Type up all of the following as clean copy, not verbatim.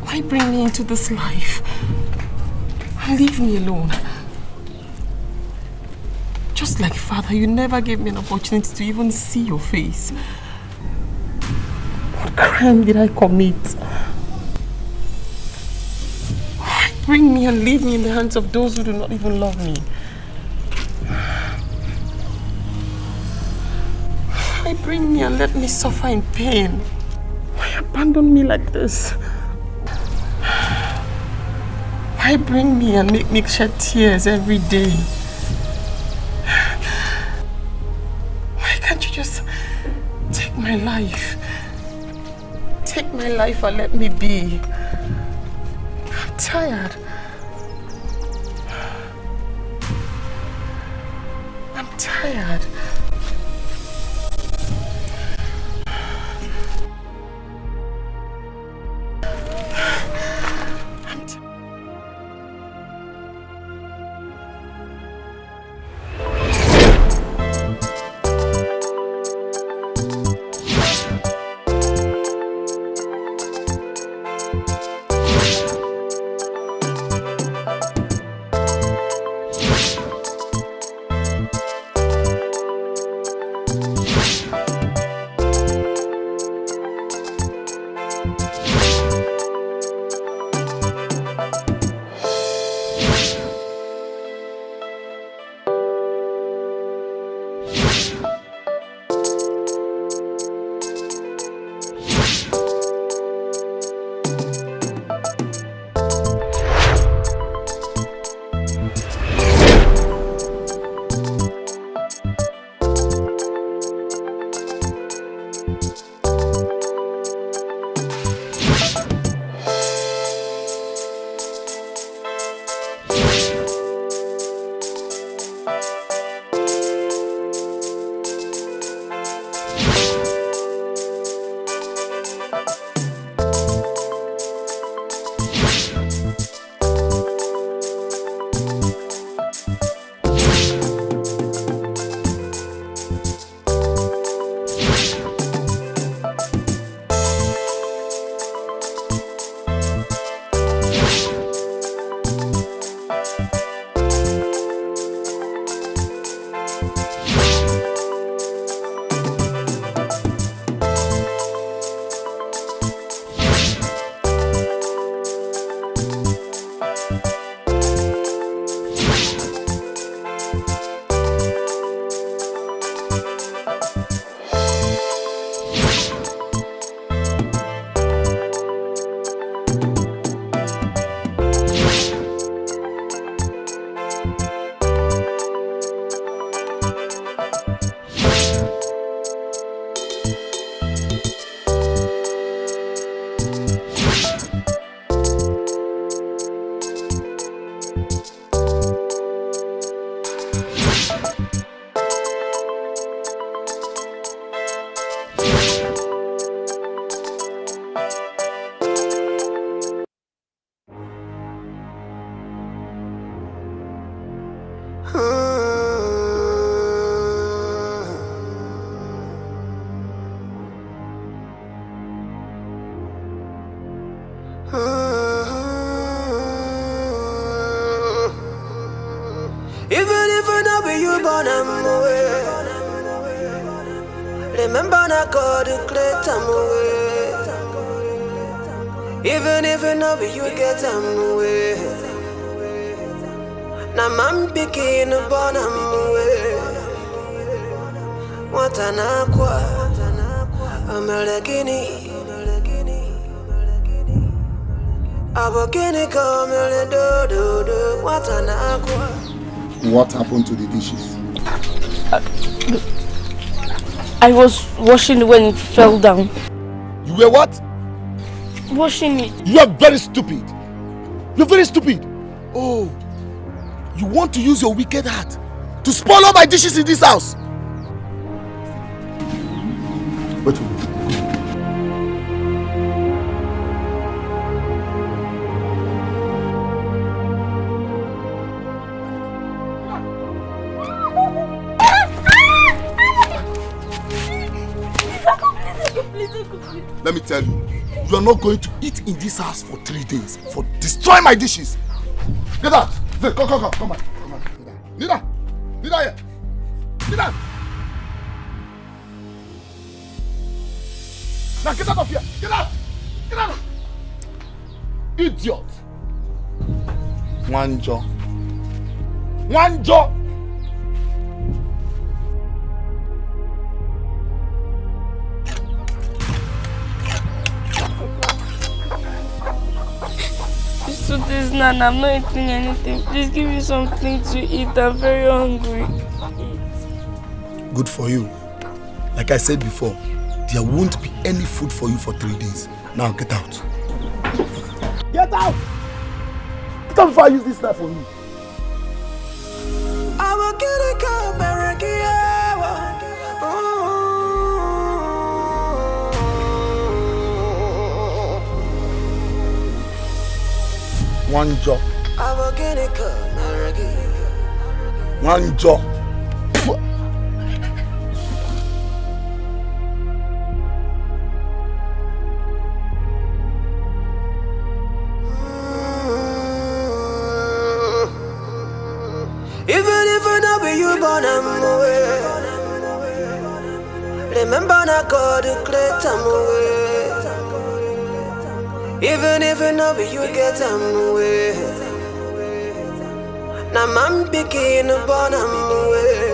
Why bring me into this life? Leave me alone. Just like father, you never gave me an opportunity to even see your face. What crime did I commit? Why bring me and leave me in the hands of those who do not even love me? Why bring me and let me suffer in pain? Why abandon me like this? Why bring me and make me shed tears every day? Why can't you just take my life? Take my life and let me be. I'm tired. I'm tired. Remember na God who create them away. Even if you know you get them away. Na man begin born them away. What an aqua, Amalagini, Abogini come do. What an aqua. What happened to the dishes? I was washing it when it fell down. You were what? Washing it. You are very stupid. You're very stupid. Oh, you want to use your wicked heart to spoil all my dishes in this house? Wait for me. Let me tell you, You are not going to eat in this house for 3 days. For destroying my dishes. Get out. Come on. Come on. Nida. Nida here. Nida. Now get out of here. Get out. Get out. Idiot. One jaw. Suitors, Nana, I'm not eating anything. Please give me something to eat. I'm very hungry. Good for you. Like I said before, there won't be any food for you for 3 days. Now get out. Get out! Get out before I use this knife on you. I will get a cup, One jaw. I will get a cup, One jaw. Even if I know be you born away. Remember na God who create away. Even if I know be you get away. Na man picking born away.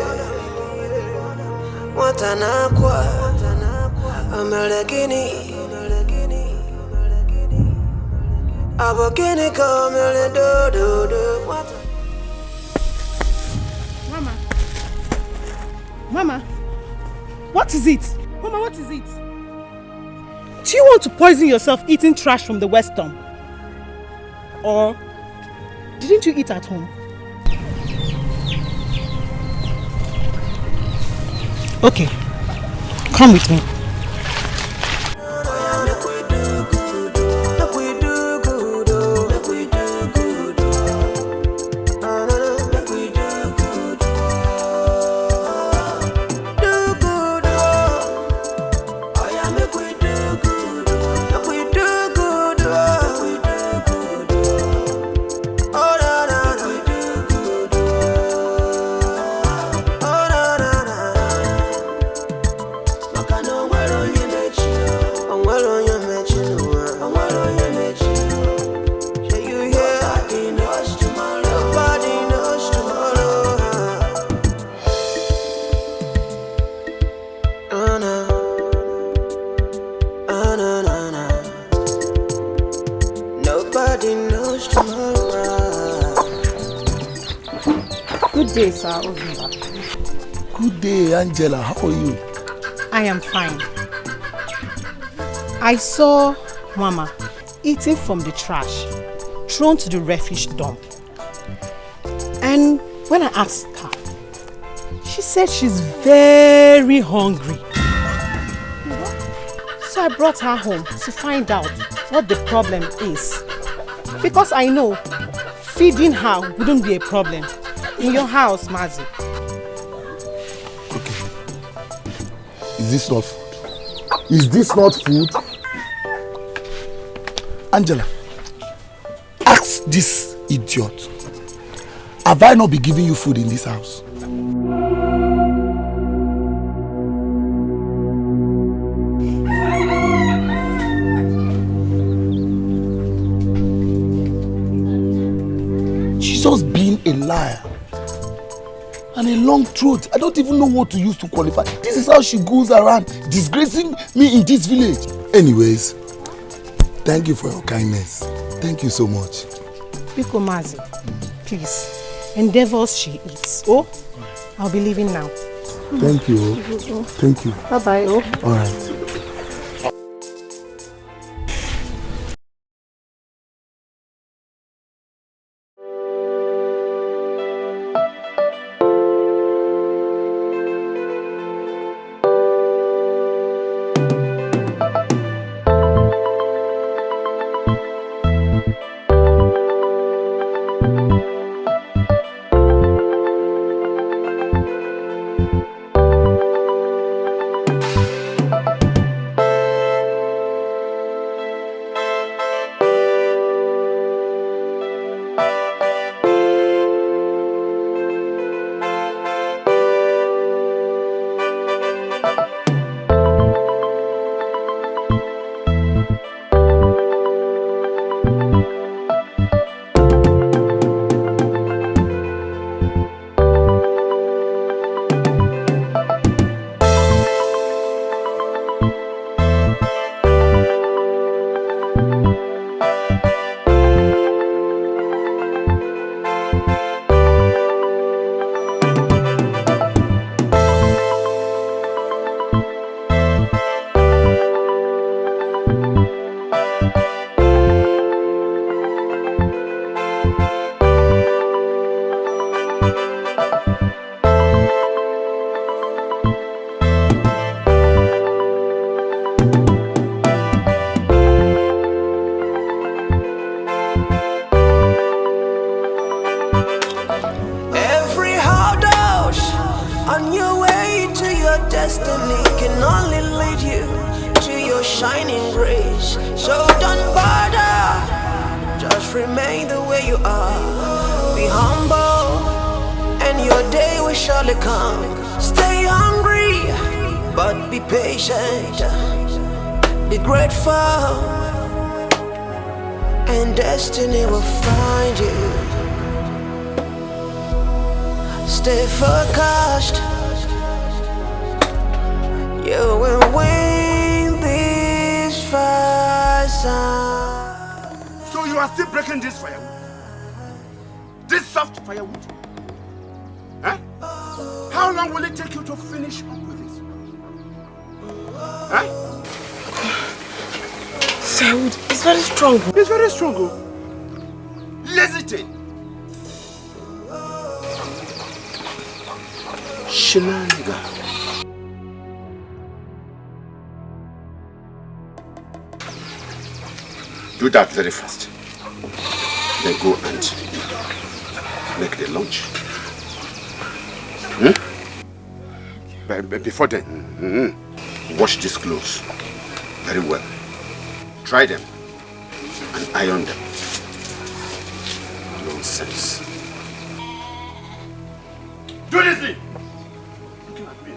What an aqua. I'm a legini. I'm a guinea come a do. What? Mama, what is it? Mama, what is it? Do you want to poison yourself eating trash from the Western? Or didn't you eat at home? Okay, come with me. Good day, sir. Good day, Angela. How are you? I am fine. I saw Mama eating from the trash thrown to the refuse dump. And when I asked her, she said she's very hungry. So I brought her home to find out what the problem is. Because I know feeding her wouldn't be a problem. In your house, Mazi. Okay. Is this not food? Is this not food? Angela, ask this idiot. Have I not been giving you food in this house? She's just being a liar. And a long throat. I don't even know what to use to qualify. This is how she goes around disgracing me in this village. Anyways, thank you for your kindness. Thank you so much. Biko Mazi, please, endeavors she eats. Oh, I'll be leaving now. Thank you. Thank you. Bye-bye. Oh. All right. remain the way you are. Be humble, and your day will surely come. Stay hungry, but be patient. Be grateful, and destiny will find you. Stay focused, you will win this fight. So you are still breaking this firewood? This soft firewood? Huh? How long will it take you to finish up with this? Huh? Firewood is very strong. It's very strong. Lazy thing. Shenanigan. Do that very fast. Then go and make the lunch. But before then, wash these clothes very well. Dry them and iron them. Nonsense. Do this thing! Looking at me.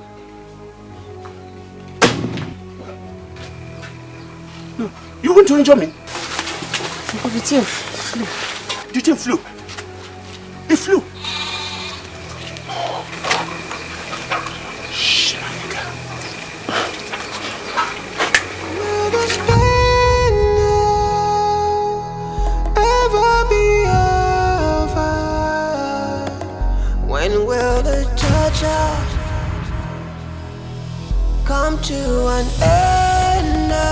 No, you want to injure me? The thing flew. The thing flew. It flew. Will this pain ever be over? When will the torture come to an end now?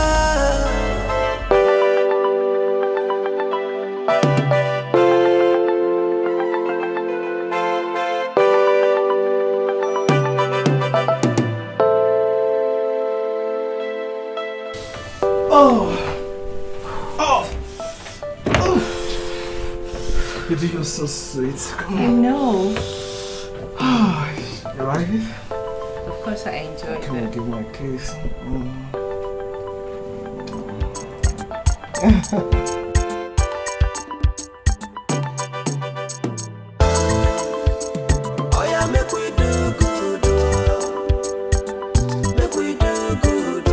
Baby, you're so sweet. Come I on. know. You like it? Of course I enjoyed Come on, it. give me a kiss. Oh yeah, make we do good. Make we do good.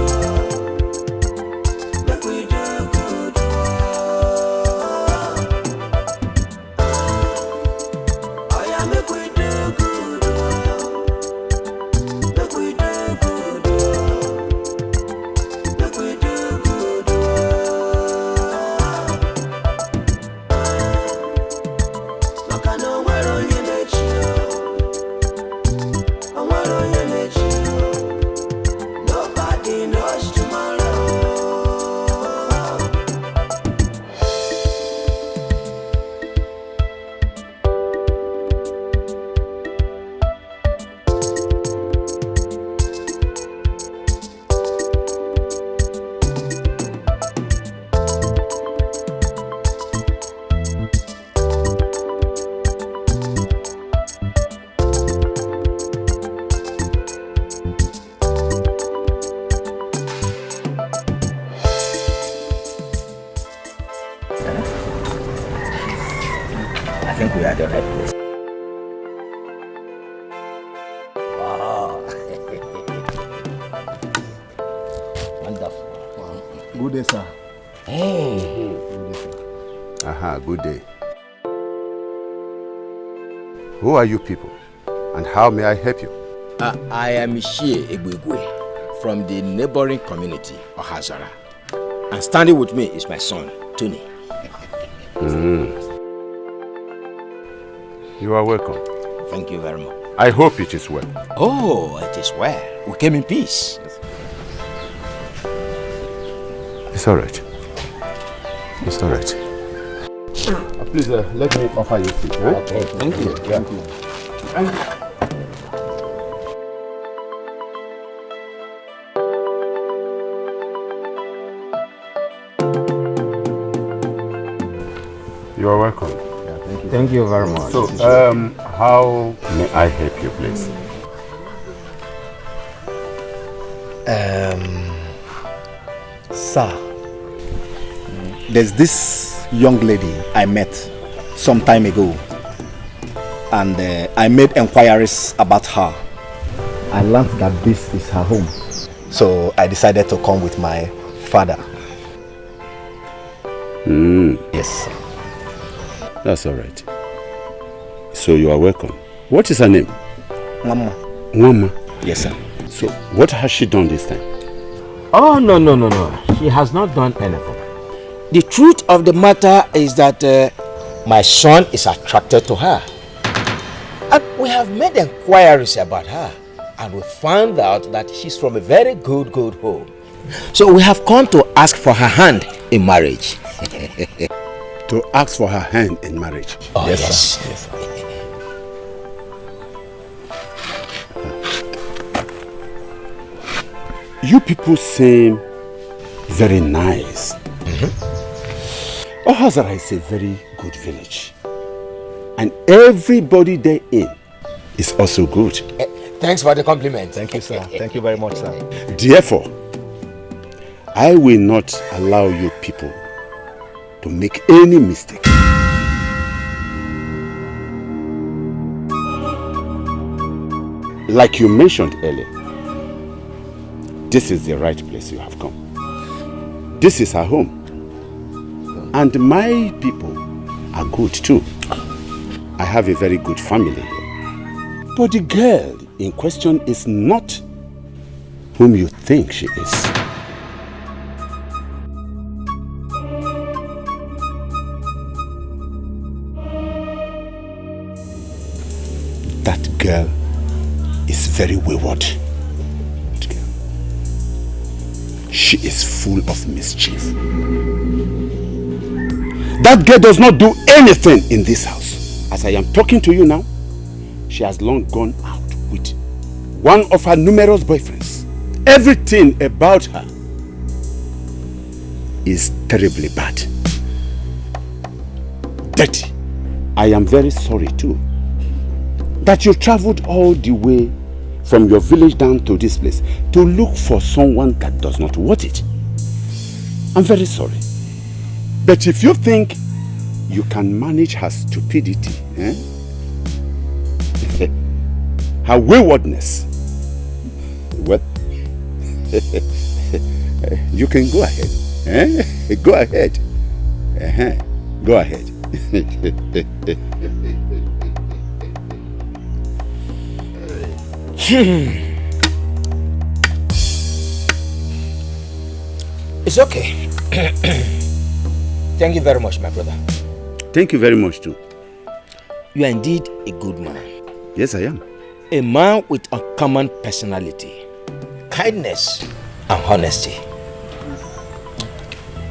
Make we do good. Oh yeah, make we do good. Make we do good. Make we do good. Look, I know where on you met you. And where on you met you. Nobody knows tomorrow. I think we are the right place. Wow. Wonderful. Good day, sir. Hey. Good day, sir. Aha, good day. Who are you people? And how may I help you? I am Ishie Egwegwe from the neighboring community, Ohazara. And standing with me is my son, Tony. You are welcome. Thank you very much. I hope it is well. Oh, it is well. We came in peace. It's all right. It's all right. Please, let me offer you tea. Eh? Okay, thank you. Yeah. Thank you. You are welcome. Yeah, thank you. Thank you very much. So, how may I help you, please? Sir, there's this young lady I met some time ago, and I made inquiries about her. I learned that this is her home, so I decided to come with my father. Yes. That's all right. So you are welcome. What is her name? Mama. Mama? Yes, sir. So what has she done this time? Oh, no. She has not done anything. The truth of the matter is that my son is attracted to her. And we have made inquiries about her. And we found out that she's from a very good home. So we have come to ask for her hand in marriage. To ask for her hand in marriage? Oh, yes. Sir. Yes, sir. You people seem very nice. Ohazara is a very good village. And everybody therein is also good. Thanks for the compliment. Thank you, sir. Thank you very much, sir. Therefore, I will not allow you people to make any mistake. Like you mentioned earlier, this is the right place you have come. This is our home. And my people are good too. I have a very good family here. But the girl in question is not whom you think she is. That girl is very wayward. She is full of mischief. That girl does not do anything in this house. As I am talking to you now, she has long gone out with one of her numerous boyfriends. Everything about her is terribly bad. Dirty. I am very sorry too that you traveled all the way from your village down to this place to look for someone that does not want it. I'm very sorry. But if you think you can manage her stupidity, her waywardness, well, you can go ahead. Go ahead. Go ahead. It's okay. Thank you very much, my brother. Thank you very much too. You are indeed a good man. Yes, I am. A man with uncommon personality, kindness and honesty.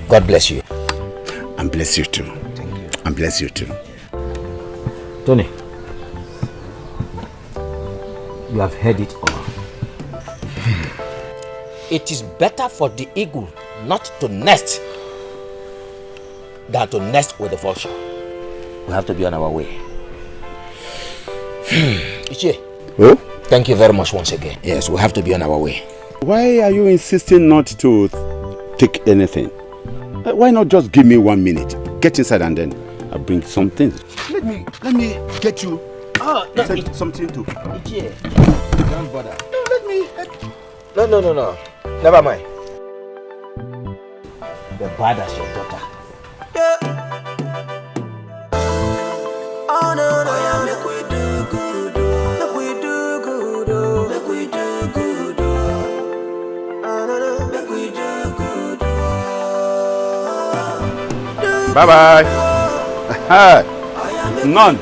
God bless you. And bless you too. Thank you. And bless you too. Tony, you have heard it all. It is better for the eagle not to nest than to nest with the vulture. We have to be on our way. Ichie. Oh? Thank you very much once again. Yes, we have to be on our way. Why are you insisting not to take anything? Why not just give me 1 minute? Get inside and then I'll bring some things. Let me get you something to. Ichie, don't bother. No, let me. No. Never mind. The bad as your daughter. Oh no, make we do good, make we do good, make we do good, oh no, make we do good. Bye bye. None.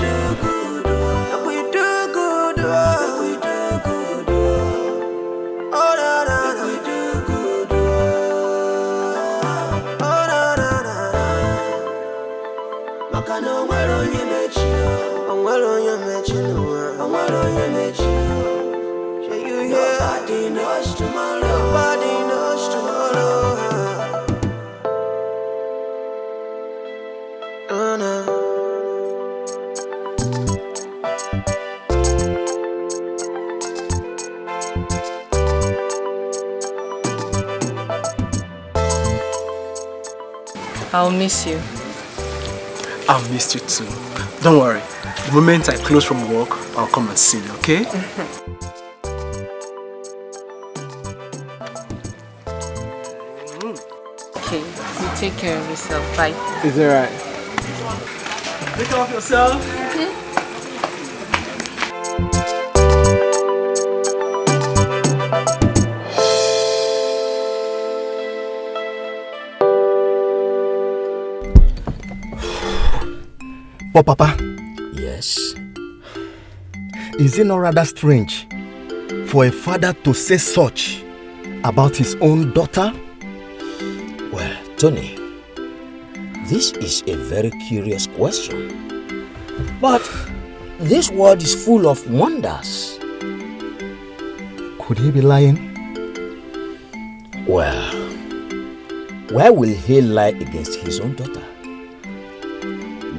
I'll miss you. I've missed you too. Don't worry. The moment I close from work, I'll come and see you, okay? Okay, you take care of yourself. Bye. Is it right? Take care of yourself. But Papa, Yes. is it not rather strange for a father to say such about his own daughter? Well, Tony, this is a very curious question. But this world is full of wonders. Could he be lying? Well, why will he lie against his own daughter?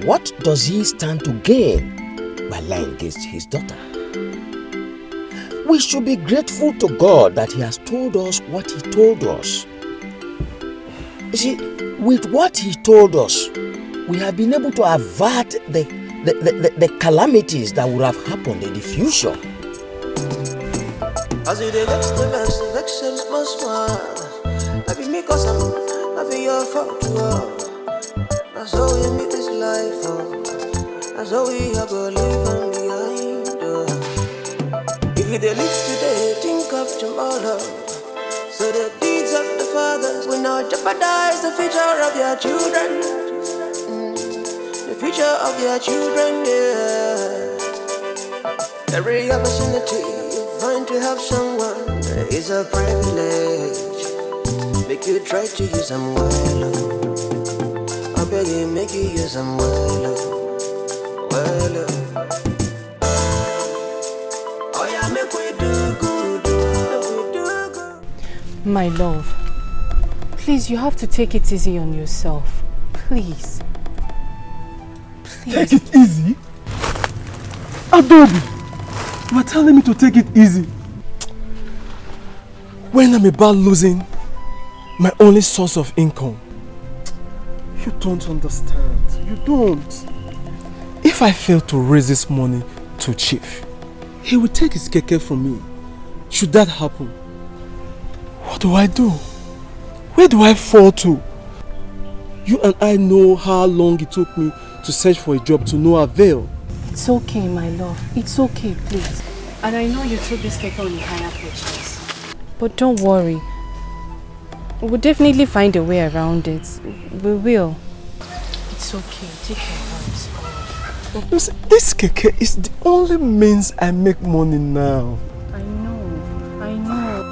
What does he stand to gain by lying against his daughter? We should be grateful to God that he has told us what he told us. You see, with what he told us, we have been able to avert the calamities that would have happened in the future. As you the vexes must smile. I be me cause I be your fault. That's how we meet this life, that's how we are gonna leave them behind. If you live today, think of tomorrow. So the deeds of the fathers will not jeopardize the future of your children. The future of your children, yeah. Every opportunity you find to help someone is a privilege. Make you try to use them well. I beg you, make you use them well. Oh yeah, make we do good. My love, please, you have to take it easy on yourself. Please. Take it easy? Adobe, you are telling me to take it easy when I'm about losing my only source of income. You don't understand. You don't. If I fail to raise this money to Chief, he will take his keke from me. Should that happen, what do I do? Where do I fall to? You and I know how long it took me to search for a job to no avail. It's okay, my love. It's okay, please. And I know you took this cake on a higher purchase. But don't worry. We'll definitely find a way around it. We will. It's okay. Take care of it. Listen, this keke is the only means I make money now. I know. I know.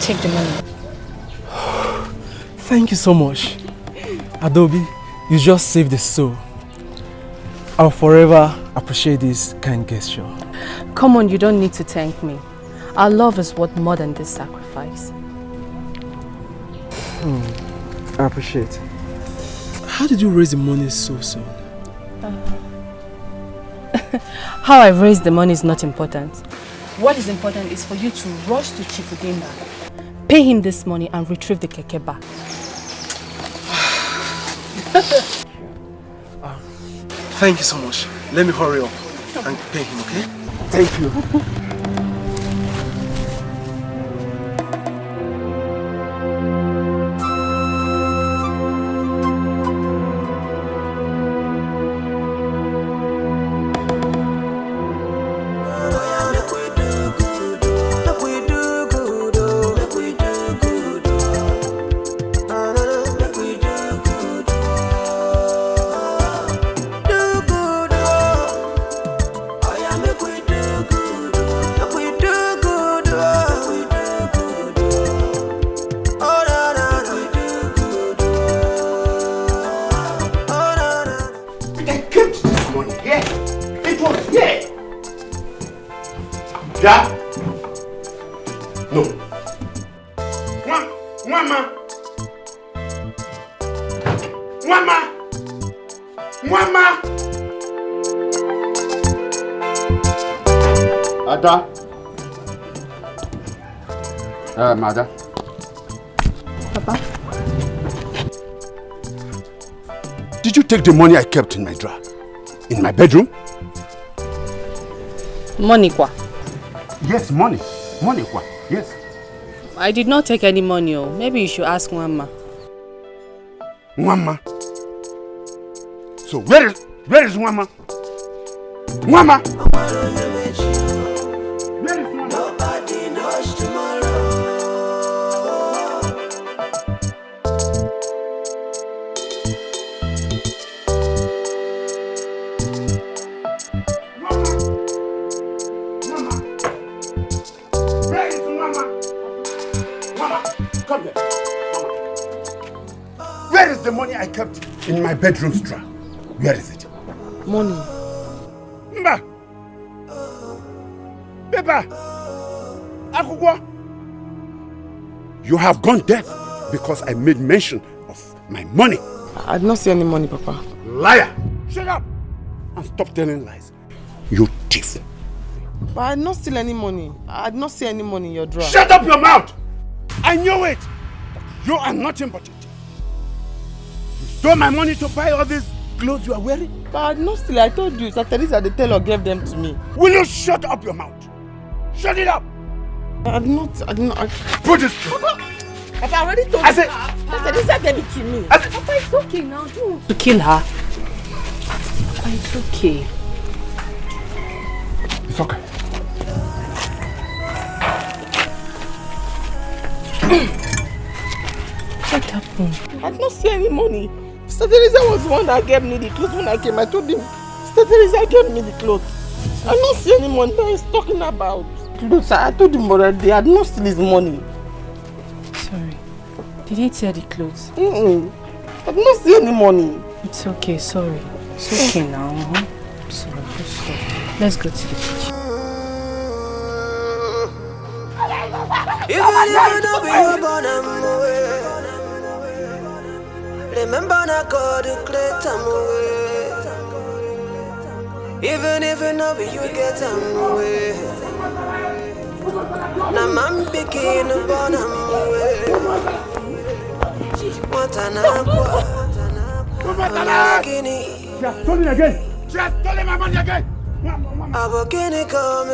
Take the money. Thank you so much. Adobe, you just saved the soul. I'll forever appreciate this kind gesture. Come on, you don't need to thank me. Our love is worth more than this sacrifice. I appreciate. How did you raise the money so soon? How I raised the money is not important. What is important is for you to rush to Chief Udemba, pay him this money and retrieve the keke back. Thank you so much. Let me hurry up and pay him, okay? Thank you. Mother. Papa? Did you take the money I kept in my drawer? In my bedroom? Money kwa? Yes, money. Money kwa? Yes. I did not take any money. Oh. Maybe you should ask Mama. Mama? So where is Mama? Mama? Nobody knows tomorrow. Come here. Where is the money I kept in my bedroom drawer? Where is it? Money. Mba! Pepper! Akugwa! You have gone deaf because I made mention of my money. I did not see any money, Papa. Liar! Shut up! And stop telling lies. You thief. But I did not steal any money. I did not see any money in your drawer. Shut up your mouth! I knew it! You are nothing but a thief. You stole my money to buy all these clothes you are wearing? But I did not steal. I told you, Sister Teresa the tailor gave them to me. Will you shut up your mouth? Shut it up! I did not. Put it. Papa, I already told you. Sister Teresa gave it to me. Papa, it's okay now. Don't want to kill her. Papa, it's okay. It's okay. What happened? I did not see any money. Sister Teresa was the one that gave me the clothes when I came. I told him, Sister Teresa gave me the clothes. I did not see any money that he's talking about. Clothes, I told him already, I did not steal his money. Sorry. Did he tear the clothes? I did not see any money. It's okay, sorry. It's okay now. Sorry, just stop. Let's go to the kitchen. Even if you don't be your born away. Remember not God to clear time away. Even if you know you get time away. Now I'm picking up on away. What an aqua. She has stolen again. She has stolen my money again. Abogini come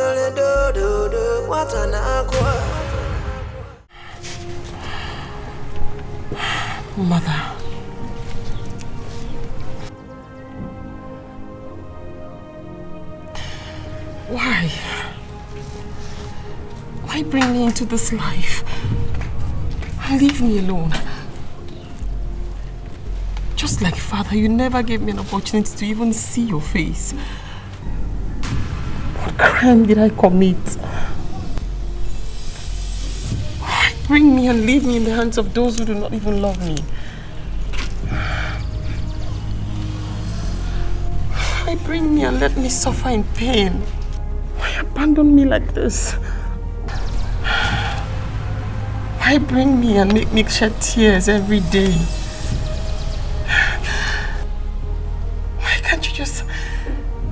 do. What an aqua. Mother. Why? Why bring me into this life? And leave me alone? Just like father, you never gave me an opportunity to even see your face. What crime did I commit? Why bring me and leave me in the hands of those who do not even love me? Why bring me and let me suffer in pain? Why abandon me like this? Why bring me and make me shed tears every day? Why can't you just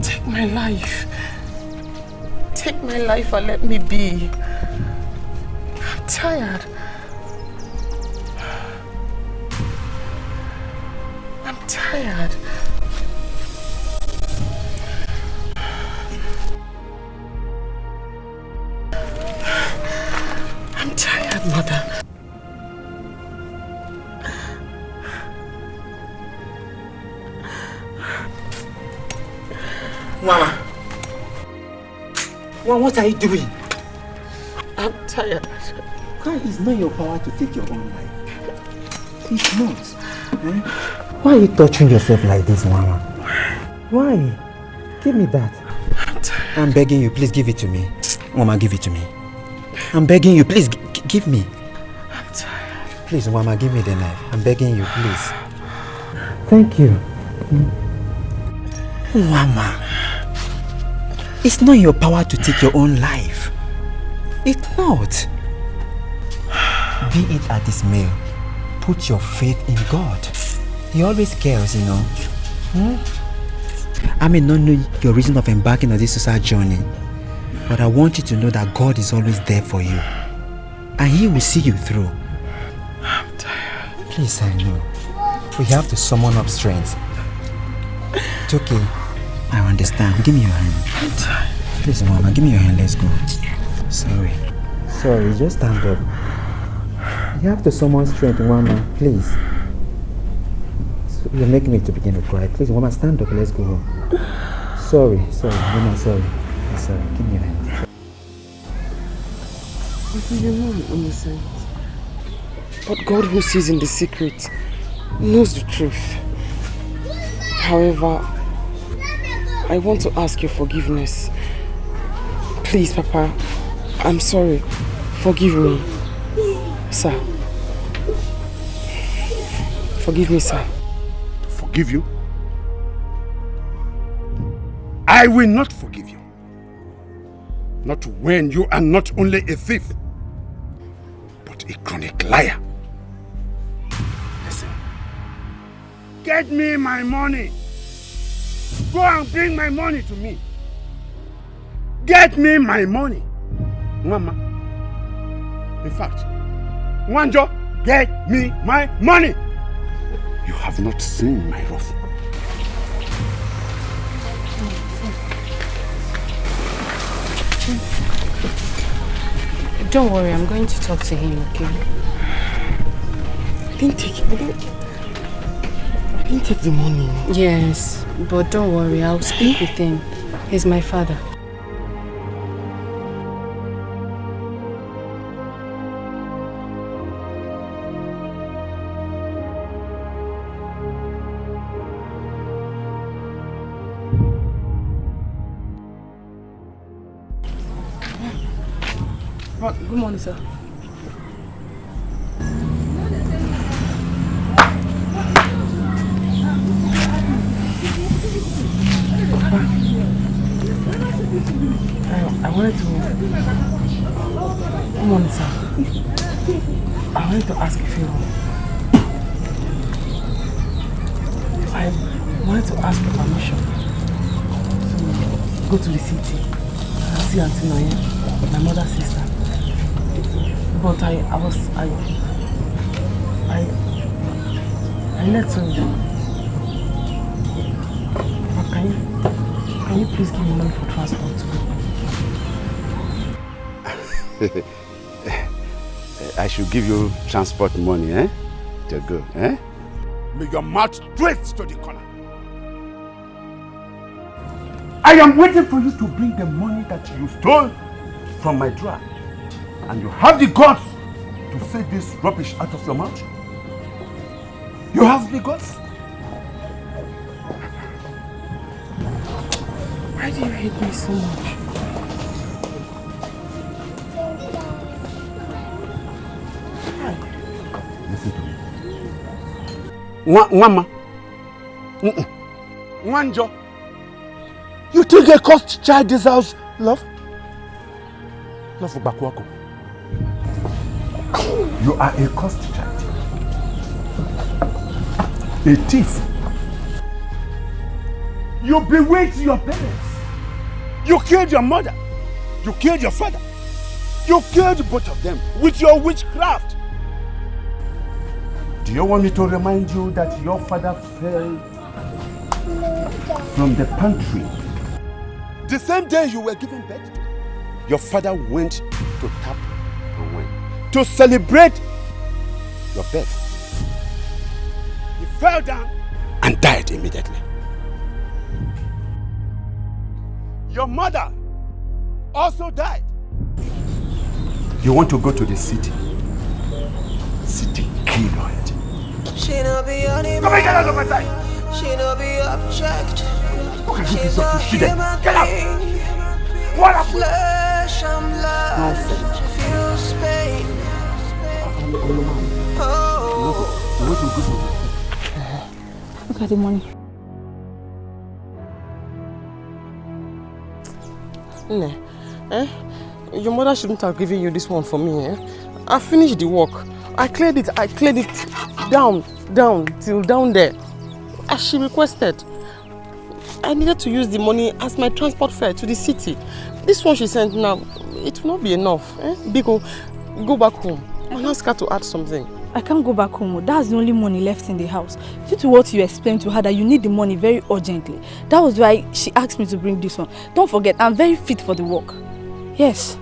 take my life? Take my life and let me be. I'm tired. I'm tired. I'm tired, Mother. Mama. What are you doing? I'm tired. God, it's not your power to take your own life. It's not. Eh? Why are you touching yourself like this, Mama? Why? Give me that. I'm tired. I'm begging you, please give it to me. Mama, give it to me. I'm begging you, please give me. I'm tired. Please, Mama, give me the knife. I'm begging you, please. Thank you. Mama, it's not your power to take your own life. It's not. Be it at this meal, put your faith in God. He always cares, you know. I may not know your reason of embarking on this suicide journey, but I want you to know that God is always there for you. And He will see you through. I'm tired. Please, I know. We have to summon up strength. It's okay. I understand. Give me your hand. I'm tired. Please, Mama, give me your hand. Let's go. Sorry. Sorry, just stand up. You have to summon strength, Mama. Please. You're making me to begin to cry. Please, Mama, stand up. Let's go home. Sorry, Mama, sorry. I'm sorry. Give me your hand. You know I'm innocent. But God who sees in the secret knows the truth. However, I want to ask your forgiveness. Please, Papa, I'm sorry. Forgive me. Sir. Forgive me, sir. Forgive you? I will not forgive you. Not when you are not only a thief, but a chronic liar. Listen. Get me my money. Go and bring my money to me. Get me my money. Mama. In fact, Wanjo, get me my money. You have not seen my wrath. Don't worry, I'm going to talk to him, okay? I didn't take the money. Yes, but don't worry, I'll speak with him. He's my father. Good morning, sir. I wanted to... Good morning, sir. I wanted to ask a favor. I wanted to ask for permission to go to the city and see Auntie Noye, my mother's sister. But I let her go. But can you please give me money for transport to go? I should give you transport money, eh? To go, eh? May your mouth straight to the corner. I am waiting for you to bring the money that you stole from my drawer. And you have the guts to say this rubbish out of your mouth? You have the guts? Why do you hate me so much? Listen to me. Mama. Wanjo. You think a cursed child deserves love? Love for Bakwako. You are a cursed child. A thief. You bewitched your parents. You killed your mother. You killed your father. You killed both of them with your witchcraft. Do you want me to remind you that your father fell from the pantry? The same day you were given birth to, your father went to tap and wine to celebrate your birth. He fell down and died immediately. Your mother also died. You want to go to the city? City, kill your head. She no be animal. Come and get out of my sight. She no be object. Look at you, She's a human get out. being. What up? Flesh and blood. She feels pain. Oh. Look at the money. Your mother shouldn't have given you this one for me. I finished the work. I cleared it down till down there, as she requested. I needed to use the money as my transport fare to the city. This one she sent now, it will not be enough. Biko, go back home and ask her to add something. I can't go back home. That's the only money left in the house. Due to what you explained to her that you need the money very urgently. That was why she asked me to bring this one. Don't forget, I'm very fit for the work. Yes.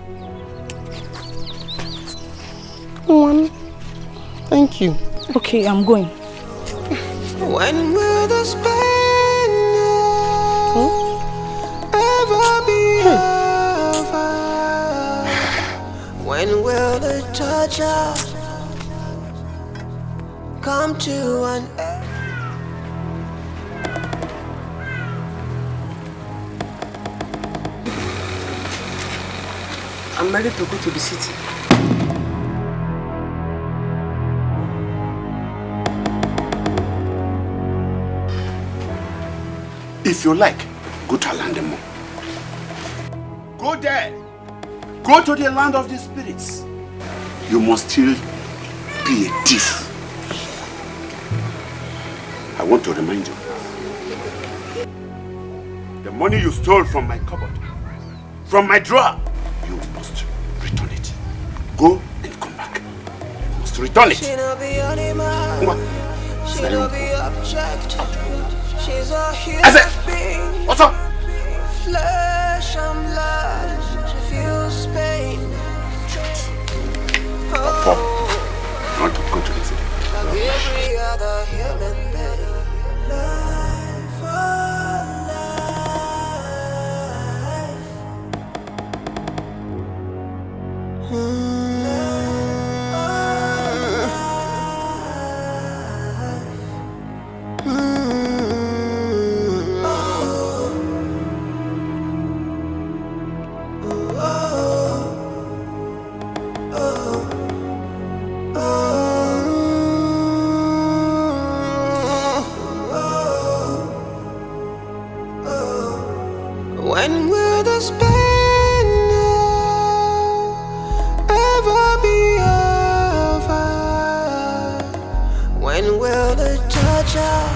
Thank you. Okay, I'm going. When will this pain ever be over? When will the torture come to an end? I'm ready to go to the city. If you like, go to Alandemo. Go there. Go to the land of the spirits. You must still be a thief. I want to remind you. The money you stole from my cupboard, from my drawer, you must return it. Go and come back. You must return it. She no be animal. She no be object. She's a human being. What's up? Flesh and blood. She feels pain. Paul, I want to go to the city. Like every other human being. Life for when will this pain ever be over? When will the torture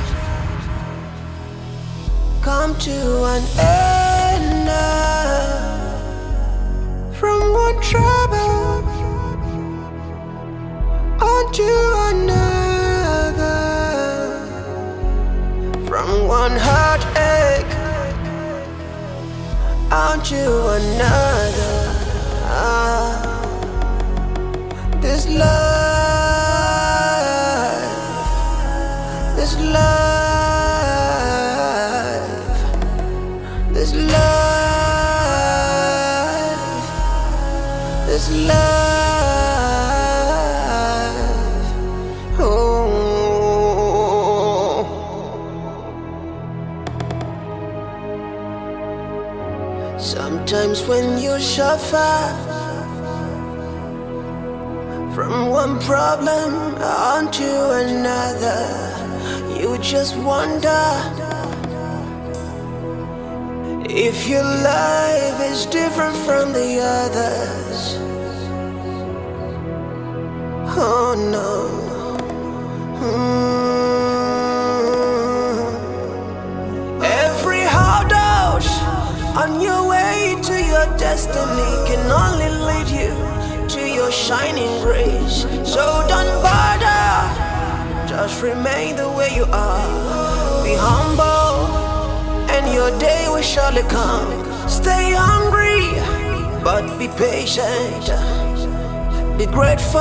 come to an end? From one trouble onto another, from one heartache onto another. This life, this life, this life. this life. Oh. Sometimes when you suffer from one problem onto another, you just wonder if your life is different from the others. Oh no. Every hard out on your way to your destiny can only lead you to your shining grace. So don't bother, just remain the way you are. Be humble, and your day will surely come. Stay hungry, but be patient. Be grateful,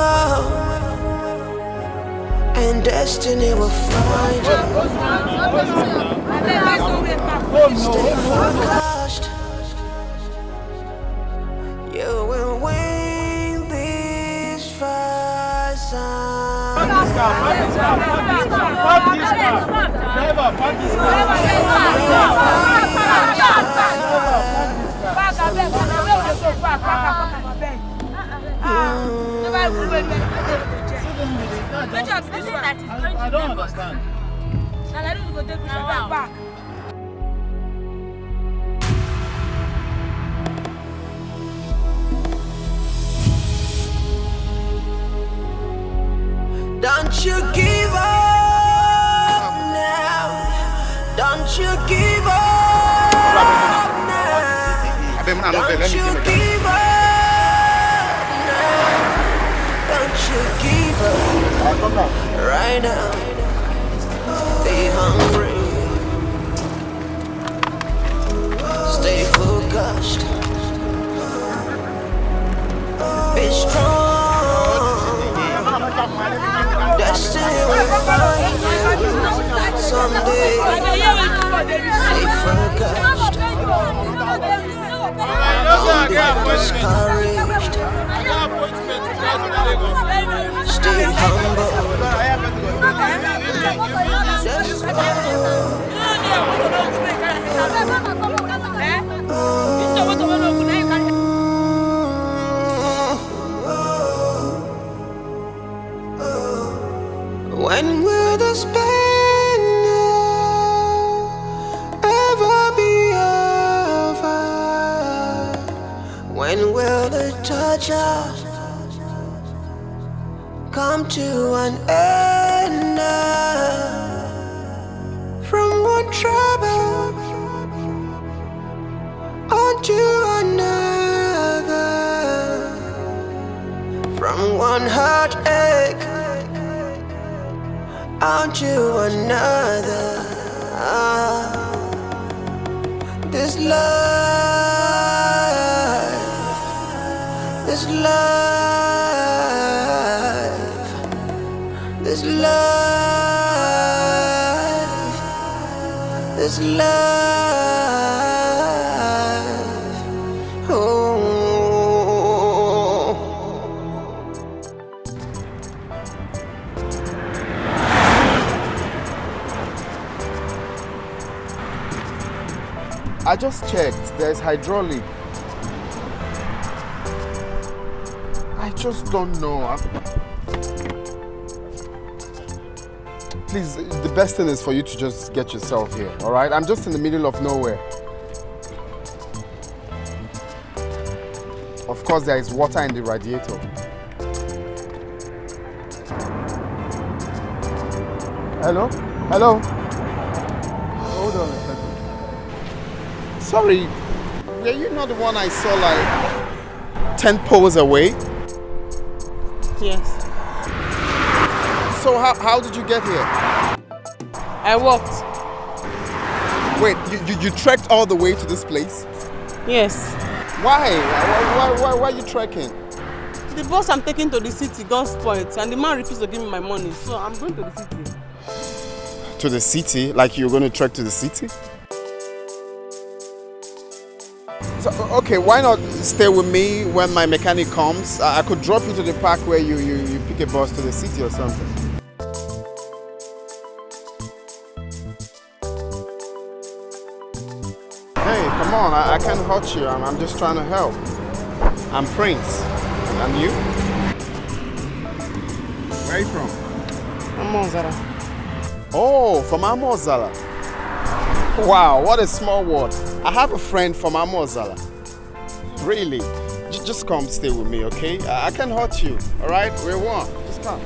and destiny will find you. Stay focused, you will win this fight. I don't understand. Don't you give up now. Don't you give up now. Don't you give up now. Don't you give up right now. Stay hungry. Stay focused. Be strong. Destiny will find you someday. Stay focused. Don't be discouraged. Stay humble. When will this pain ever be over? When will the torture come to an end? From one trouble onto another, from one heartache onto another. This life, this life, this life, this life. Oh. I just checked. There's hydraulic. I just don't know. Please, the best thing is for you to just get yourself here, all right? I'm just in the middle of nowhere. Of course, there is water in the radiator. Hello? Hello? Hold on a second. Sorry, were you not the one I saw like 10 poles away? Yes. So how did you get here? I walked. Wait, you trekked all the way to this place? Yes. Why are you trekking? The bus I'm taking to the city got spoiled and the man refused to give me my money, so I'm going to the city. To the city? Like you're going to trek to the city? So, okay, why not stay with me when my mechanic comes? I could drop you to the park where you pick a bus to the city or something. Hey, come on, I can't hurt you. I'm just trying to help. I'm Prince. And you? Where are you from? Amozara. Oh, from Amozara. Wow, what a small world. I have a friend from Amozara. Really? Just come stay with me, okay? I can't hurt you, alright? We're one. Just come.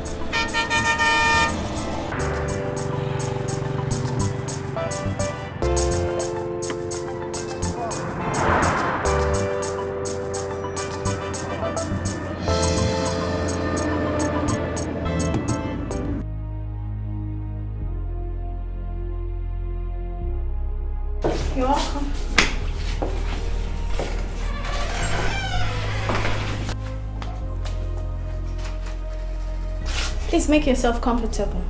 You're welcome. Please make yourself comfortable.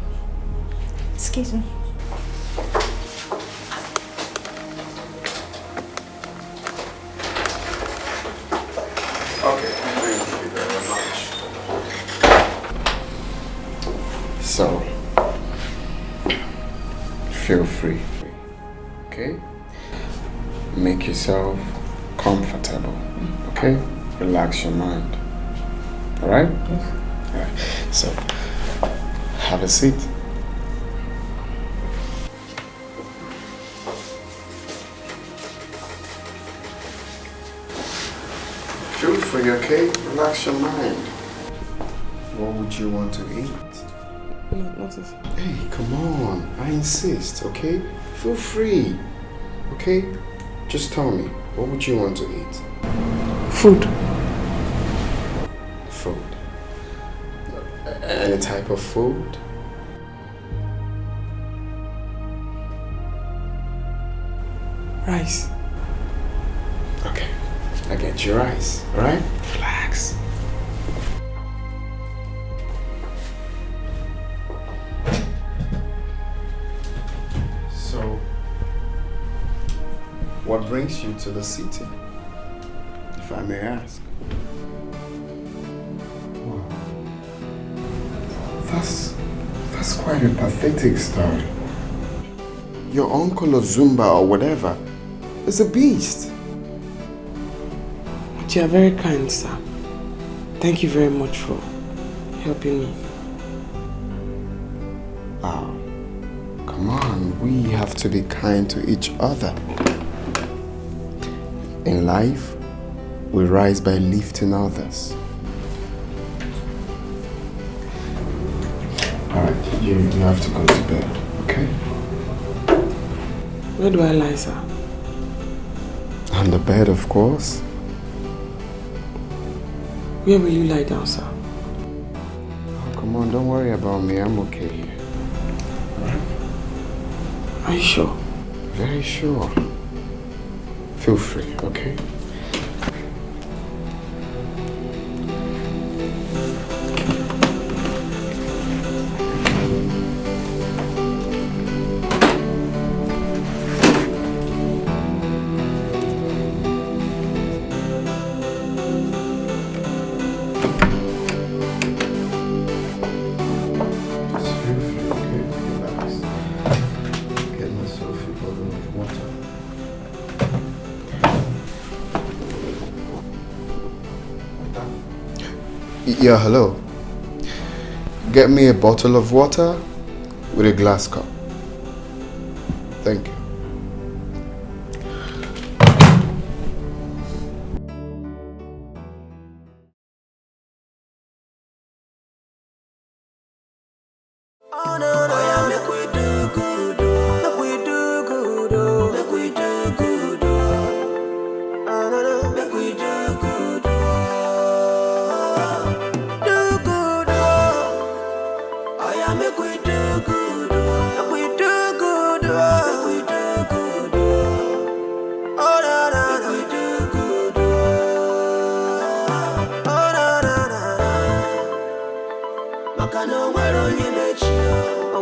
Excuse me. Okay, thank you very much. So, feel free, okay? Make yourself comfortable, okay? Relax your mind, all right? Yes. All right. So, have a seat. Feel free, okay? Relax your mind. What would you want to eat? Nothing. Hey, come on. I insist, okay? Feel free, okay? Just tell me, what would you want to eat? Food. Food. Any type of food? Rice. Okay, I get you rice, alright? Relax. So, what brings you to the city, if I may ask? Wow. That's quite a pathetic story. Your uncle Ozumba or whatever is a beast. But you are very kind, sir. Thank you very much for helping me. Wow. Come on, we have to be kind to each other. In life, we rise by lifting others. Alright, you have to go to bed, okay? Where do I lie, sir? On the bed, of course. Where will you lie down, sir? Oh, come on, don't worry about me. I'm okay here. Alright? Are you sure? Very sure. Feel free, okay? Yeah, hello. Get me a bottle of water with a glass cup. Thank you. Makano mwero nye mechio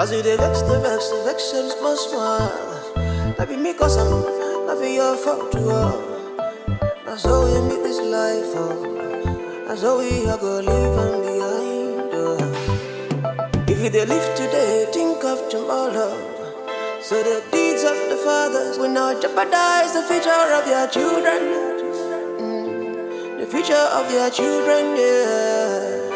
As you dey vex, them smile. That be me cause that be your fault too. That's how we make this life, that's how we are gonna leave them behind. If you dey live today, think of tomorrow. So the deeds of the fathers will not jeopardize the future of your children. The future of your children, yeah.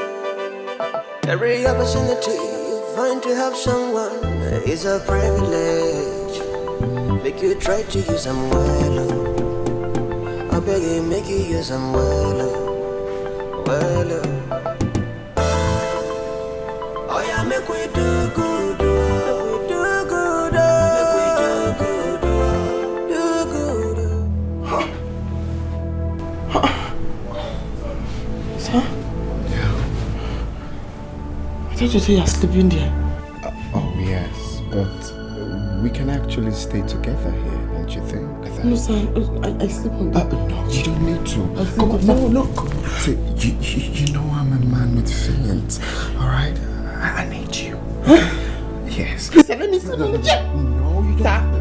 Every opportunity you find to help someone is a privilege. Make you try to use them well. I beg you, make you use them well. Oh yeah, make we do good. I thought you said you're sleeping there. Oh yes, but we can actually stay together here, don't you think? No, sir, I sleep on there. No, you don't need to. Come on, no, look. See, you know I'm a man with feelings, alright? I need you. Yes. Listen, let me sleep on the chair. No, you don't.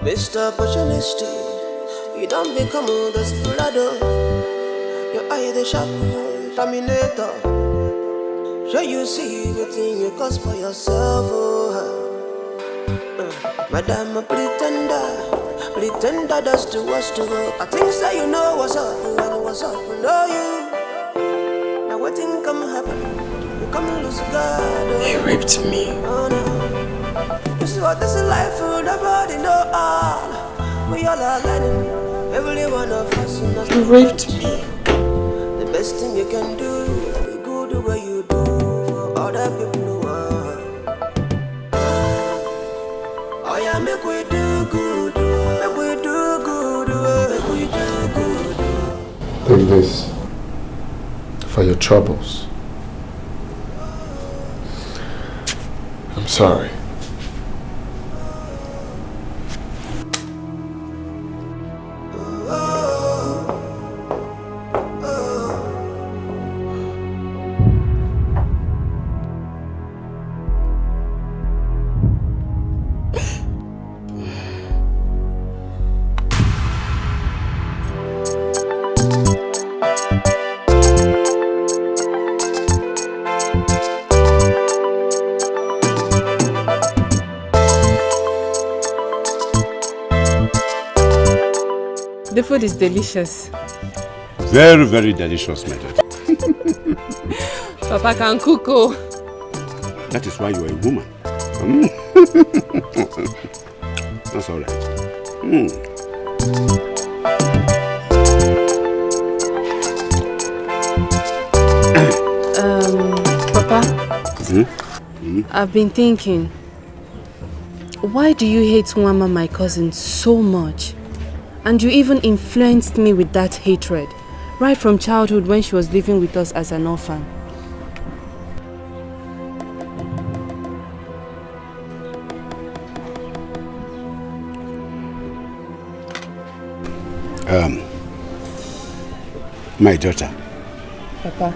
Mr. Opportunistic, you don't become a desperado. Your eye the sharp terminator. Sure you see the thing you cause for yourself, Madam a pretender does to us to go. I think that you know what's up, and what's up, you know you. Now what thing come happen? You come lose God. He raped me. Oh no. You see what this is life for, nobody know all. We all are learning, every one of us. You raped me. The best thing you can do, be good the way you do for other people who are. Oh yeah, make we do good, make we do good, make we do good. Take this for your troubles. I'm sorry. The food is delicious. Very, very delicious, my daughter. Papa can cook, oh. That is why you are a woman. That's all right. Papa, I've been thinking, why do you hate Nwama, my cousin, so much? And you even influenced me with that hatred, right from childhood when she was living with us as an orphan. My daughter. Papa.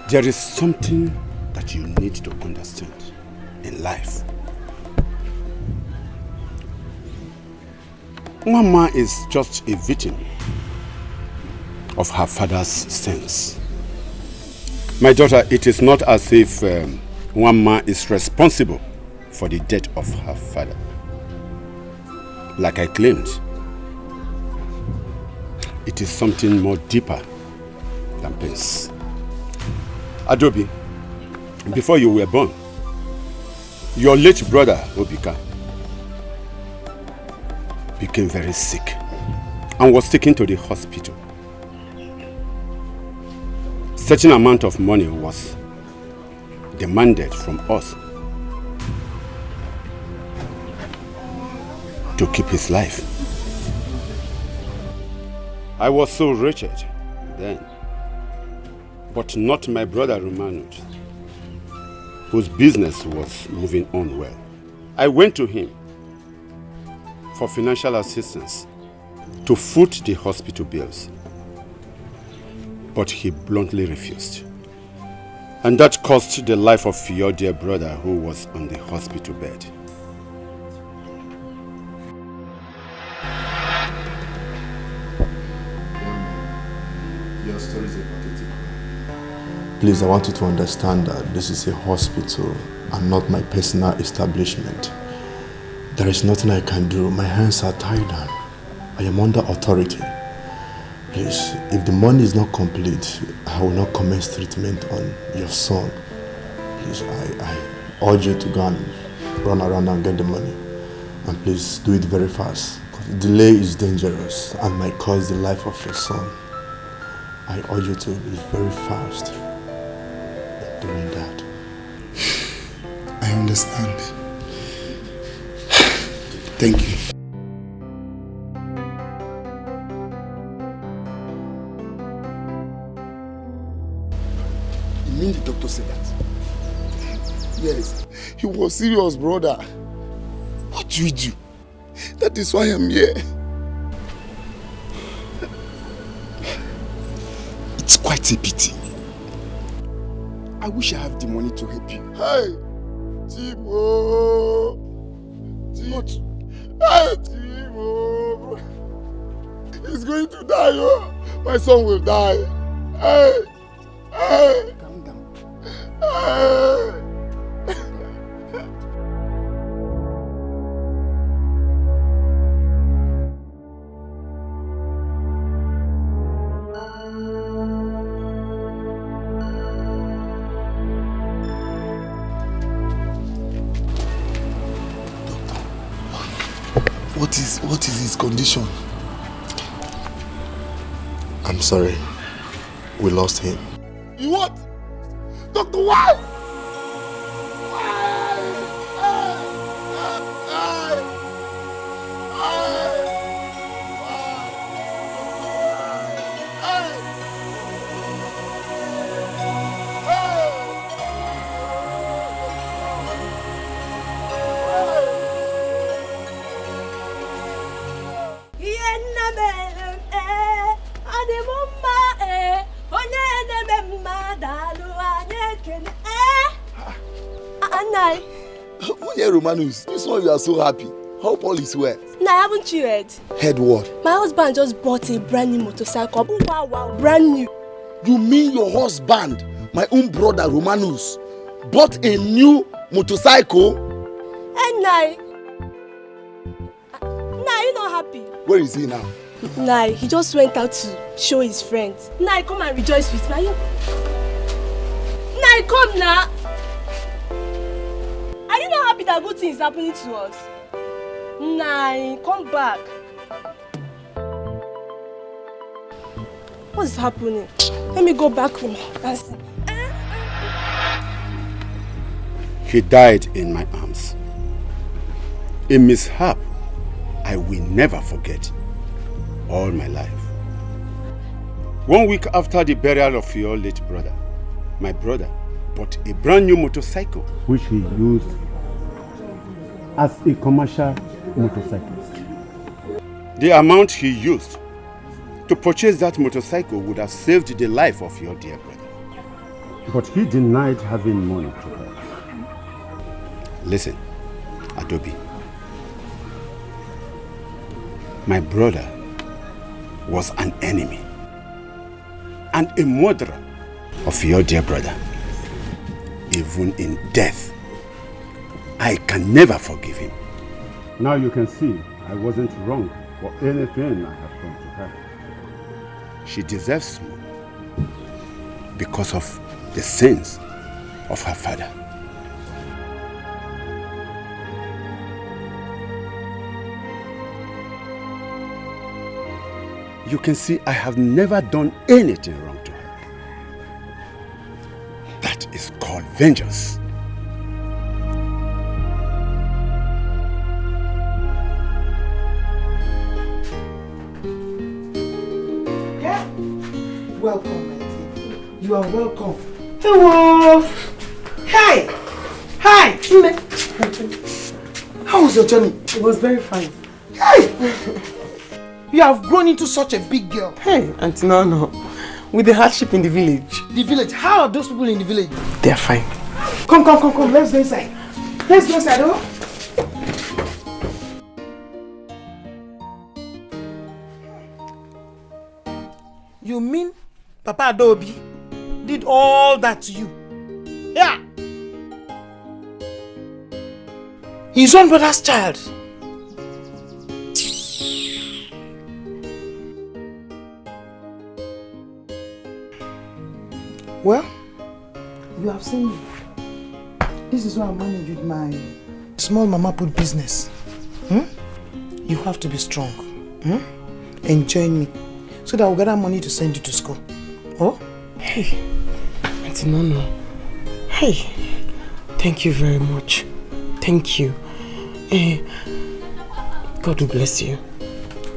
There is something that you need to understand in life. Mama is just a victim of her father's sins. My daughter, it is not as if Mama is responsible for the death of her father. Like I claimed, it is something more deeper than pains. Adobe, before you were born, your late brother, Obika, became very sick and was taken to the hospital. Certain amount of money was demanded from us to keep his life. I was so wretched then, but not my brother Romanus, whose business was moving on well. I went to him for financial assistance to foot the hospital bills, but he bluntly refused. And that cost the life of your dear brother who was on the hospital bed. Your story is a pathetic one. Please, I want you to understand that this is a hospital and not my personal establishment. There is nothing I can do. My hands are tied down. I am under authority. Please, if the money is not complete, I will not commence treatment on your son. Please, I urge you to go and run around and get the money. And please, do it very fast. Because delay is dangerous and might cause the life of your son. I urge you to be very fast in doing that. I understand. Thank you. You mean the doctor said that? Yes, he was serious, brother. What do we do? That is why I'm here. It's quite a pity. I wish I have the money to help you. Hey! Timo! What? Hey, Timo! He's going to die, oh! My son will die. Hey! Hey! Calm down. Hey! What is his condition? I'm sorry. We lost him. You what? Doctor, why? Romanus, this one you are so happy. Hope all is well. Nah, haven't you heard? Heard what? My husband just bought a brand new motorcycle. Wow, brand new. You mean your husband, my own brother Romanus, bought a new motorcycle? And Nai, you not happy? Where is he now? Nai, he just went out to show his friends. Nai, come and rejoice with me. Nai, come now. Are you not happy that good thing is happening to us? Nah, come back. What's happening? Let me go back home and see. He died in my arms. A mishap I will never forget all my life. 1 week after the burial of your late brother, my brother bought a brand new motorcycle which he used as a commercial motorcyclist. The amount he used to purchase that motorcycle would have saved the life of your dear brother. But he denied having money to buy. Listen, Adobe. My brother was an enemy and a murderer of your dear brother. Even in death, I can never forgive him. Now you can see I wasn't wrong for anything I have done to her. She deserves more because of the sins of her father. You can see I have never done anything wrong to her. That is called vengeance. Welcome, my dear. You are welcome. Hello. Hi. Hi. How was your journey? It was very fine. Hey. You have grown into such a big girl. Hey, Auntie Nano. with the hardship in the village. The village? How are those people in the village? They are fine. Come. Let's go inside. Let's go inside, oh. You mean Papa Adobe did all that to you? Yeah. His own brother's child. Well, you have seen me. This is why I manage with my small mama put business. You have to be strong. And join me so that we'll gather money to send you to school. Oh? Hey, Auntie Nono. Hey, thank you very much. Thank you. God will bless you.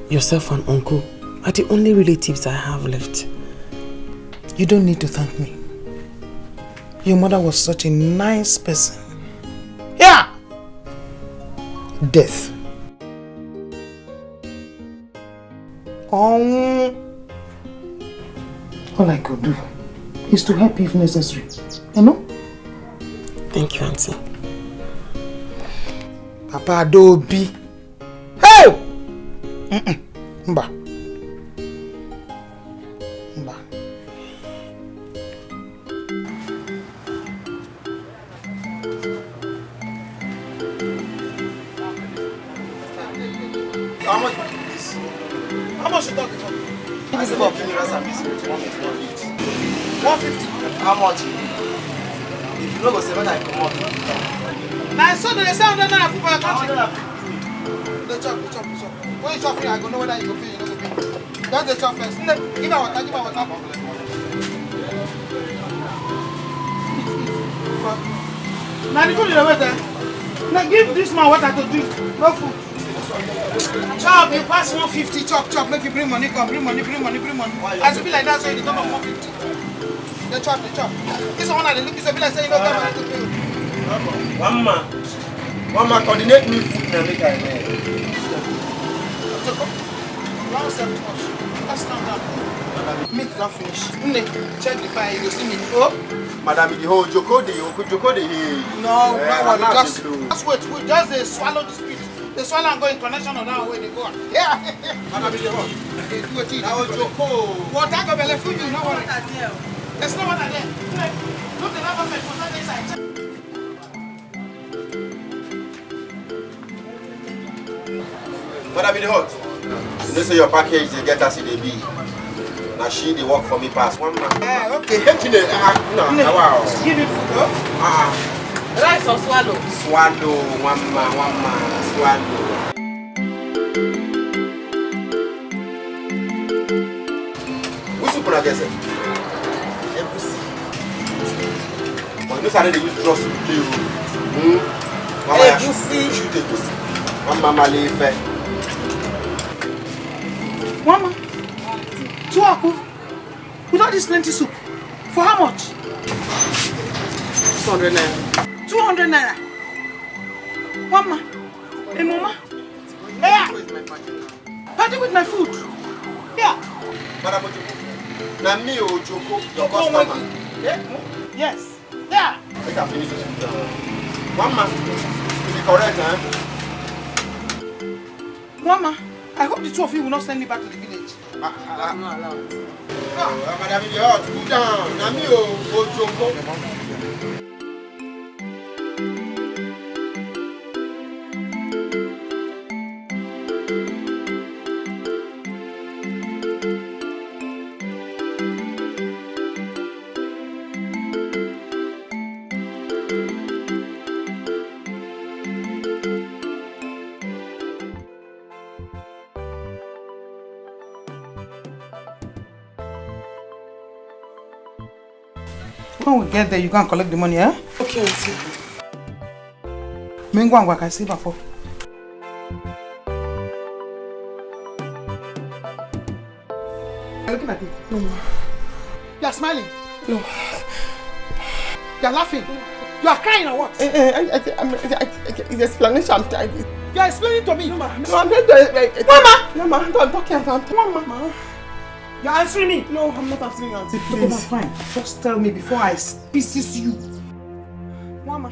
Yourself and uncle are the only relatives I have left. You don't need to thank me. Your mother was such a nice person. Yeah! Death. All I could do is to help you if necessary. You know? Thank you, Auntie. Papa Adobe. Hey! Mba. How much is this? How much you talking for? I said for giving us a biscuit, 150. 150? How much? If you know go 7, I come out. Now, so they say 100 naira for your country. They chop. When you chop here, I go know whether you go pay, you don't go pay. Just the chop first. Give her water. Now, the food is over there. Now, give this man water to drink. No food. Chop, you pass 150, chop, make you bring money, come, bring money. As you be like that, so you come up 150. They chop. This one, they look, it's a be like saying, you don't have money to pay. One man, coordinate me food and make I make. Long step too much. Let's calm down. Meat not finish. Check the fire, you go see me. Oh? Madam, the whole Joko de No, just wait, just they swallow the speech. They swallow and go in connection of that way they go on. Yeah. Madam, they do it. Now Joko. What I go belly food you, no worry. There's no water there. Look the government for that inside. Madam, in the hot. You know say your package they get us in the B. Now she they work for me past 1 month. Okay. No, wow. Give it food, oh? Rice or swallow? Swallow, one man, swallow. What's you gonna guess it? But you know how they use drugs to play. Shoot a pussy. Mama leave. Mama, 2 apple without this plenty soup. For how much? 200 naira. 200 naira. Mama, hey mama. Yeah. Party with my food. Yeah. Madam Ojoko. Now me Ojoko, your customer. Yes. Yeah. I can finish this food. 1 month. To be correct, huh? Mama, I hope the 2 of you will not send me back to the village. I'm not allowed. Madam, in the hot, cool down. Now me Ojoko. When we get there, you can collect the money, eh? Okay, auntie. Mengwangwa can see before. You're looking at me. No. You're smiling. No. You're laughing. You are crying or what? It's explanation. You're explaining to me. No, I'm not. Mama! Mama, don't talk here. Mama. You're answering me. No, I'm not answering, Auntie, Okay, please. that's fine. Just tell me before I pieces you. Mama,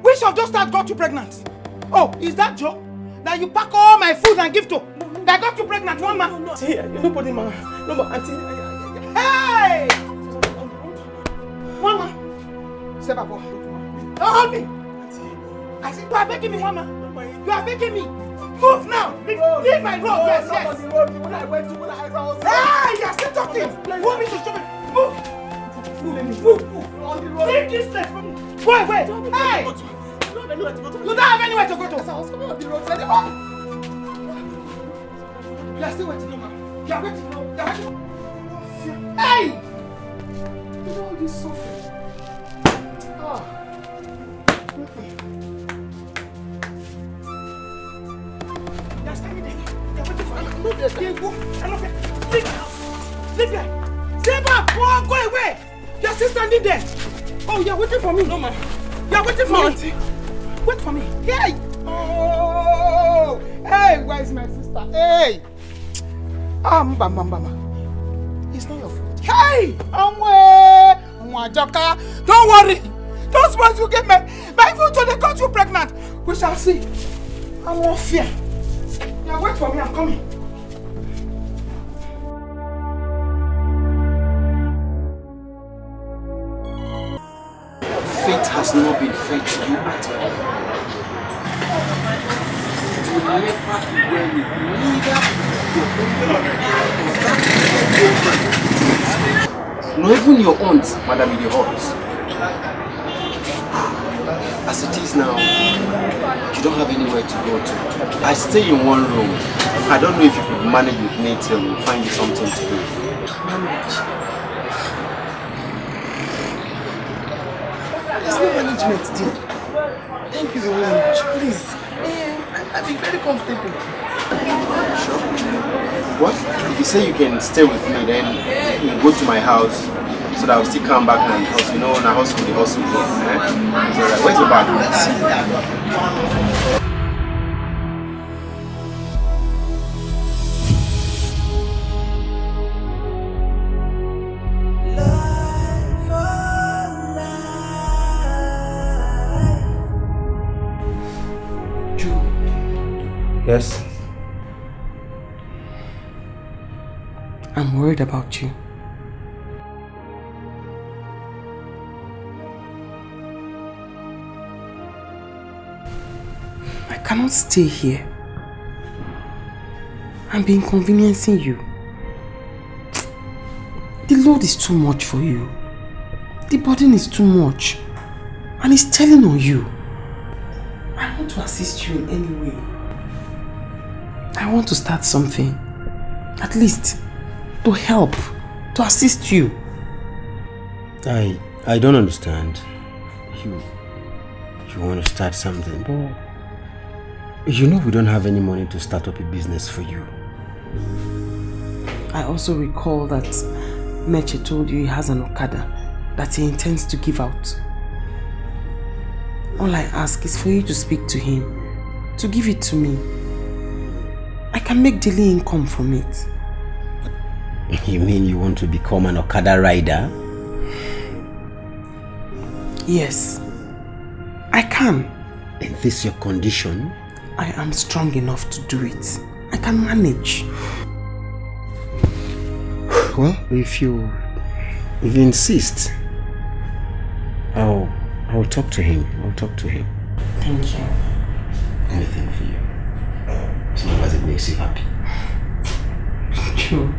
which of those that got you pregnant? Oh, is that Joe? That you pack all my food and give to? That got you pregnant, Mama? No, Auntie, nobody, ma. No, but Auntie. Hey! Mama! Step up. Don't hold me! I said, you are begging me, Mama. You are begging me. Move now! Leave my road, yes, yes! Hey! You are still talking! Move me to show me! Move! Move! Leave this place! Wait! Hey! You don't have anywhere to go to! You are still waiting, Mama. You are waiting. Hey! Look at all this suffering. You're standing there. You're waiting for me. Leave here. Stay back. Go away. You're still standing there. Oh, you're waiting for me. No, ma. You're waiting for me. Wait for me. Hey. Oh. Hey, where is my sister? Hey. Mama. It's not your fault. Hey! Don't worry! Don't suppose you get my food so they got you pregnant! We shall see. I'm not fear. Yeah, wait for me, I'm coming. Fate has not been fair to you at all. It will never be well with neither your own, not even your aunt, Madam in the Halls. As it is now, you don't have anywhere to go to. I stay in one room. I don't know if you could manage with me till we find you something to do. Manage? There's no management deal. Thank you very much, please. I've been very comfortable. Sure. What? If you say you can stay with me, then you go to my house so that I'll still come back and hustle. You know, when I hustle, the hustle here. Eh? So like, where's the bag? Yes? I'm worried about you. I cannot stay here and be inconveniencing you. The load is too much for you. The burden is too much. And it's telling on you. I want to assist you in any way. I want to start something. At least to help, to assist you. I don't understand. You want to start something, but you know we don't have any money to start up a business for you. I also recall that Meche told you he has an Okada that he intends to give out. All I ask is for you to speak to him, to give it to me. I can make daily income from it. You mean you want to become an Okada rider? Yes, I can. Is this your condition? I am strong enough to do it. I can manage. Well, if you insist, I'll talk to him. Thank you. Anything for you. As long as it makes you happy. True.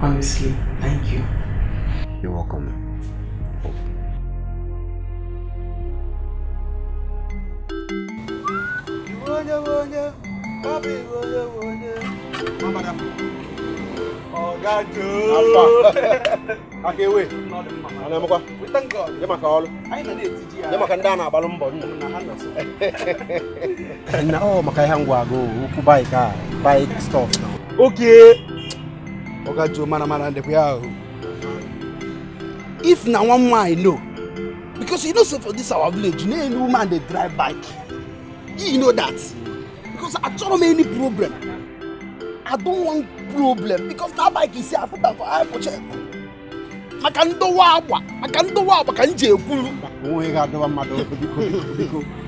Honestly, thank you. You're welcome. Okay, wait. We thank God. Buy stuff now. Okay. If now one man I know, because you know, so for this our village, you know, any woman they drive bike. You know that. Because I don't have any problem. I I don't want problem because that bike is here. I put that for I check. I can't do what I can't do what I can't do. We got the one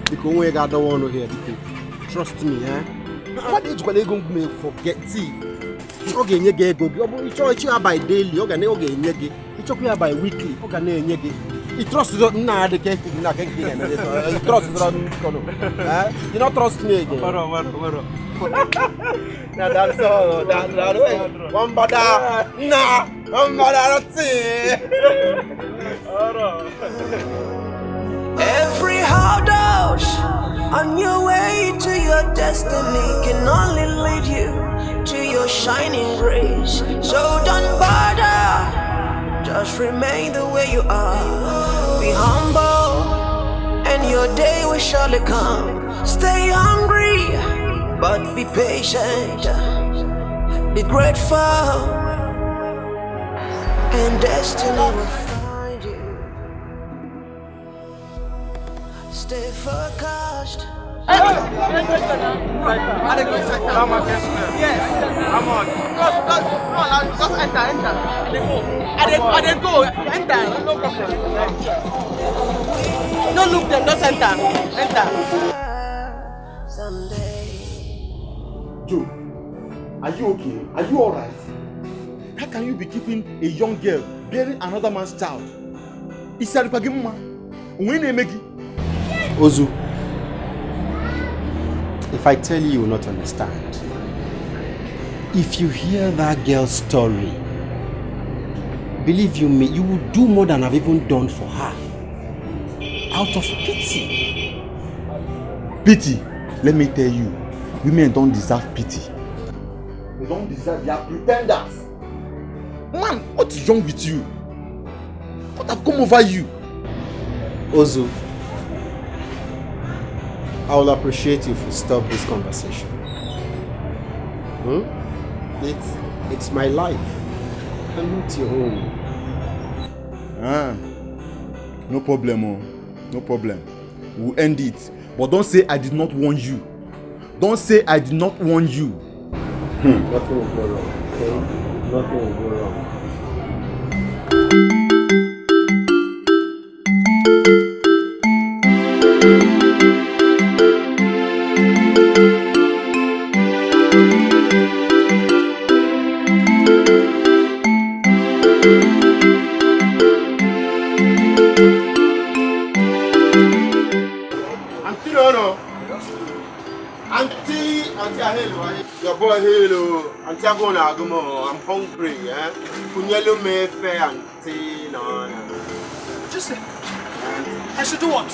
because we got the one here. Trust me, eh? What is going to make forget? See, okay, you get go. You buy daily. You can you you buy weekly. You can you trust not the cake. You trust not. You not trust me again. That's all. That way. One bada. Nah. One bada. Every hard house on your way to your destiny can only lead you to your shining grace. So don't bother, just remain the way you are. Be humble, and your day will surely come. Stay hungry, but be patient. Be grateful, and destiny will find you. Stay focused. Come on. Yes. Come on. Just enter. I didn't go. Enter. No problem. Don't look them. Just enter. Enter. Joe, are you okay? Are you alright? How can you be keeping a young girl bearing another man's child? Ozu, if I tell you, you will not understand. If you hear that girl's story, believe you me, you will do more than I've even done for her. Out of pity. Pity? Let me tell you, women don't deserve pity. They don't deserve, they are pretenders. Man, what is wrong with you? What have come over you? Ozu, I will appreciate you if you stop this conversation. It's my life and not your own. No problem, oh. No problem. We'll end it. But don't say I did not warn you. Don't say I did not warn you. Nothing will go wrong, okay? Nothing will go wrong. Your boy hello. Auntie I'm hungry, eh? Kunyelo me fe auntie no. Joseph. I should do what?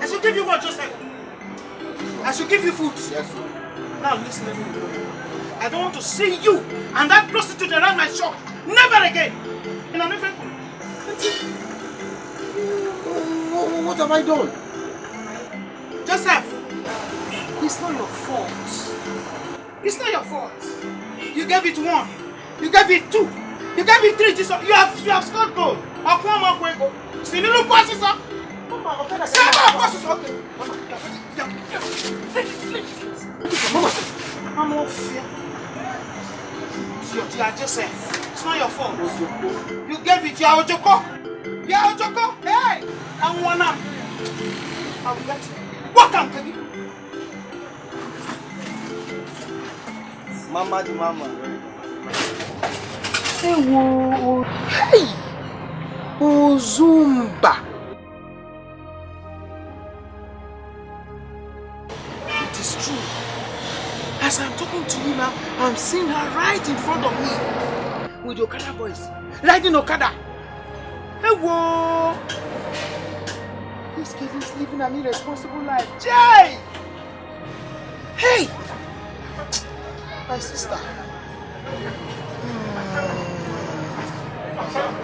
I should give you what, Joseph? I should give you food. Yes. Now listen to me. I don't want to see you and that prostitute around my shop. Never again. In a different. What have I done? Joseph. It's not your fault. It's not your fault. You gave it 1. You gave it 2. You gave it 3. You have scored goal. I'll come up with go. See me look past it, sir. I'm off here. You are Joseph. It's not your fault. You gave it. You are Ojoko. You are Ojoko. Hey! I'm one up. I will get you. What can you? Mama di mama. Hey, Ozumba. It is true. As I'm talking to you now, I'm seeing her right in front of me with the Okada boys riding Okada. Hey, whoa! This kid is living an irresponsible life. Jay! Hey! My sister.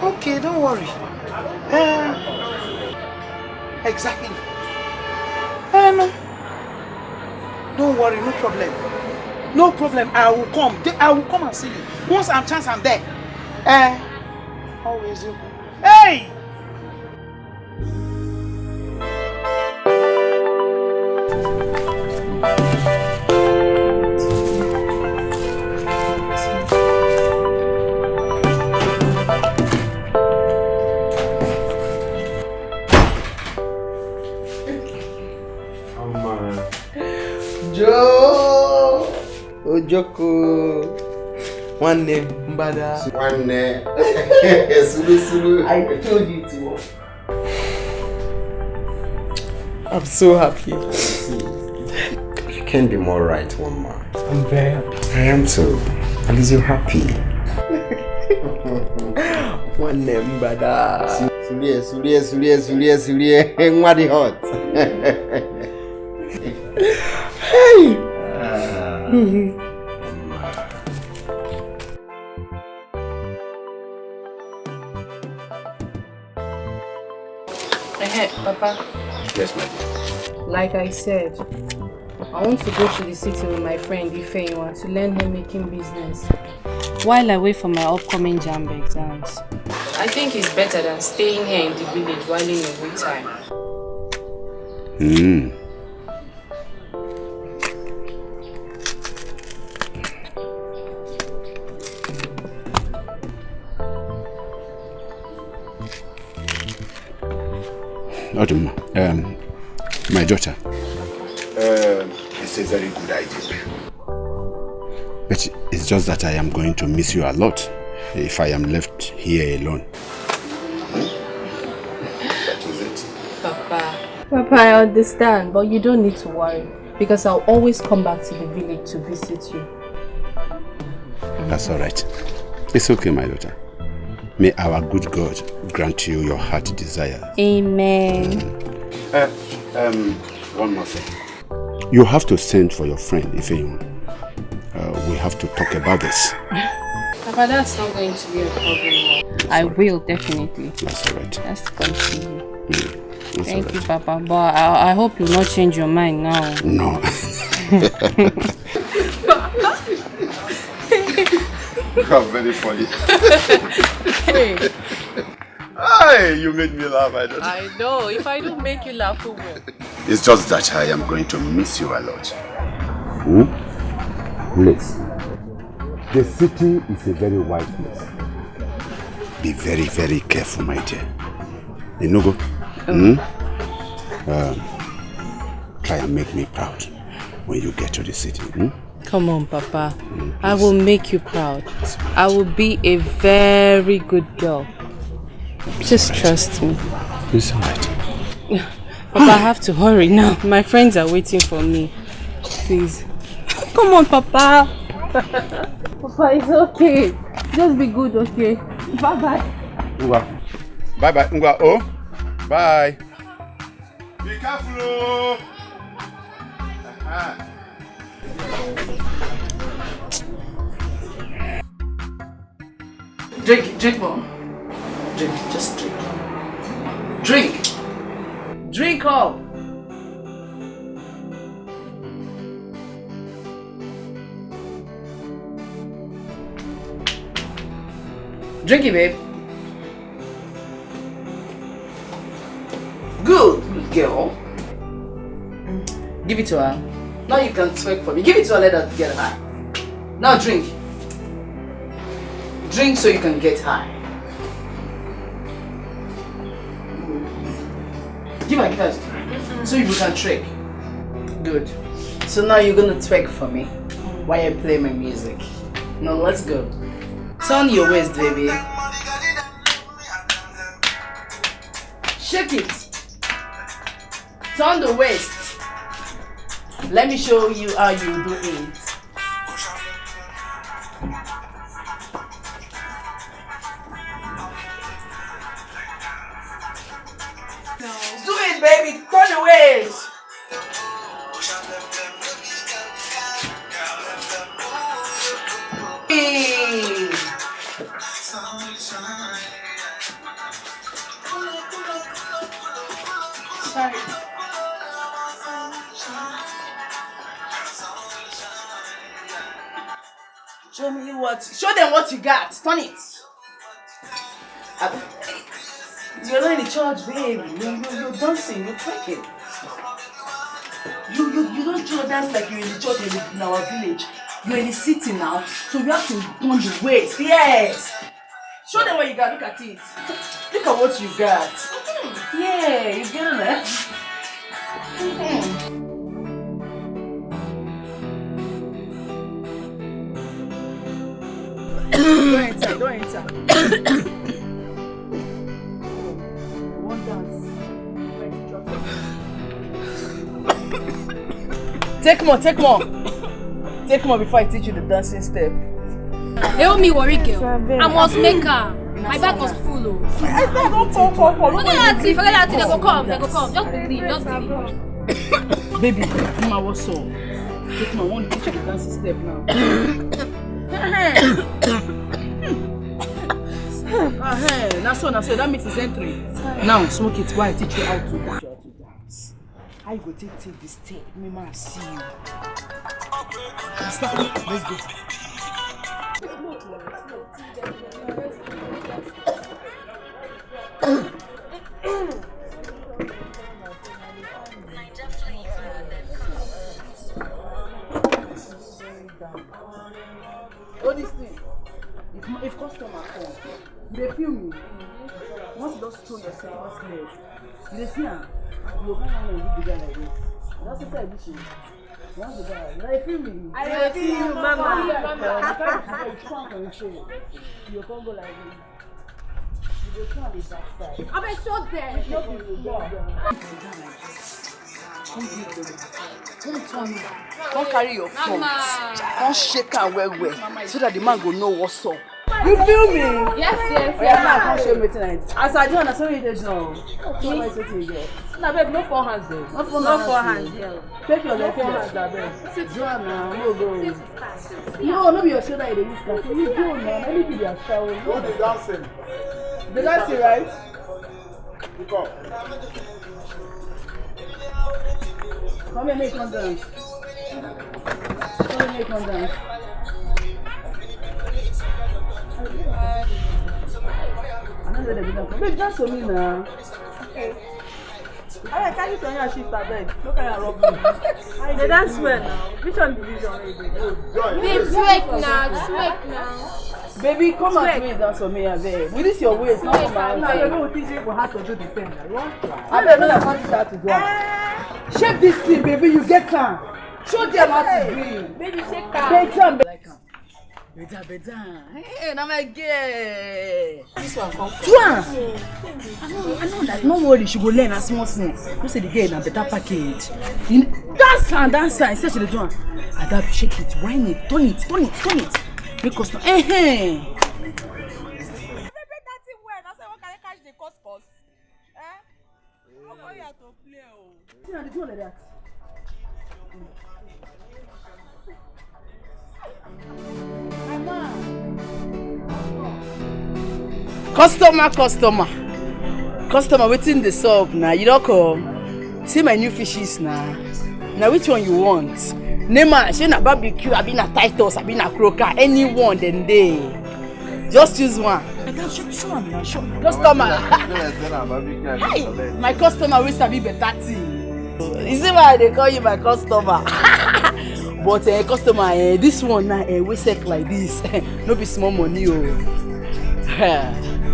Okay, don't worry. Exactly. No. Don't worry, no problem. No problem. I will come. I will come and see you. Once I'm chance, I'm there. Always you. Hey! Joe! Ojoko! One name, Mbada. One name. Sulu. I told you to. I'm so happy. You can't be more right, one man. I'm very happy. I am too. At least you're happy. One name, Mbada. Sulie. Mwadi hot. Hey! Hey, Papa. Yes, my dear. Like I said, I want to go to the city with my friend Ifeanyi to learn homemaking business while I wait for my upcoming JAMB exams. I think it's better than staying here in the village while in a good time. Autumn, my daughter. It's a very good idea. But it's just that I am going to miss you a lot if I am left here alone. That is it. Papa, I understand, but you don't need to worry because I'll always come back to the village to visit you. That's all right. It's okay, my daughter. May our good God grant you your heart desire. Amen. One more thing. You have to send for your friend, Ifeanyi. We have to talk about this. Papa, that's not going to be a problem. I will, definitely. That's all right. Let's continue. Thank you, right. Papa. But I hope you'll not change your mind now. No. You're very funny. Hey. Hey, you made me laugh. I know. If I don't make you laugh, who will? It's just that I am going to miss you a lot. Please. The city is a very wide place. Be very, very careful, my dear. You know, try and make me proud when you get to the city. Come on, Papa. I will make you proud. I will be a very good girl. Just trust me. It's alright. Papa, I have to hurry now. My friends are waiting for me. Please. Come on, Papa. Papa, it's okay. Just be good, okay? Bye-bye. Bye-bye, Ngwa. Oh, bye. Be careful. Drink more. Drink, just drink. Drink all. Drink it, babe. Good girl. Give it to her. Now you can twerk for me. Give it to her, let her get high. Now drink. Drink so you can get high. Give her. So you can trick. Good. So now you're gonna twerk for me while I play my music. Now let's go. Turn your waist, baby. Shake it. Turn the waist. Let me show you how you do it. Do it, baby. Turn the waist. Sorry. Show me what. Show them what you got. Turn it. You're not in the church, babe. You're dancing. You're twerking. You don't do dance like you're in the church in our village. You're in the city now, so you have to turn the waist. Yes. Show them what you got. Look at it. Look at what you got. Yeah, you get it. later. One dance. Take more. Take more before I teach you the dancing step. Help me, worry girl. I must make her. My bag was full. Oh. I said don't fall. Forget that thing. They go come. Just believe. Baby, Mama, what's up? Take more. I want to teach you the dancing step now. That's so. That means it's entry. Now, smoke it while I teach you how to dance. How you go take this step? Mama, see you. Let's go. All this thing, if customer come, they feel me. Once you just throw yourself leg, you see her, you go and do the guy like this. That's the time you once the guy, they feel me. I feel you, Mama. You can't go like this. You can't be backside. I'm a short there. Don't carry your phone. Don't shake her well so that the man will know what's up. You feel me? Yes. Yeah, now come show me tonight. As I do, I saw you there now. No, babe, no four hands there. No four hands. Take your left hands, babe. Joanna, no go. No be your shoulder. You go now. Let me be your shower. No, the dancing. The dancing, right? You come. Come here, make one dance. Babe, dance for me now. Okay. Alright, can you turn your shift at bed? Look at your rub. They dance well now. Which one did you do? Babe, sweat now. Baby, come and do dance for me, babe. With this your waist, not for my hand. Baby will teach you how to do the thing. You want to try? I bet no one teach how to do it. Shake this thing, baby. You get her. Show them how to do it. Baby, shake her. Better. Hey, now my girl. This one come from. I know that. No worry, she go learn a small thing. You say the girl na better package. Dance her. Instead she dey do am. Adapt, shake it, whine it, turn it. Make us know. Customer waiting the sub now. You don't come. See my new fishes now. Now which one you want? Name she na barbecue, I been a Titus, I been a croaker, anyone then they. Just choose one. Customer. Hey, my customer will sabi better thing. You see why they call you my customer? But customer, this one now we set like this. No be small money, oh.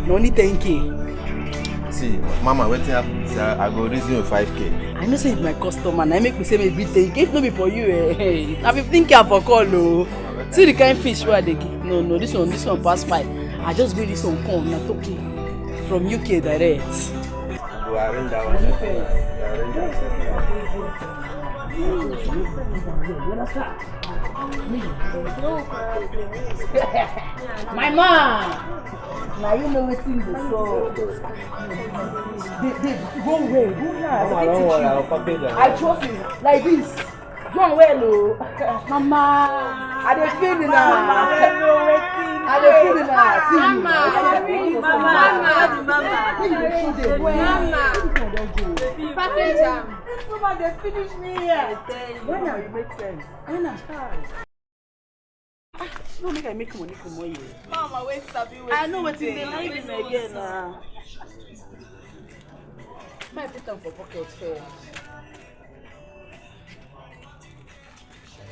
No need 10K. See, Mama, waiting happens. I go raise you 5K. I know say it's my customer. Now make me say maybe 10K. If not be for you, I 15K for call, no. See the kind of fish where they give. No, this one pass 5. I just go this one come, not okay. From UK direct. Go arrange that one. My man! Now you know what's in the soul. Go away, go now. Don't worry, I'll package that. I trust you. Like this. Go away, no. Mama. I dey feel it now. I dey feel it now. Mama. Package am. Mama, they finish me here. When now it make sense? When I start? No make I make money for more years. Mama, wait, sabi wait. I know what's in the life again now. My put them for pocket fair.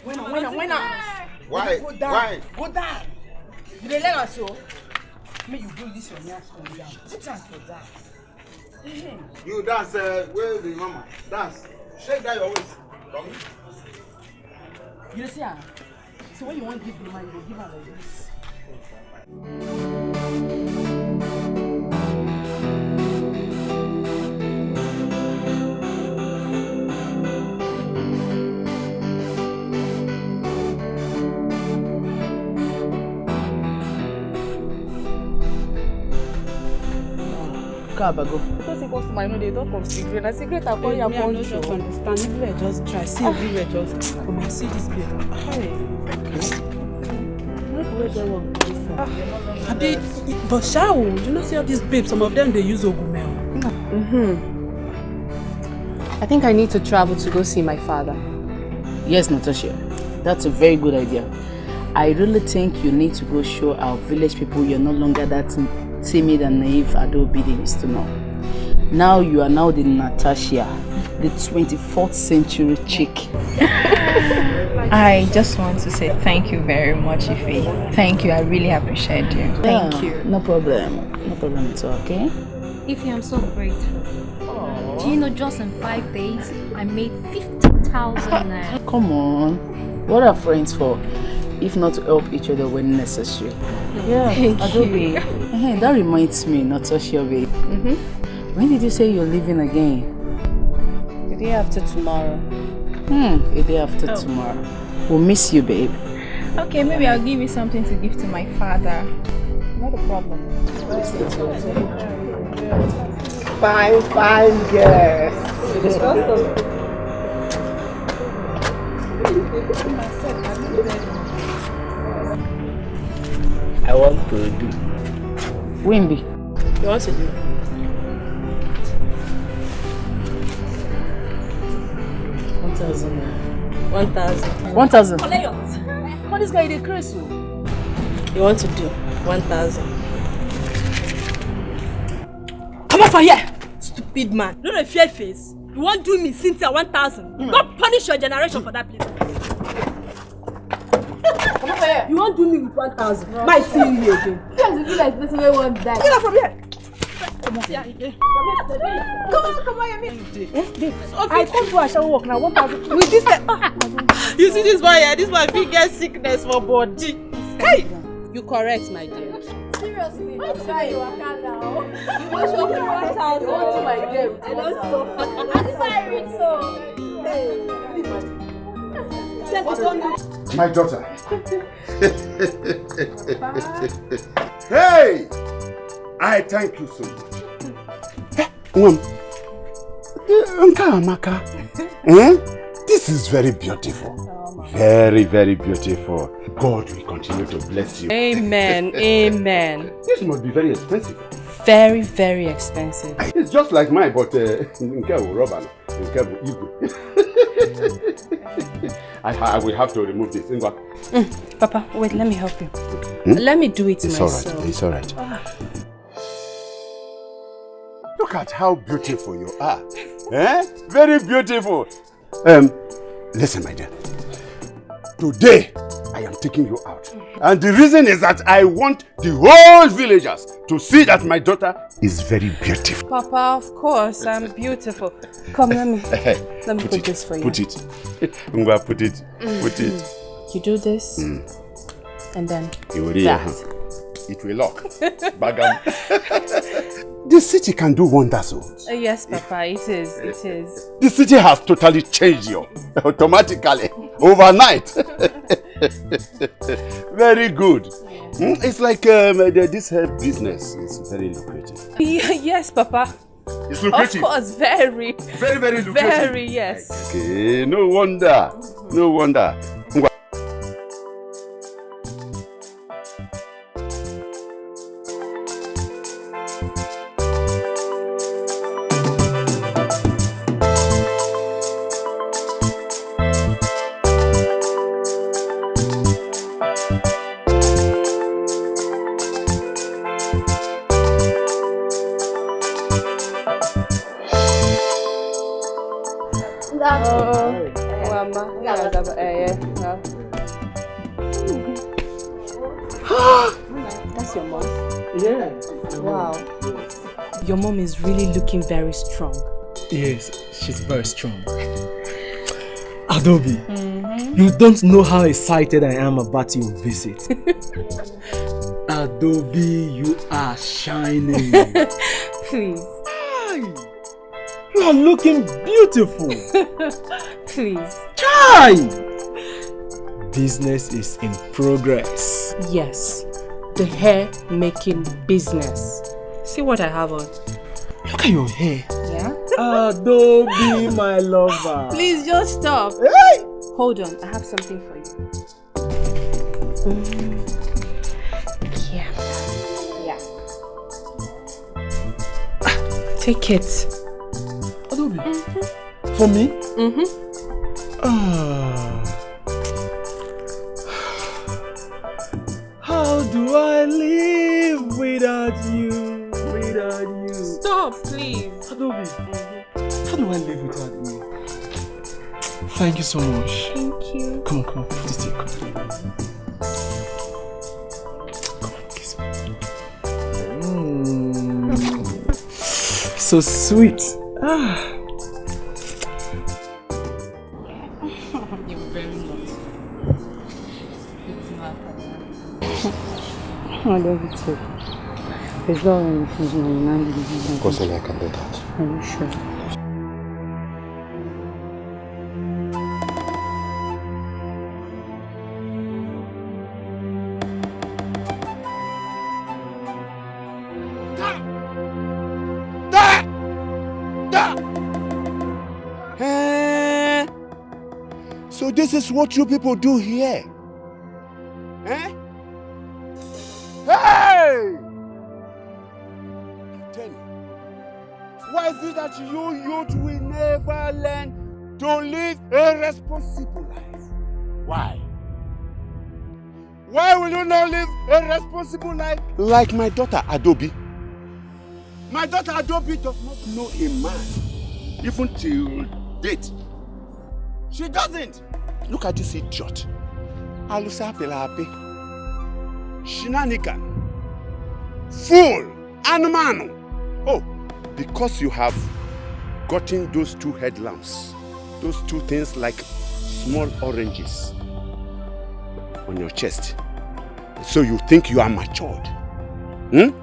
When Why? Go down. Go down. You dey learn also. Make you do this one here and down. Put hands for that. You dance, where the mama? Dance. Shake that your waist. Come. You see her? So when you want to give the man, you go give her like this. Because it goes to my know they talk of secret. A secret I call you a bunch. I don't understand. Everywhere just try. See everywhere just come and see this babe. But Shao, you know see all these babes, some of them they use Ogumel. I think I need to travel to go see my father. Yes, Natasha. That's a very good idea. I really think you need to go show our village people you're no longer that timid and naive Adobe they used to know. Now you are now the Natasha, the 24th century chick. I just want to say thank you very much, Ife. Thank you, I really appreciate you. Thank you. No problem. No problem at all, okay? Ife, I'm so grateful. Do you know just in 5 days, I made 50,000 naira. Come on. What are friends for? If not to help each other when necessary. Yeah, Thank Adobe. you. Hey, that reminds me, Natasha, babe. When did you say you're leaving again? The day after tomorrow. A day after tomorrow. We'll miss you, babe. Okay, maybe I'll give you something to give to my father. Not a problem. Fine girl. I want to do. Wimby. You want to do? 1,000. 1,000. 1,000. What this guy is crazy? You want to do 1,000? Come on for here, stupid man! You don't fear face. You won't do me Cynthia 1,000. Go punish your generation for that, please. Come on for here. You won't do me with 1,000. No. Might see you again. See as you feel like this way won't die. Get out from here. Come on, come on, Yemi. I come to a shower walk now. 1,000 with this. You see this boy here? This boy big get sickness for body. Hey, you correct, my dear. Seriously, I'm sorry you are calm now. You will show me 1,000. You want to my dear. I don't so. I'm sorry, so. My daughter. Hey! I thank you so much. This is very beautiful. Very, very beautiful. God will continue to bless you. Amen. Amen. This must be very expensive. Very, very expensive. It's just like mine, but I will have to remove this. Papa, wait, let me help you. Let me do it myself. It's alright. Look at how beautiful you are. Very beautiful. Listen, my dear. Today, I am taking you out. And the reason is that I want the whole villagers to see that my daughter is very beautiful. Papa, of course, I'm beautiful. Come, let me put this for you. Put it. Ngwa, put it. Put it. You do this, and then that. It will lock. Bagam. The city can do wonders. Yes, Papa, it is. It is. The city has totally changed you automatically overnight. Very good. It's like this business is very lucrative. Yes, Papa. It's lucrative. Of course, very. Very, very lucrative. Very, yes. Okay, no wonder. No wonder. That's your mom? Yeah. Wow. Your mom is really looking very strong. Yes, she's very strong. Adobe, you don't know how excited I am about your visit. Adobe, you are shining. Please. You are looking beautiful. Please. Chai! Business is in progress. Yes. The hair making business. See what I have on. Look at your hair. Yeah? Adobe, my lover. Please just stop. Hey! Hold on, I have something for you. Yeah. Take it. Adobe. For me? Mm-hmm. How do I live without you? Without you. Stop, please. Adobe. How do I live without you? Thank you so much. Thank you. Come on. This way, come on. Kiss me. So sweet. You're very naughty. I love you too. It's not when you finish my mind. Of course, I can do that. Are you sure? So this is what you people do here? Eh? Hey! Tell me, why is it that you youth will never learn to live a responsible life? Why? Why will you not live a responsible life like my daughter Adobe? My daughter Adobe does not know a man, even till date. She doesn't. Look at this idiot. Alusa Pelape. Shenanigan. Fool. Anumano. Oh, because you have gotten those two headlamps, those two things like small oranges on your chest. So you think you are matured. You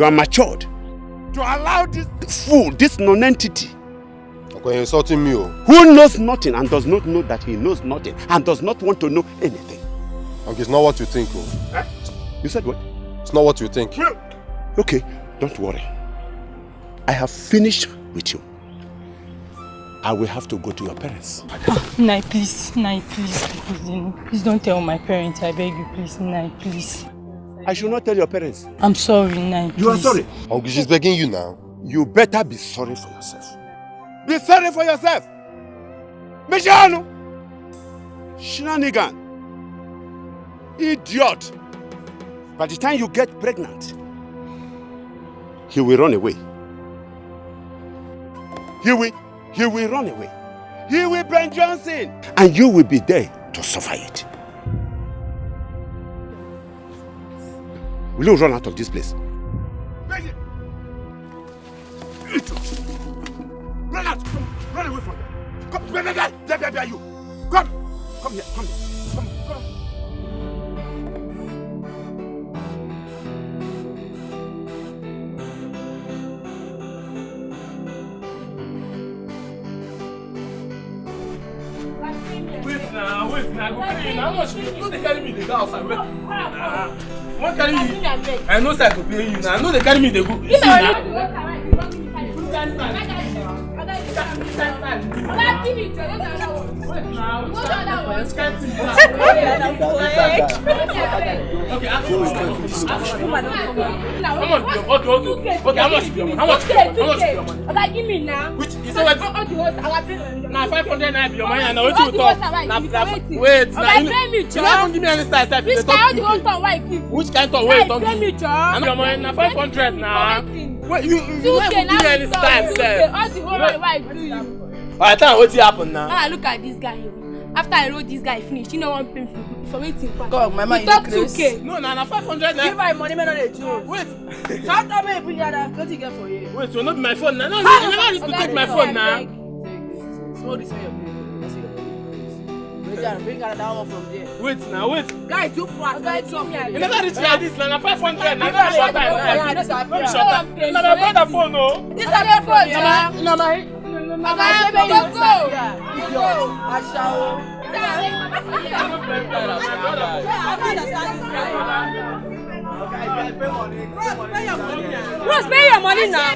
are matured to allow this fool, this non-entity. Okay, you're insulting me. Who knows nothing and does not know that he knows nothing and does not want to know anything. Okay, it's not what you think. You said what? It's not what you think. Okay, don't worry. I have finished with you. I will have to go to your parents. Nai, please, please don't tell my parents, I beg you, please, Nai, please. I should not tell your parents. I'm sorry, Nai, please. You are sorry? Uncle, she's begging you now. You better be sorry for yourself. Be sorry for yourself. Mijano! Shenanigan. Idiot. By the time you get pregnant, he will run away. He will run away. He will Ben Johnson. And you will be there to suffer it. Will you run out of this place? Run out! Run away from them! Come, there you! Come here, come. Wait now, go pay you. How much? No, they carry me, they go outside. Wait. What carry me? I know say I go pay you now. I know they carry me, they go. See now. Okay, how much? Give me now. Which is what? Now 500 naira be your money, and what you talk? Wait, now you don't give me any style. Which kind of talk? Which kind of way don't give me? And your money now 500 now. Wait, you don't give me any style, sir. Alright, tell me what happened now. Ah, look at this guy. After I wrote this guy finish, you know one pay for waiting. God, my man, you talk 2K. No, 500 naira. Give my money, man, on the joke. Wait. Shout out me, bring that. What you get for you? Wait, will not be my phone now. No, you never used to take my phone now. Small this way. Bring another one from there. Wait now, wait. Guys, too fast. Guys, You never reach like this, now 500. Now Yeah, short time. Now my brother phone, no. This is their phone, yeah. Now my. Go. Bros, pay your money now.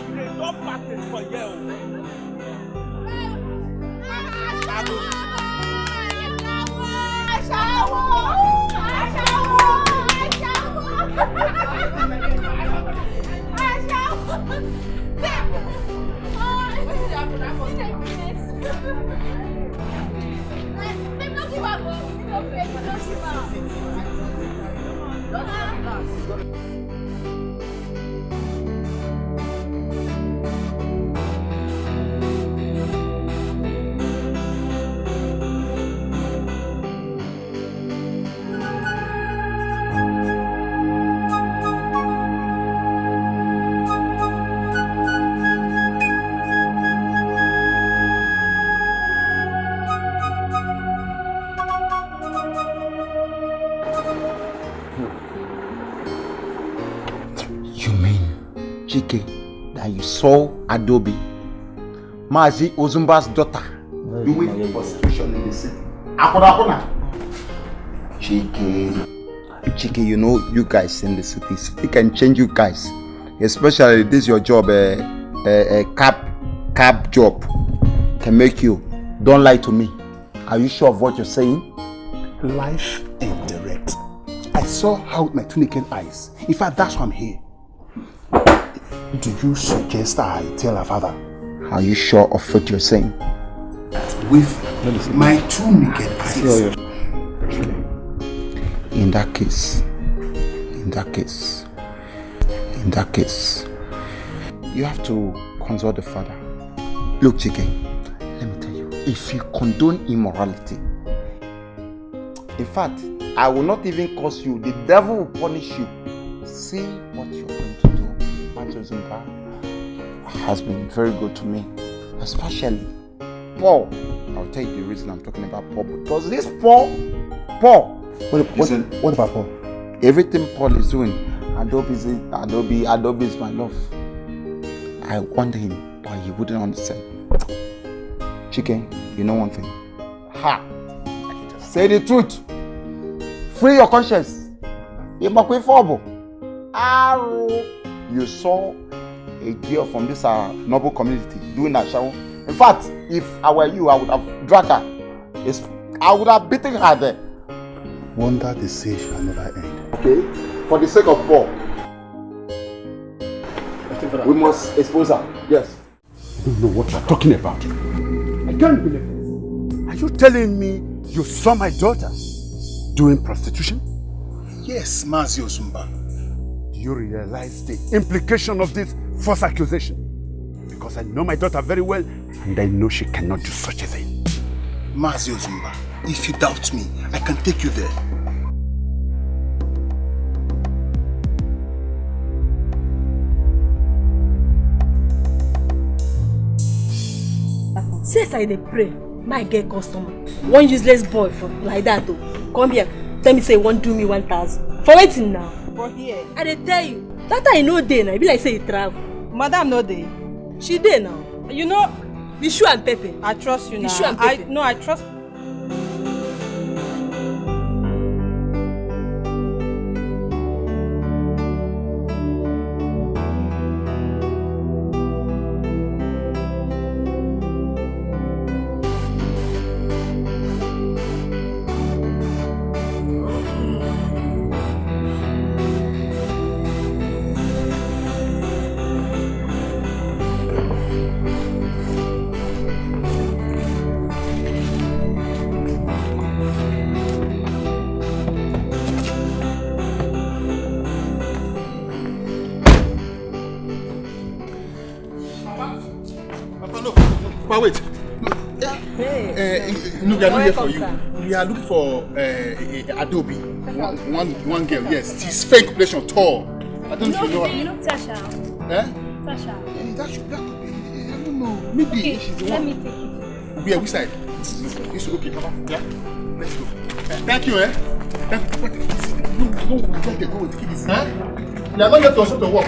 Chike, that you saw Adobe, Mazi Ozumba's daughter, doing prostitution in the city. Chike, you know, you guys in the cities, it can change you guys. Especially this your job, a cab job, can make you. Don't lie to me. Are you sure of what you're saying? Life and direct. I saw her with my two naked eyes. In fact, that's why I'm here. Do you suggest I tell her father? Are you sure of what you're saying? With my two naked eyes. In that case, you have to consult the father. Look, Chike, let me tell you, if you condone immorality, in fact, I will not even curse you. The devil will punish you. See what you're going to do. Zumba has been very good to me, especially Paul. I'll tell you the reason I'm talking about Paul, because this Paul. What about Paul? Everything Paul is doing, Adobe is my love. I want him, but he wouldn't understand. Chicken, you know one thing. Say the truth. Free your conscience. You saw a girl from this noble community doing a shower. In fact, if I were you, I would have dragged her. I would have beaten her there. Wonder the say shall never end. Okay? For the sake of Paul, we must expose her. Yes. I don't know what you're talking about. I can't believe this. Are you telling me you saw my daughter doing prostitution? Yes, Mazi Ozumba. Do you realize the implication of this false accusation? Because I know my daughter very well and I know she cannot do such a thing. Mazi Ozumba, if you doubt me, I can take you there. Since I dey pray, my get customer. One useless boy for like that though. Come here, tell me say you want do me 1,000. For waiting now. For here. I dey tell you, that time you no dey now. It be like say you travel. Madam no dey. She dey now. You know, the shoe and pepper. I trust you now. The shoe and pepper. I trust. Wait. No, we are not here for you. We are looking for Adobe. One girl, yes. She's fake population tall. I don't know if you know her. You know Tasha? Eh? Tasha. That could be. I don't know. Maybe okay, she's the let one. me take it. Where? Which side? This way. Okay, Papa. Yeah. Let's go. Thank you, eh? What? No, let them go with the kids. Huh? You are not yet to also to walk.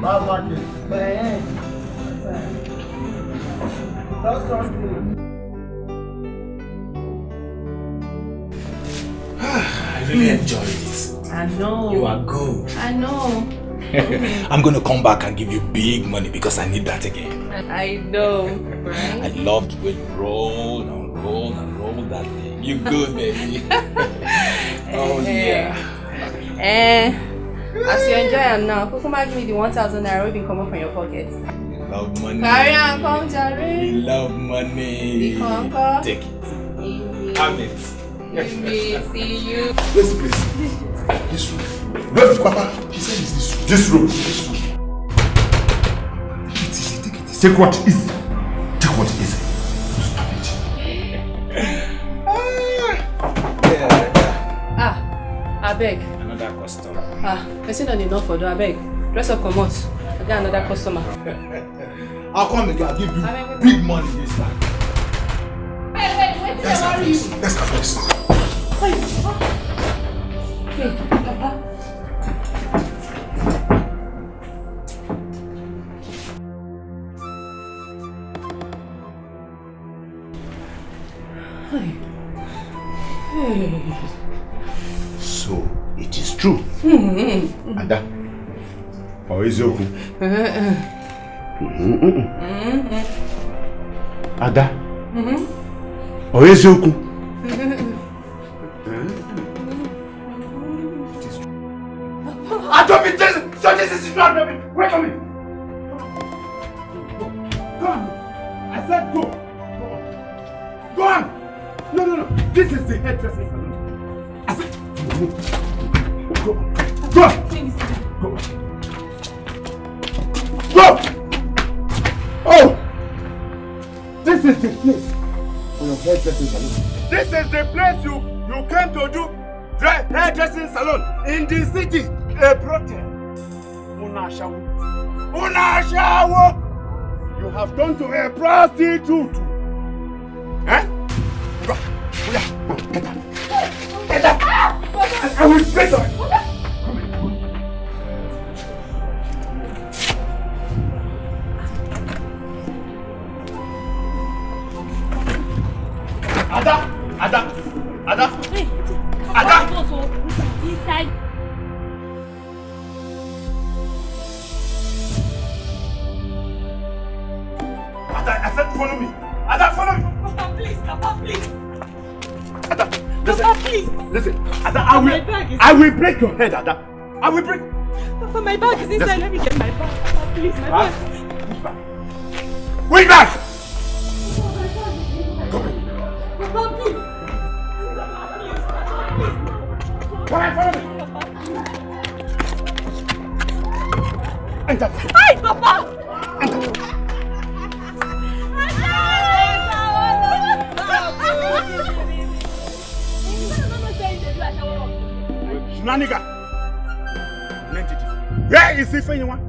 Bad market. I really enjoyed it. I know. You are good. I know. I'm going to come back and give you big money because I need that again. I know, right? I loved when you roll and roll and roll that thing. You good, baby. Oh, yeah. As you enjoy it now, Kukuma give me the 1,000 naira we've been coming from your pocket. Love money. Carry on, come, Jerry. We love money. Take it. Have it. See you. Where's the place? This room. Where's Papa? He said it's this room. This room. This room. Take it easy. Take it easy. Take what is. Take what is. Stop it. I beg. Another customer. I said not enough for though. I beg. Dress up, come out. I got another customer. I'll come again. I'll give you big money this time. Wait. Let's have this. Let's have this. Wait, Papa. So, it is true. Ada. Or is it okay? Ada. Or is it okay? I don't be this. So this is not baby. Wait for me. Go on. I said go. Go on. No. This is the hairdressing salon. I said go. Go. Oh. This is the place for your hairdressing salon. This is the place you came to do hairdressing salon in the city. A protest. Unashawo. You have turned to a prostitute. Eh? Go. Get up. I will break your Ada. Inside. I said follow me. Ada, follow me. Papa, please. Ada, listen. Papa, please. Listen. Ada, I will break your head, Ada. I will break. Papa, my bag is inside. Let me get my bag. Papa, please, my bag. Which bag? Which bag? Papa, please. Come on, follow me. Enter. Hi, Papa. Enter. Naniga. Where is this anyone?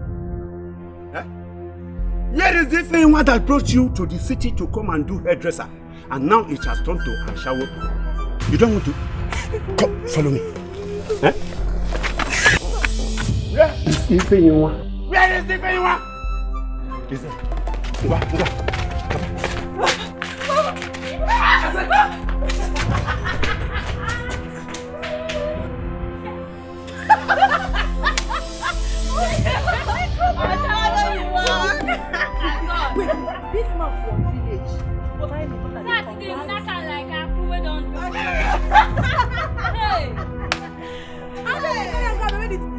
Eh? Where is this anyone that brought you to the city to come and do hairdresser? And now it has turned to a shower. You don't want to? Come, follow me. Eh? Where is this anyone? Where is this anyone? Is it? Go. Wait, this man from village. That's the knacker like a we don't do. Hey!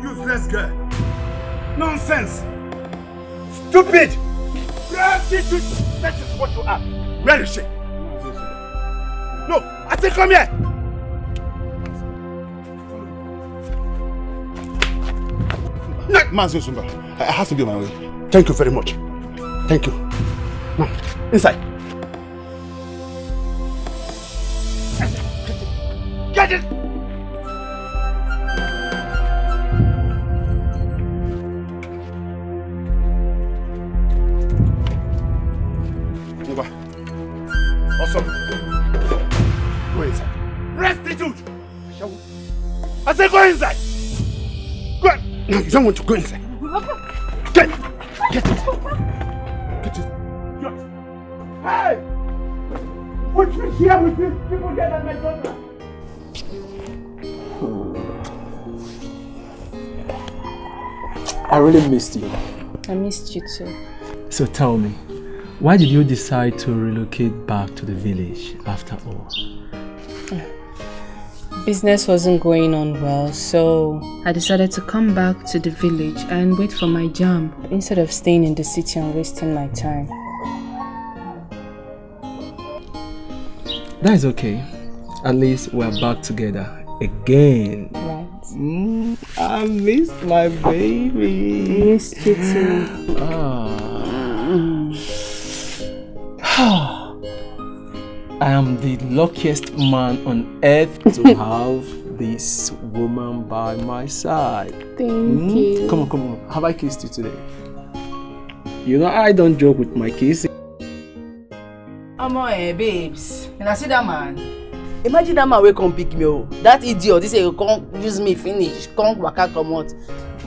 Useless girl. Nonsense. Stupid. Prostitute. That is what you are. Where is she? No, I say come here. Manzo Zumba, I have to be on my way. Thank you very much. Thank you. Now, inside. Get it! I said go inside. Go. No, you don't want to go inside. Get it. Get it. Hey! Put me here with these people here than my daughter. I really missed you. I missed you too. So tell me, why did you decide to relocate back to the village after all? Business wasn't going on well, so I decided to come back to the village and wait for my jam instead of staying in the city and wasting my time. That is okay. At least we're back together again. Right. I missed my baby. Missed you too. I am the luckiest man on earth to have this woman by my side. Thank you. Come on. Have I kissed you today? You know I don't joke with my kissing. Babes. And I see that man. Imagine that man will come pick me. That idiot, this say come use me finish. Come waka come out.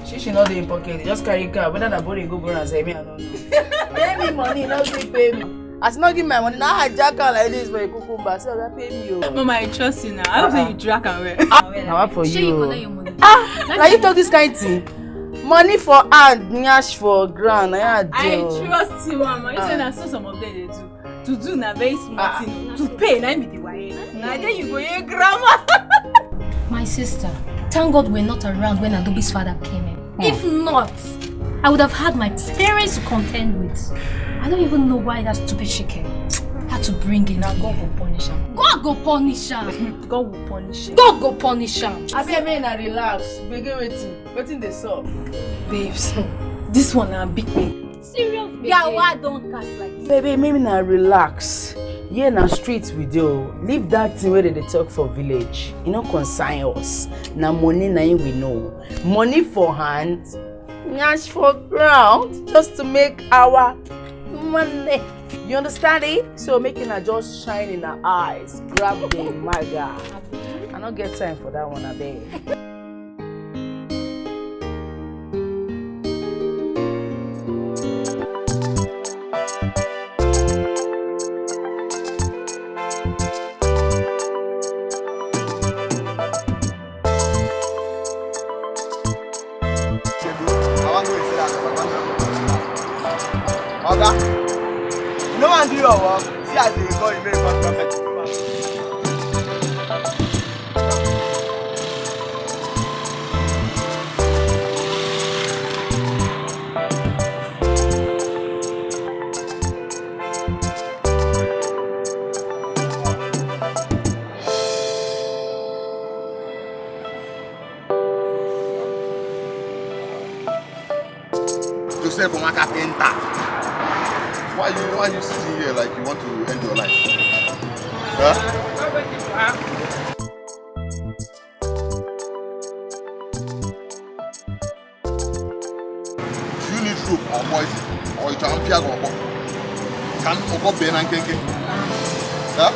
She not in pocket. Just carry car. Whether the body go and say me, I don't know. Pay me money, not pay me. As not give my money, now I jack her like this for a cucumber. So I pay me. Mama, I trust you now. I don't think you drag and wear. Now for Sure, you. you collect your money. Now you talk this kind of thing. Money for hand, nyash for ground. I trust you, Mama. You say I saw some of them they do. To do na very smart thing. To pay, na me the way. Now then you go your grandma. My sister, thank God we're not around when Adobe's father came in. If not, I would have had my parents to contend with. I don't even know why that stupid chicken had to bring in. Now God will punish him. God go punish him. God will punish him. God go punish him. I say, man, relax. Begin waiting the sub. Babes, this one a big baby. Serious baby. Yeah, why don't cast like this? Baby, maybe now relax. Yeah, na streets with you. Leave that thing where they talk for village. You know, consign us. Na money na we know. Money for hand, nyash for ground, just to make our money. You understand it? So making her just shine in her eyes. Grab the maga. I don't get time for that one, I beg. No one do your work. See as they go, you make one perfect. Yourself from a carpenter. Why you sitting here like you want to end your life? Huh? Do you need rope or poison? Or you can pick or can go Ben and Kenke? Huh?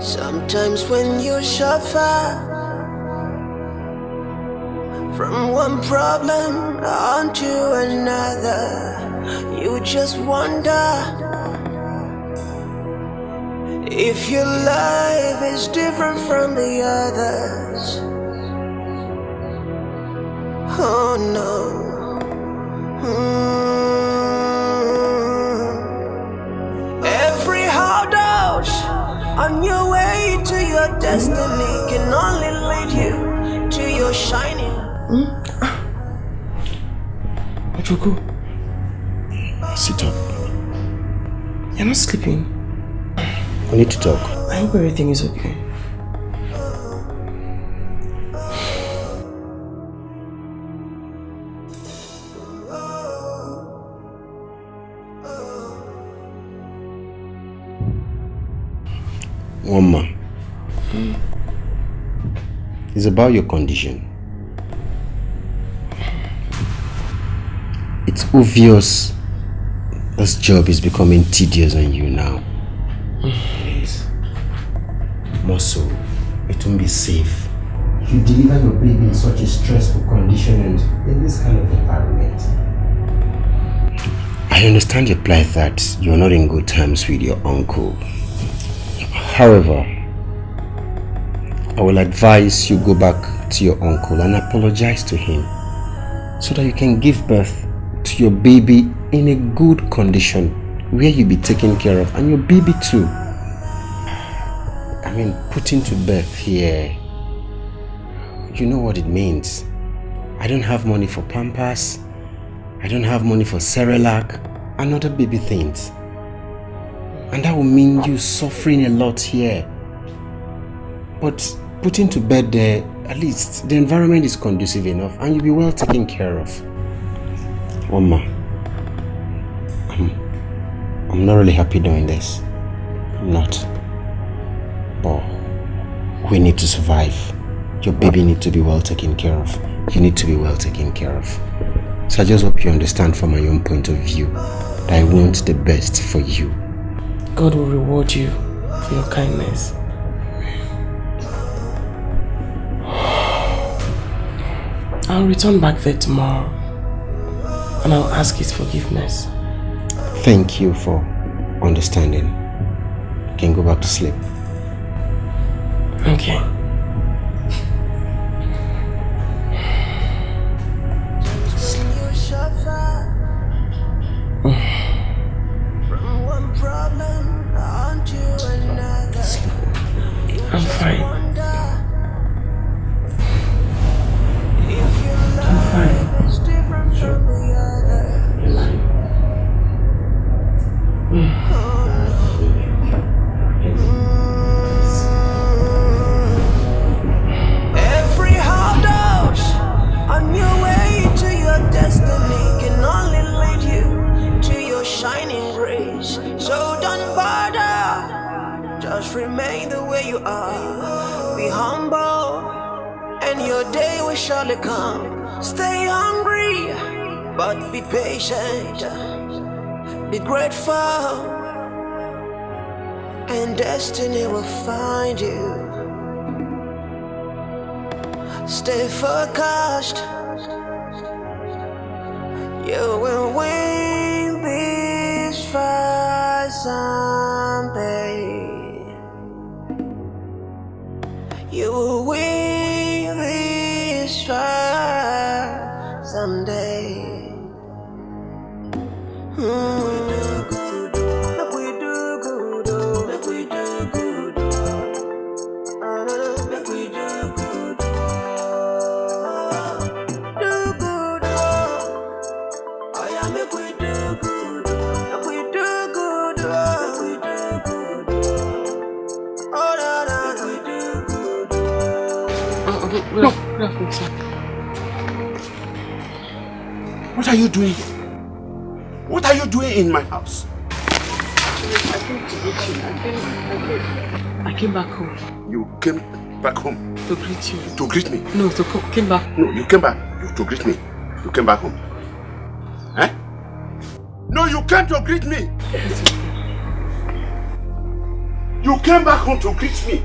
Sometimes when you suffer from one problem onto another, you just wonder if your life is different from the others. Oh no. Every hard out on your way to your destiny can only lead you to your shining. Ojogo, sit up. You're not sleeping. We need to talk. I hope everything is okay. Woman, It's about your condition. It's obvious this job is becoming tedious on you now. Please. More so, it won't be safe. You deliver your baby in such a stressful condition and in this kind of environment. I understand your plight that you're not in good terms with your uncle. However, I will advise you go back to your uncle and apologize to him so that you can give birth to your baby in a good condition where you'll be taken care of, and your baby too. I mean, putting to birth here, you know what it means. I don't have money for Pampers, I don't have money for Cerelac and other baby things. And that will mean you suffering a lot here. But putting to bed there, at least the environment is conducive enough and you'll be well taken care of. Mama, I'm not really happy doing this. I'm not. But we need to survive. Your baby needs to be well taken care of. You need to be well taken care of. So I just hope you understand from my own point of view that I want the best for you. God will reward you for your kindness. I'll return back there tomorrow and I'll ask his forgiveness. Thank you for understanding. You can go back to sleep. Okay. I'm fine. I'm fine. Every hard on your way to your destiny can only lead you to your shining grace. So don't bother, just remain the way you are. Be humble, and your day will surely come. Stay hungry, but be patient. Be grateful, and destiny will find you. Stay focused, you will win this fight someday. You will win this fight someday. No. What are you doing? What are you doing in my house? I came to greet you. I came back home. You came back home? To greet you. To greet me? No, came back. No, you came back to greet me. You came back home. Eh? No, you came to greet me. You came back home to greet me.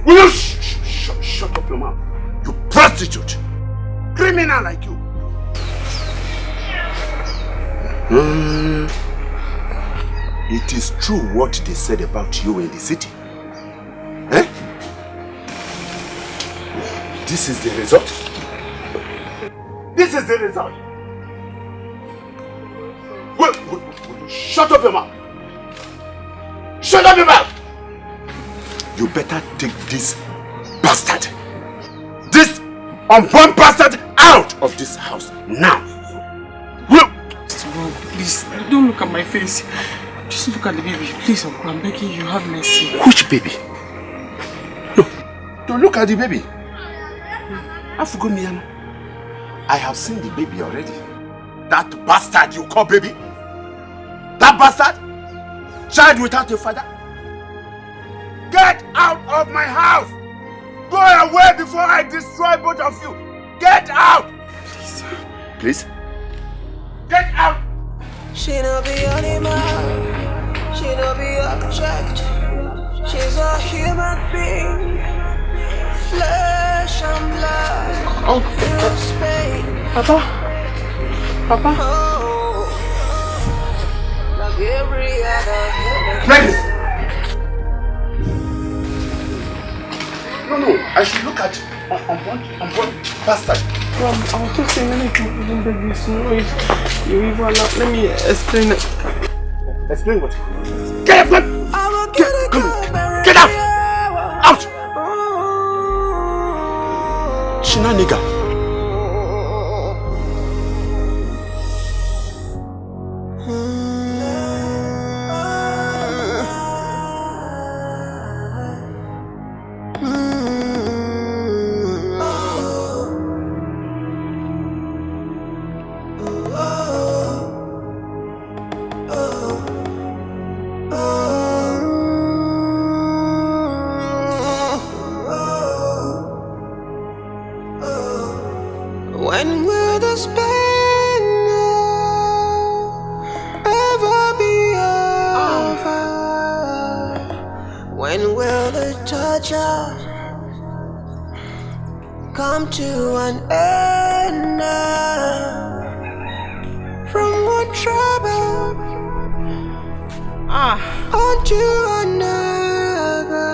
Will you shut up your mouth? You prostitute! Criminal like you! It is true what they said about you in the city. Eh? This is the result. This is the result. Will you shut up your mouth? Shut up your mouth! You better take this bastard, this unborn bastard, out of this house now. Well, please, don't look at my face. Just look at the baby. Please, Uncle, I'm begging you, have mercy. Which baby? No, don't look at the baby. I have seen the baby already. That bastard you call baby? That bastard? Child without a father? Get out of my house! Go away before I destroy both of you. Get out! Please? Get out! She no be animal, she no be object. She's a human being, flesh and blood. Feels pain. Papa. Oh, like every other human. Gladys! No, I should look at unborn bastard. Mom, I was just saying anything even baby, so you even allow. Let me explain it. Explain what? Get out! Get out! Out! Shina nigga. When will this pain ever be over? When will the torture come to an end? From one trouble onto another,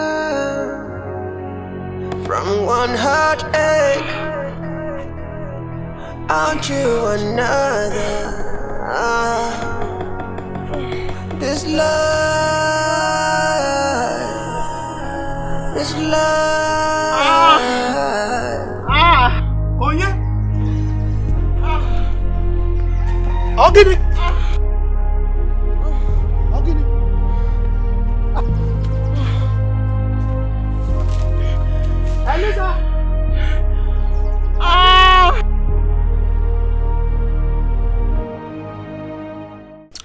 from one heartache onto another. This life, this life. Oh yeah. I'll give it. Elisa.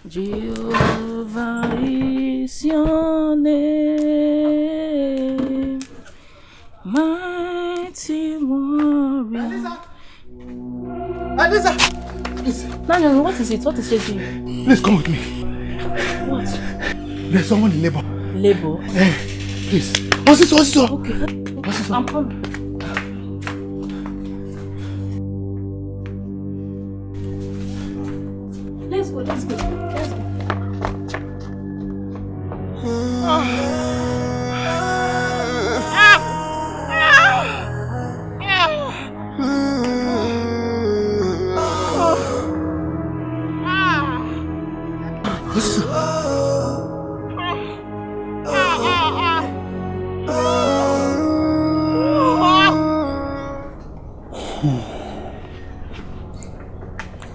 Jehovah is your name, mighty warrior. Elisa! Please. No, what is it? What is it to you? Please come with me. What? There's someone in labor. Labor? Please. What's this? Okay. I'm coming. Let's go.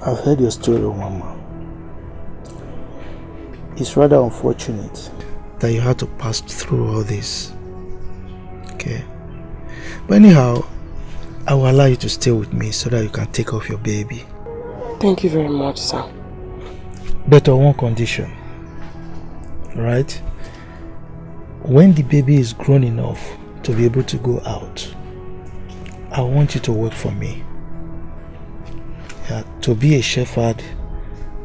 I've heard your story, Mama. It's rather unfortunate that you had to pass through all this. Okay? But anyhow, I will allow you to stay with me so that you can take off your baby. Thank you very much, sir. But on one condition. Right? When the baby is grown enough to be able to go out, I want you to work for me. Yeah, to be a shepherd,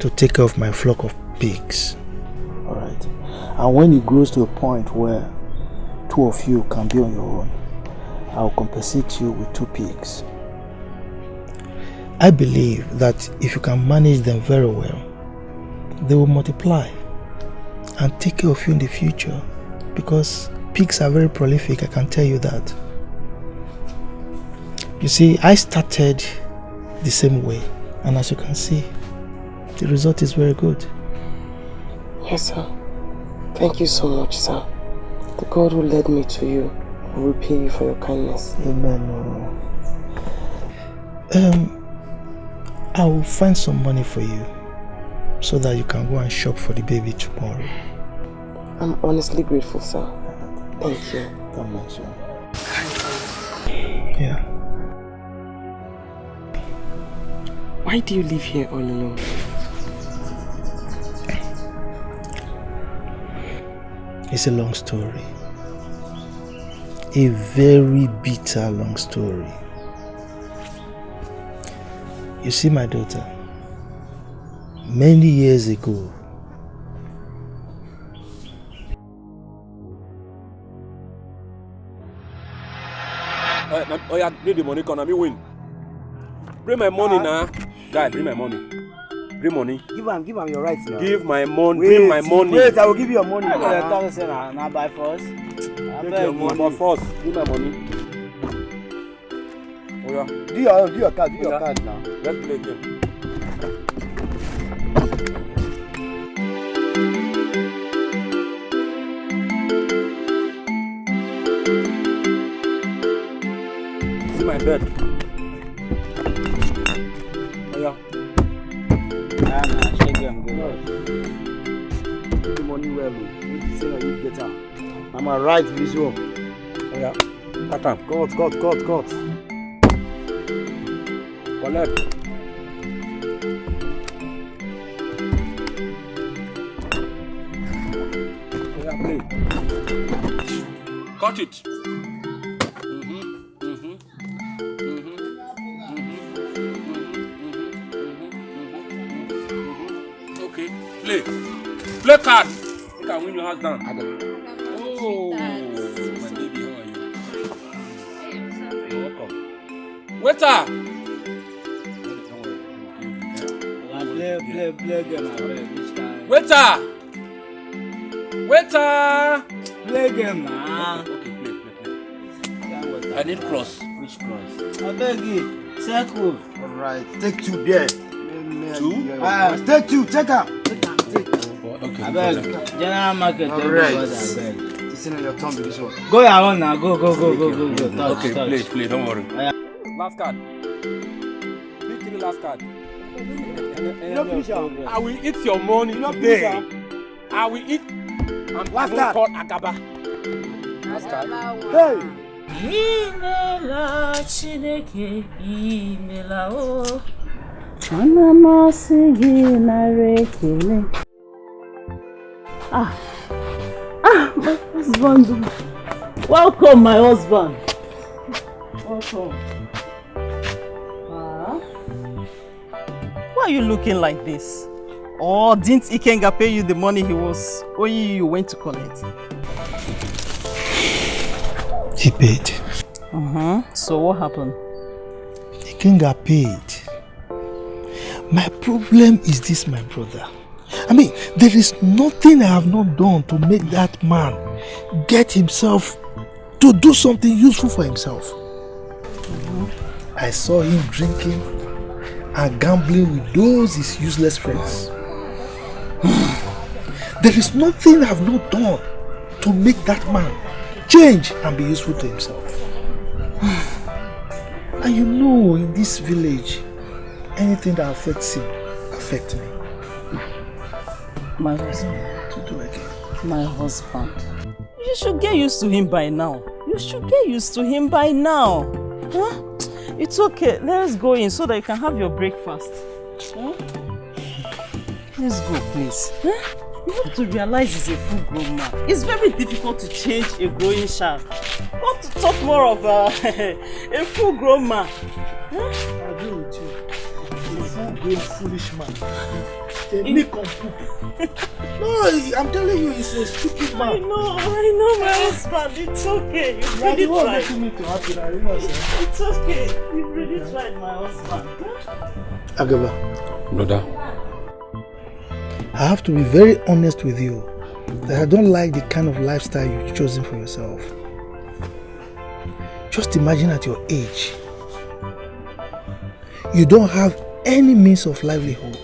to take care of my flock of pigs. Alright? And when it grows to a point where two of you can be on your own, I'll compensate you with 2 pigs. I believe that if you can manage them very well, they will multiply and take care of you in the future, because pigs are very prolific, I can tell you that. You see, I started the same way, and as you can see, the result is very good. Yes, sir. Thank you so much, sir. The God who led me to you will repay you for your kindness. Amen. I will find some money for you so that you can go and shop for the baby tomorrow. I'm honestly grateful, sir. Thank you. God bless you. Yeah. Why do you live here all alone? It's a long story. a very bitter long story. You see, my daughter, many years ago, oh yeah, need the money, can I win? Bring my money now. Guy, bring my money. Bring money. Give him your rights now. Give my money. Bring my money. Wait, I will give you your money. Now by force. Take your money. By force. Give my money. Oh yeah. Do your card now. Let's play again. See my bed. Oh yeah. Shake them good. Put the money well. You say that you get out. I'm a right visual. Oh yeah. Cut him. Cut. Collect. Oh yeah, play. Cut it. Play card. You can win your house down. Oh, my baby, how are you? You're welcome. Waiter! Play game, Waiter! Play game now. Okay, play. I need cross. Which cross? I beg you. Circle. Alright, take 2 there. 2? Take 2, take out. Okay. I beg. General market. Alright. Listen on your tongue with this one. Go your own now. Go. Touch, okay, play. Don't worry. Last card. Pick 3 last card. I will eat your money today. I will eat. I'm last card. Called Agaba. Last card. Hey. Imela Chineke, imela o. Ana masigi na rekele. My husband. Welcome, my husband. Welcome. Why are you looking like this? Or didn't Ikenga pay you the money he was owing you went to collect? he paid. So what happened? Ikenga paid. My problem is this, my brother. I mean, there is nothing I have not done to make that man get himself to do something useful for himself. I saw him drinking and gambling with those his useless friends. There is nothing I have not done to make that man change and be useful to himself. And you know, in this village, anything that affects him affects me. My husband. To do again. My husband. You should get used to him by now. Huh? It's okay. Let's go in so that you can have your breakfast. Huh? Let's go, please. Huh? You have to realize he's a full-grown man. It's very difficult to change a growing child. Not to talk more of a full-grown man. Huh? I agree with you. A full-grown foolish man. A nincompoop. No, I'm telling you, he's a stupid man. I know, my husband. It's okay. You've really tried. Making me to happy now, you know, It's okay. You've really tried, my husband. Agaba. Brother. I have to be very honest with you that I don't like the kind of lifestyle you've chosen for yourself. Just imagine at your age, you don't have any means of livelihood.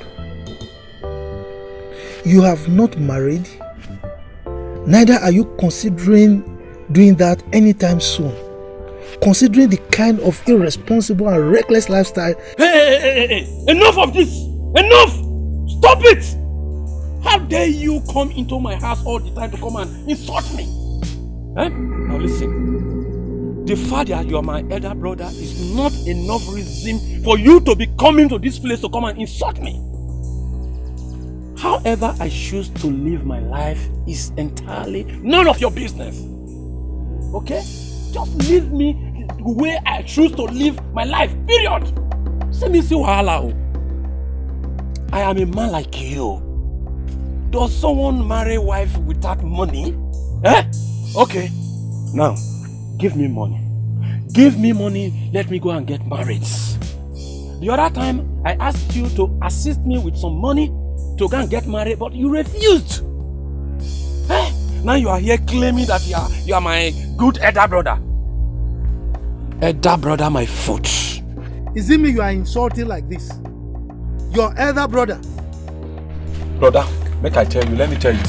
You have not married, neither are you considering doing that anytime soon. Considering the kind of irresponsible and reckless lifestyle. Hey! Enough of this! Enough! Stop it! How dare you come into my house all the time to come and insult me? Now listen. The fact that you are my elder brother is not enough reason for you to be coming to this place to come and insult me. However I choose to live my life is entirely none of your business. Okay? Just leave me the way I choose to live my life, period. See me see wahala. I am a man like you. Does someone marry a wife without money? Eh? Okay. Now, give me money. Give me money, let me go and get married. The other time, I asked you to assist me with some money to go and get married, but you refused. Eh? Now you are here claiming that you are my good elder brother. Elder brother, my foot. Is it me you are insulting like this? Your elder brother. Brother, make I tell you, let me tell you.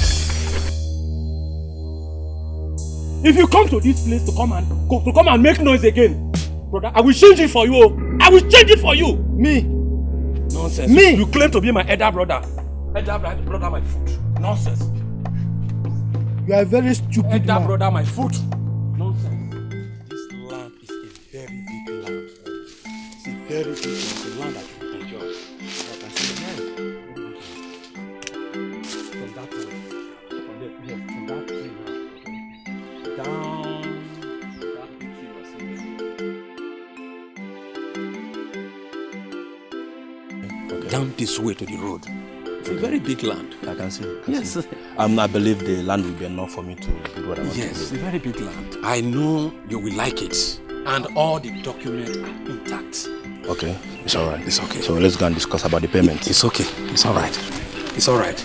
If you come to this place to come and make noise again, brother, I will change it for you. I will change it for you. Me? Nonsense. Me? You claim to be my elder brother. Elder brother, my foot. Nonsense. You are a very stupid elder man. brother, my foot. Nonsense. This land is a very big land. It's a very big land. It's a land that you can enjoy. I can see from that way. From that tree now. Down that tree you are seeing. Okay. Down this way to the road. It's a very big land. I can see. Yes. I believe the land will be enough for me to do what I want to do. Yes, it's a very big land. I know you will like it. And all the documents are intact. Okay, it's all right. It's okay. So let's go and discuss about the payment. It's okay. It's all right. It's all right.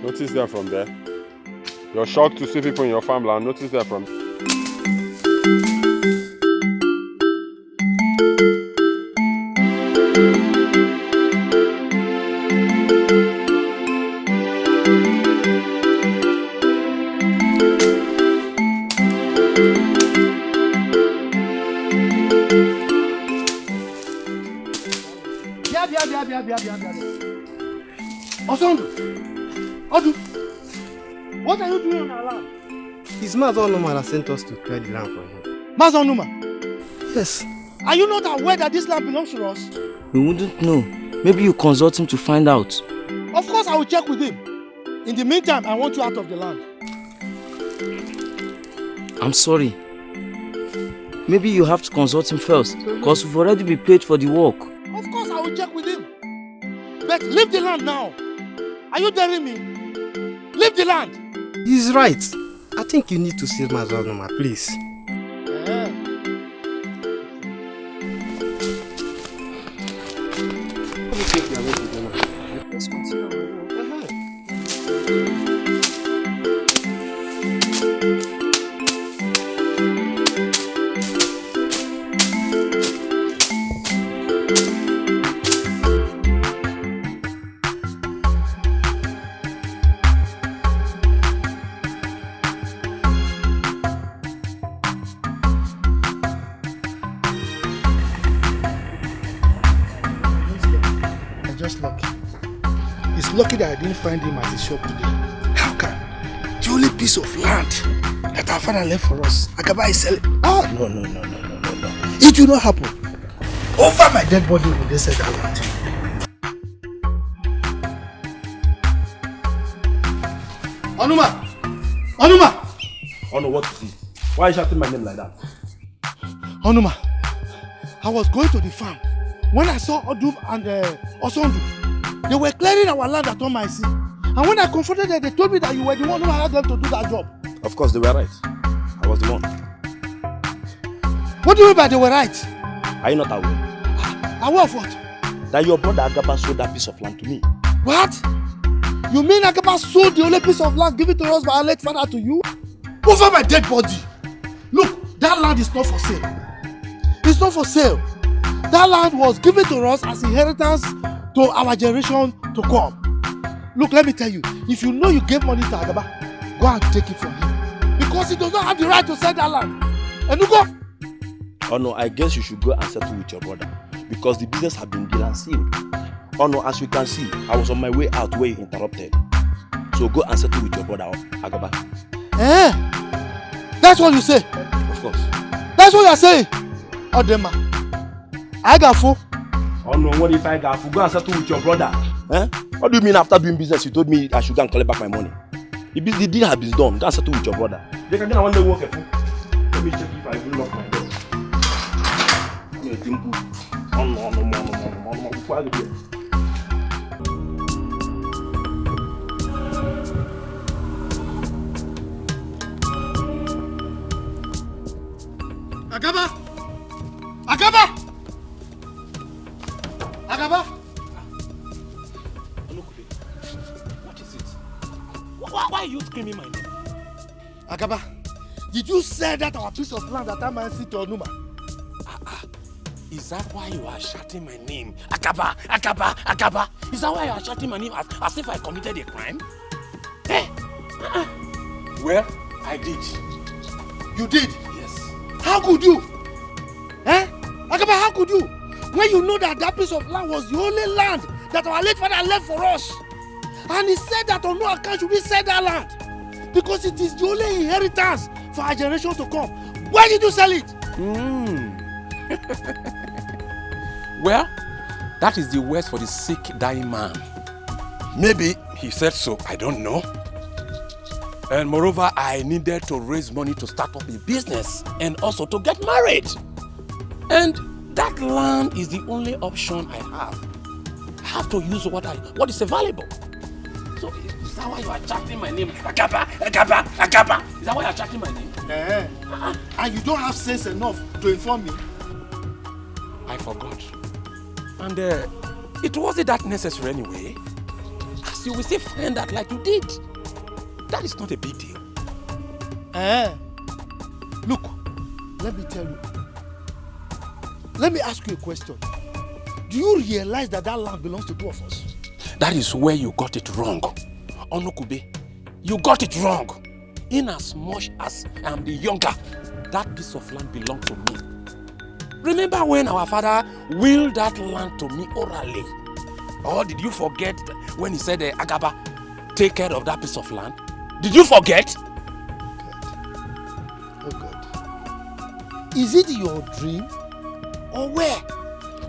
Notice there from there. You're shocked to see people in your farmland. Notice there from. Odu, what are you doing on our land? His Mazonuma has sent us to clear the land for him. Mazonuma? Yes. Are you not aware that this land belongs to us? We wouldn't know. Maybe you consult him to find out. Of course I will check with him. In the meantime, I want you out of the land. I'm sorry. Maybe you have to consult him first, because we've already been paid for the work. Of course I will check with him. But leave the land now. Are you daring me? Leave the land. He's right. I think you need to see Mazonuma, please. Let's continue. Lucky that I didn't find him at his shop today. How can the only piece of land that our father left for us, Agaba is selling? Ah, no. It will not happen. Over my dead body will they sell that land. Onuma! Ono, what is it? Why are you shouting my name like that? Onuma, I was going to the farm when I saw Odum and Osondu. They were clearing our land at Omaisi. And when I confronted them, they told me that you were the one who hired them to do that job. Of course, they were right. I was the one. What do you mean by they were right? Are you not aware? Aware of what? That your brother Agaba sold that piece of land to me. What? You mean Agaba sold the only piece of land given to us by our late father to you? Over my dead body. Look, that land is not for sale. It's not for sale. That land was given to us as inheritance to our generation to come. Look, let me tell you, if you know you gave money to Agaba, go and take it from him. Because he does not have the right to sell that land. And you go. Oh no, I guess you should go and settle with your brother. Because the business has been deal and sealed. Oh no, as you can see, I was on my way out where you interrupted. So go and settle with your brother, Agaba. Eh? That's what you say? Of course. That's what you're saying? Odema, I got full. Oh no, what if I got go and settle with your brother? Eh? What do you mean after doing business you told me I should go and collect back my money? The deal has been done. Go and settle with your brother. They can get one day work. Let me check if I will lock my door. Agaba! Agaba! Agaba! What is it? Why are you screaming my name? Agaba, did you say that our piece of land that I man sit on Numa? Is that why you are shouting my name? Akaba! Akaba! Akaba! Is that why you are shouting my name as if I committed a crime? Eh? Well, I did. You did? Yes. How could you? Eh? Agaba, how could you? When you know that that piece of land was the only land that our late father left for us. And he said that on no account should we sell that land. Because it is the only inheritance for our generation to come. Why did you sell it? Well, that is the words for the sick, dying man. Maybe he said so, I don't know. And moreover, I needed to raise money to start up a business and also to get married. And that land is the only option I have. I have to use what is available. So is that why you are chanting my name? Akaba, Akaba, Akaba. Is that why you are chanting my name? And you don't have sense enough to inform me. I forgot. And it wasn't that necessary anyway. As you will say, find that like you did. That is not a big deal. Look, let me tell you. Let me ask you a question. Do you realize that that land belongs to two of us? That is where you got it wrong. Onokube, you got it wrong. In as much as I am the younger, that piece of land belonged to me. Remember when our father willed that land to me orally? Or did you forget when he said, Agaba, take care of that piece of land? Did you forget? Oh God. Is it your dream? Or where?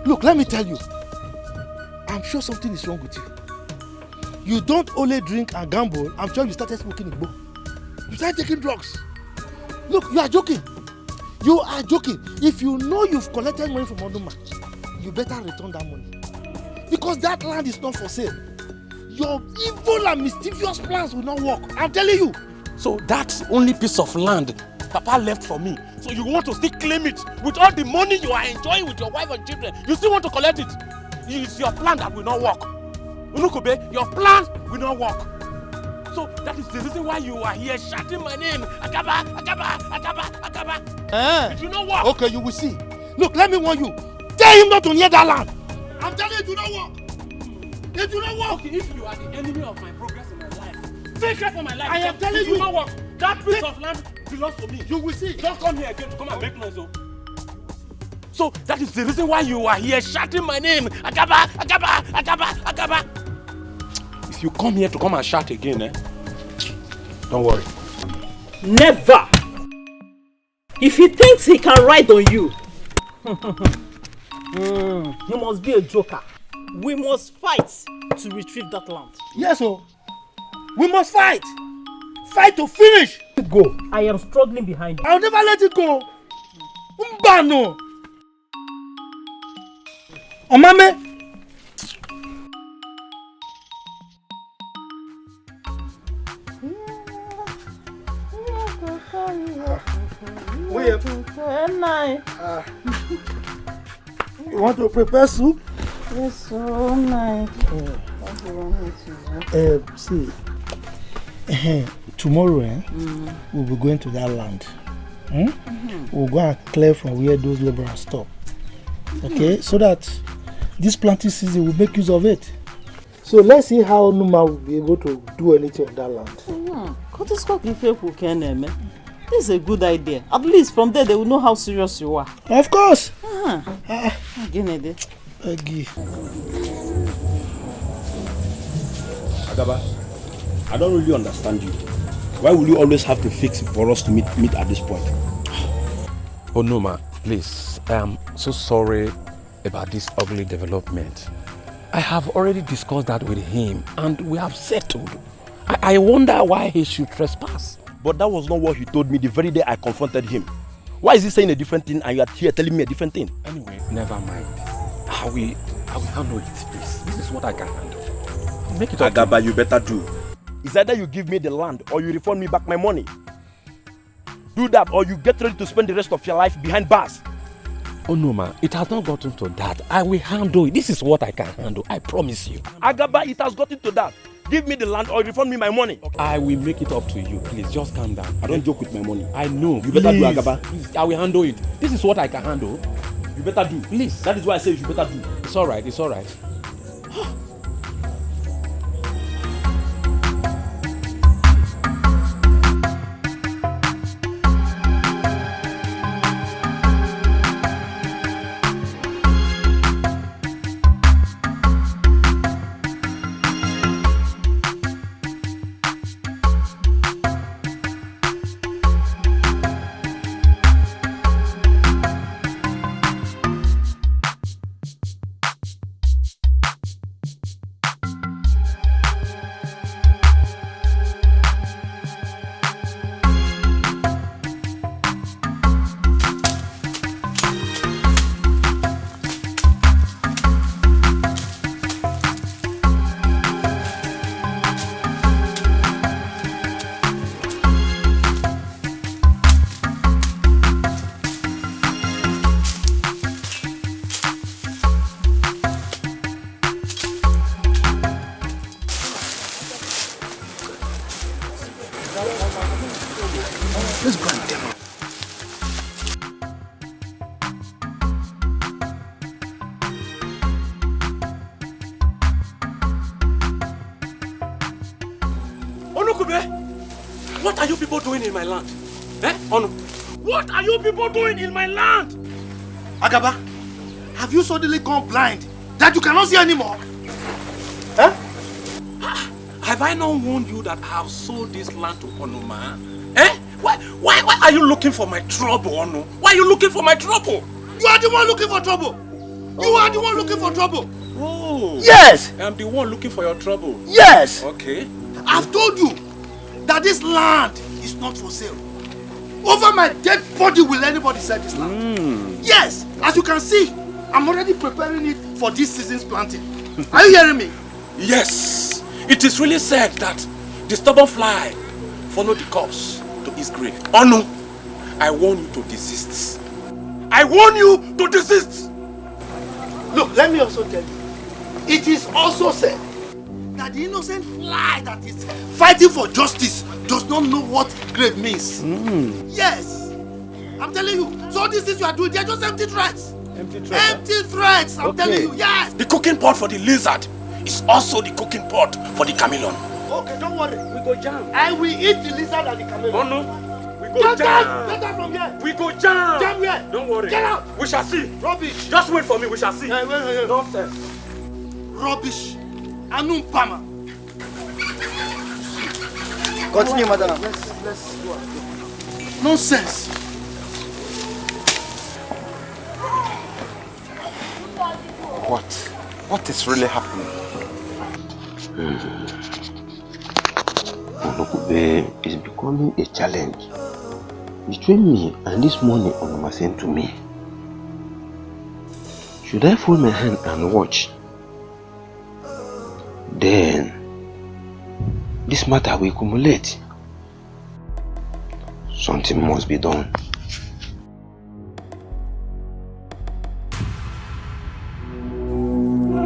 Look, let me tell you. I'm sure something is wrong with you. You don't only drink and gamble. I'm sure you started smoking Igbo. You started taking drugs. Look, you are joking. You are joking. If you know you've collected money from Oduma, you better return that money. Because that land is not for sale. Your evil and mischievous plans will not work. I'm telling you. So that only piece of land Papa left for me. So you want to still claim it with all the money you are enjoying with your wife and children. You still want to collect it. It's your plan that will not work. Unukube, your plan will not work. So that is the reason why you are here shouting my name. Akaba, Akaba, Akaba, Akaba. It will not work. Okay, you will see. Look, let me warn you. Tell him not to near that land. I'm telling you, it will not work. It will not work. Okay, if you are the enemy of my progress in my life, take care for my life. I am telling you. It will not work. That piece of land belongs to me. You will see. Don't come here again to come and make noise. So that is the reason why you are here shouting my name. Akaba, Akaba, Akaba, Akaba. If you come here to come and shout again, don't worry. Never! If he thinks he can ride on you, he must be a joker. We must fight to retrieve that land. Yes, sir. We must fight. Fight to finish. Go. I am struggling behind you. I'll never let it go. Mbano. Omame. You want to prepare soup? Yes, so nice. What do you want me to do? See, tomorrow we'll be going to that land. We'll go and clear from where those laborers stop. Okay, so that this planting season will make use of it. So let's see how Numa will be able to do anything on that land. This is a good idea. At least from there they will know how serious you are. Of course. Agaba, I don't really understand you. Why will you always have to fix it for us to meet at this point? Oh no, ma, please. I am so sorry about this ugly development. I have already discussed that with him and we have settled. I wonder why he should trespass. But that was not what he told me the very day I confronted him. Why is he saying a different thing and you are here telling me a different thing? Anyway, never mind. I will handle it, please. This is what I can handle. I'll make it up. Agaba, you better do. It's either you give me the land or you refund me back my money. Do that or you get ready to spend the rest of your life behind bars. Oh no, man. It has not gotten to that. I will handle it. This is what I can handle. I promise you. Agaba, it has gotten to that. Give me the land or refund me my money. Okay. I will make it up to you. Please, just calm down. I don't joke with my money. I know. You better do, Agaba. Please, I will handle it. This is what I can handle. You better do. Please. That is why I say you better do. It's alright. It's alright. What are you people doing in my land? Onu, what are you people doing in my land? Agaba, have you suddenly gone blind that you cannot see anymore? Have I not warned you that I have sold this land to Onuma? Why are you looking for my trouble, Onu? Why are you looking for my trouble? You are the one looking for trouble. You are the one looking for trouble. Oh. Yes. I'm the one looking for your trouble. Yes. Okay. I've told you that this land is not for sale. Over my dead body will anybody sell this land. Yes. As you can see, I'm already preparing it for this season's planting. Are you hearing me? Yes. It is really said that the stubborn fly followed the corpse to his grave. Onu, I warn you to desist. I warn you to desist. Look, let me also tell you. It is also said that the innocent fly that is fighting for justice does not know what grave means. Yes. I'm telling you. So all these things you are doing, they are just empty threats. Empty threats? Empty threats. I'm telling you. Yes. The cooking pot for the lizard is also the cooking pot for the chameleon. Okay, don't worry. We go jam. I will eat the lizard and the chameleon. Oh no. We go Get jam. out! Get out from here! We go jam. Jam here! Don't worry. Get out! We shall see. Rubbish! Just wait for me. We shall see. Wait. Nonsense. Rubbish! Anumpama! Continue, madam. Let's go. Nonsense! What is really happening? Onokube is becoming a challenge between me and this money Onoma sent to me. Should I fold my hand and watch? Then this matter will accumulate. Something must be done.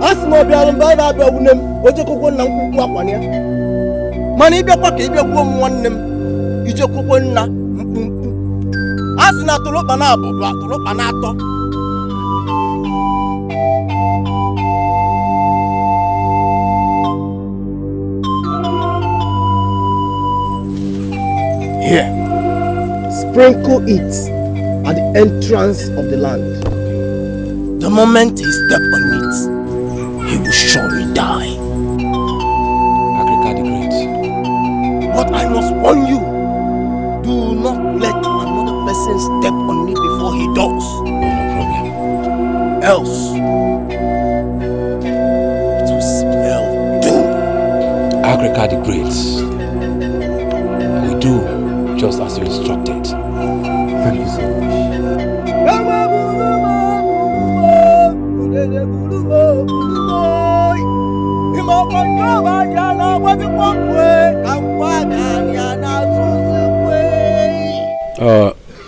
Asma biarum ba na ba wunem oje kokko na nkuku akwane mana ibe kwa ka ibe gwo mu nwannem ije kokko na mkpumkpu asna tolopa na abụba tolopa na atọ. Here, sprinkle it at the entrance of the land. The moment he steps on it, he will surely die. Agrika the Great. But I must warn you, do not let another person step on it before he does. No problem. Else, conquer the greats. We do just as you instructed. Thank you so much.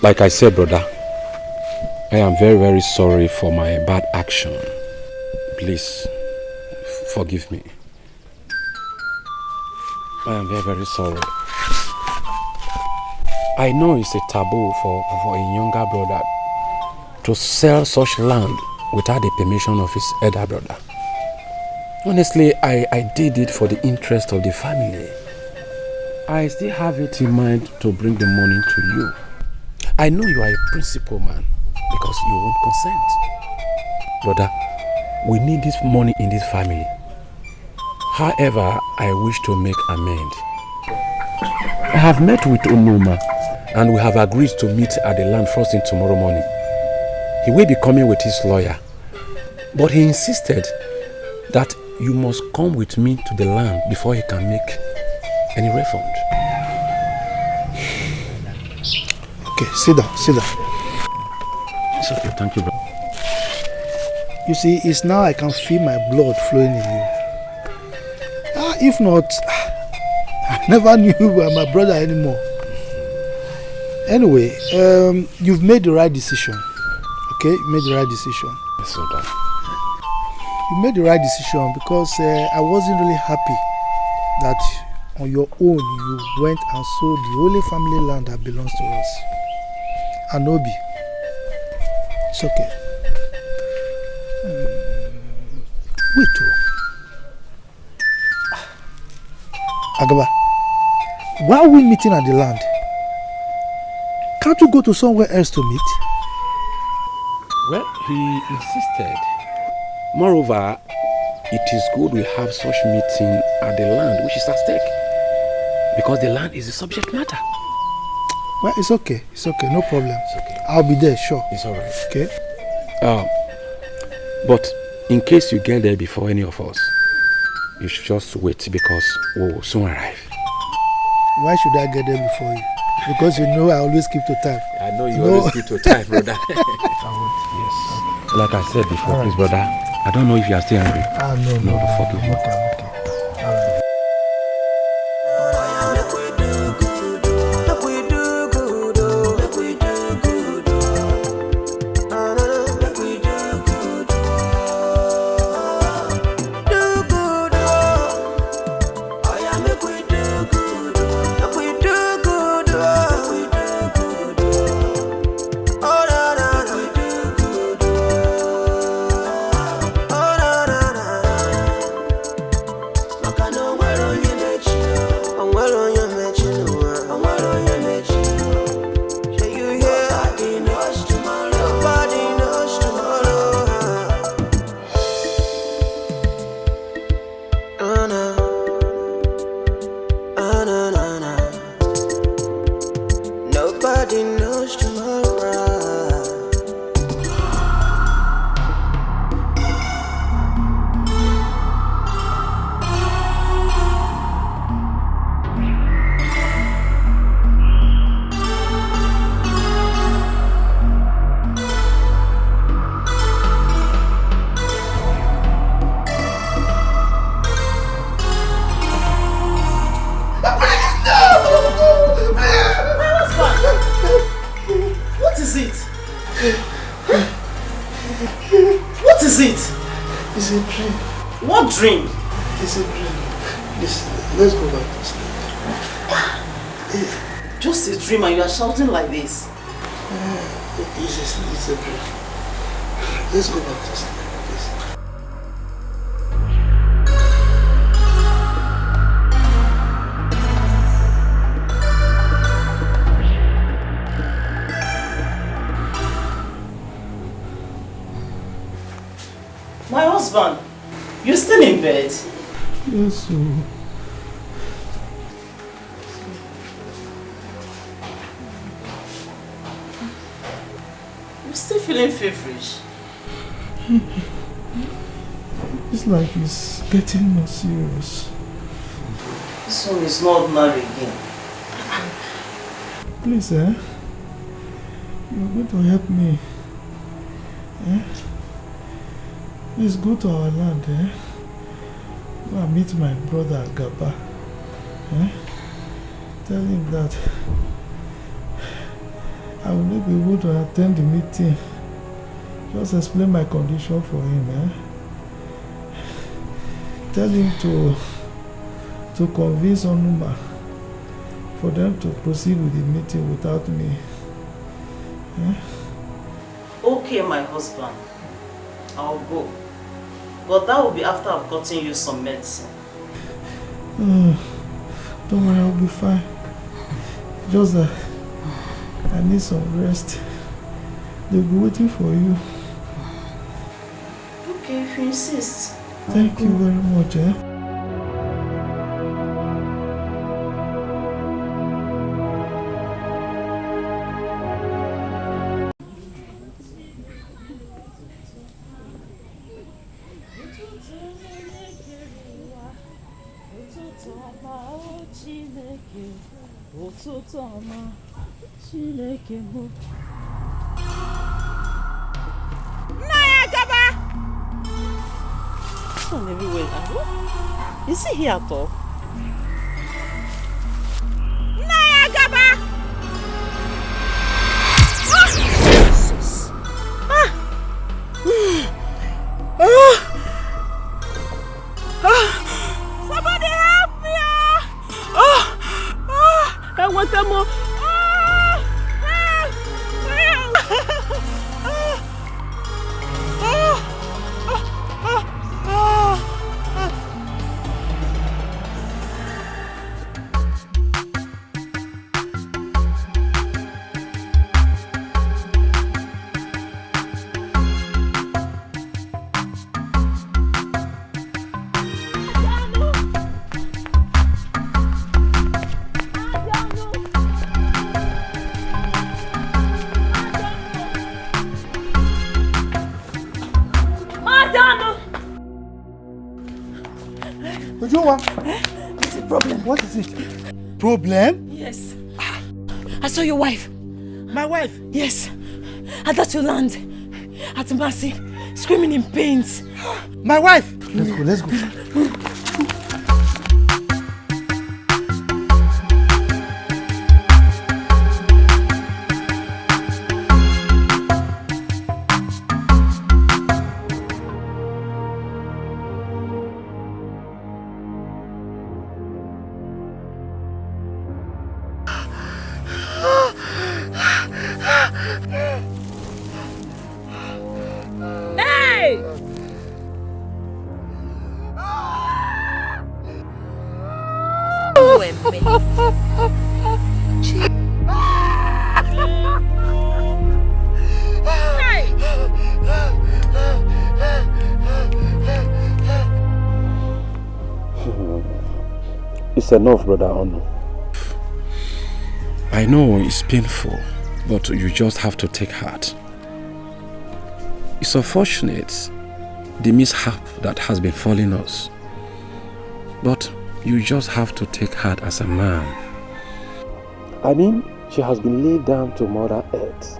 Like I said, brother, I am very, very sorry for my bad action. Please, forgive me. I am very, very sorry. I know it's a taboo for a younger brother to sell such land without the permission of his elder brother. Honestly, I did it for the interest of the family. I still have it in mind to bring the money to you. I know you are a principal man because you won't consent. Brother, we need this money in this family. However, I wish to make amends. I have met with Onuma and we have agreed to meet at the land first thing tomorrow morning. He will be coming with his lawyer, but he insisted that you must come with me to the land before he can make any refund. Okay, sit down. It's okay, thank you, bro. You see, it's now I can feel my blood flowing in you. If not, I never knew you were my brother anymore. Anyway, you've made the right decision. Okay, you made the right decision. Yes, sir. You made the right decision because I wasn't really happy that on your own you went and sold the only family land that belongs to us. Anobi. It's okay. Wait, Agaba, why are we meeting at the land? Can't you go to somewhere else to meet? Well, he insisted. Moreover, it is good we have such meeting at the land which is at stake. Because the land is the subject matter. Well, it's okay, no problem. It's okay. I'll be there, sure. It's alright. Okay. But in case you get there before any of us, you should just wait because we will soon arrive. Why should I get there before you? Because you know I always keep to time. I know you always keep to time, brother. Yes. Like I said before, please, brother, I don't know if you are still angry. No, forgive me. Okay. Alright. Dream. It's a dream. Listen, let's go back to sleep. Just a dream and you are shouting like this. It's a dream. Let's go back to sleep. My husband. You're still in bed? Yes, sir. You're still feeling feverish? It's like it's getting more serious. This one is not ordinary again. Please, you're going to help me. Please go to our land, Go and meet my brother Gaba. Tell him that I will not be able to attend the meeting. Just explain my condition for him, Tell him to convince Onuma for them to proceed with the meeting without me. Okay, my husband. I'll go. But that will be after I've gotten you some medicine. Don't worry, I'll be fine. Just that I need some rest. They'll be waiting for you. Okay, if you insist. Thank you very much, Everywhere. Is he here at all? Jesus. Somebody help me! I want them more. What's the problem? What is it? Problem? Yes. I saw your wife. My wife? Yes. At that your land. At Mercy. Screaming in pains. My wife! Let's go. It's enough, Brother Ono. I know it's painful, but you just have to take heart. It's unfortunate, the mishap that has been falling us. But you just have to take heart as a man. I mean, she has been laid down to Mother Earth.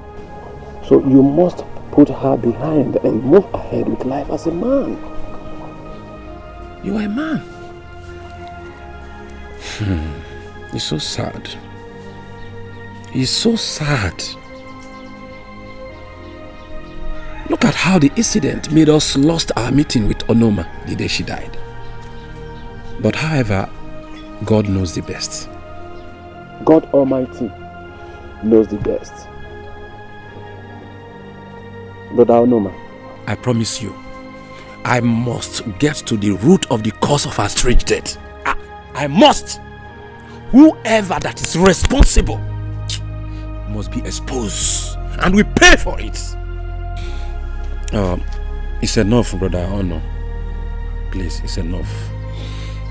So you must put her behind and move ahead with life as a man. You are a man. It's so sad. It's so sad. Look at how the incident made us lost our meeting with Onoma the day she died. But however, God knows the best. God Almighty knows the best. Brother Onoma, I promise you, I must get to the root of the cause of her strange death. I must. Whoever that is responsible must be exposed, and we pay for it. It's enough, Brother Ono. Please, it's enough.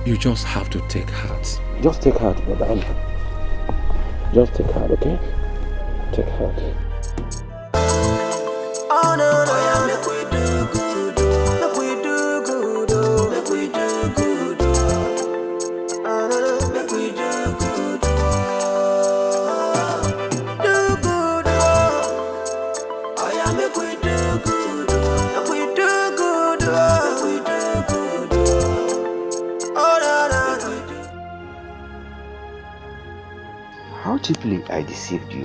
You just have to take heart. Just take heart, Brother Ono. Just take heart, okay? Take heart. Oh no, no, yeah, make we do good, make we do good, make we do good. Oh no, no. Possibly I deceived you.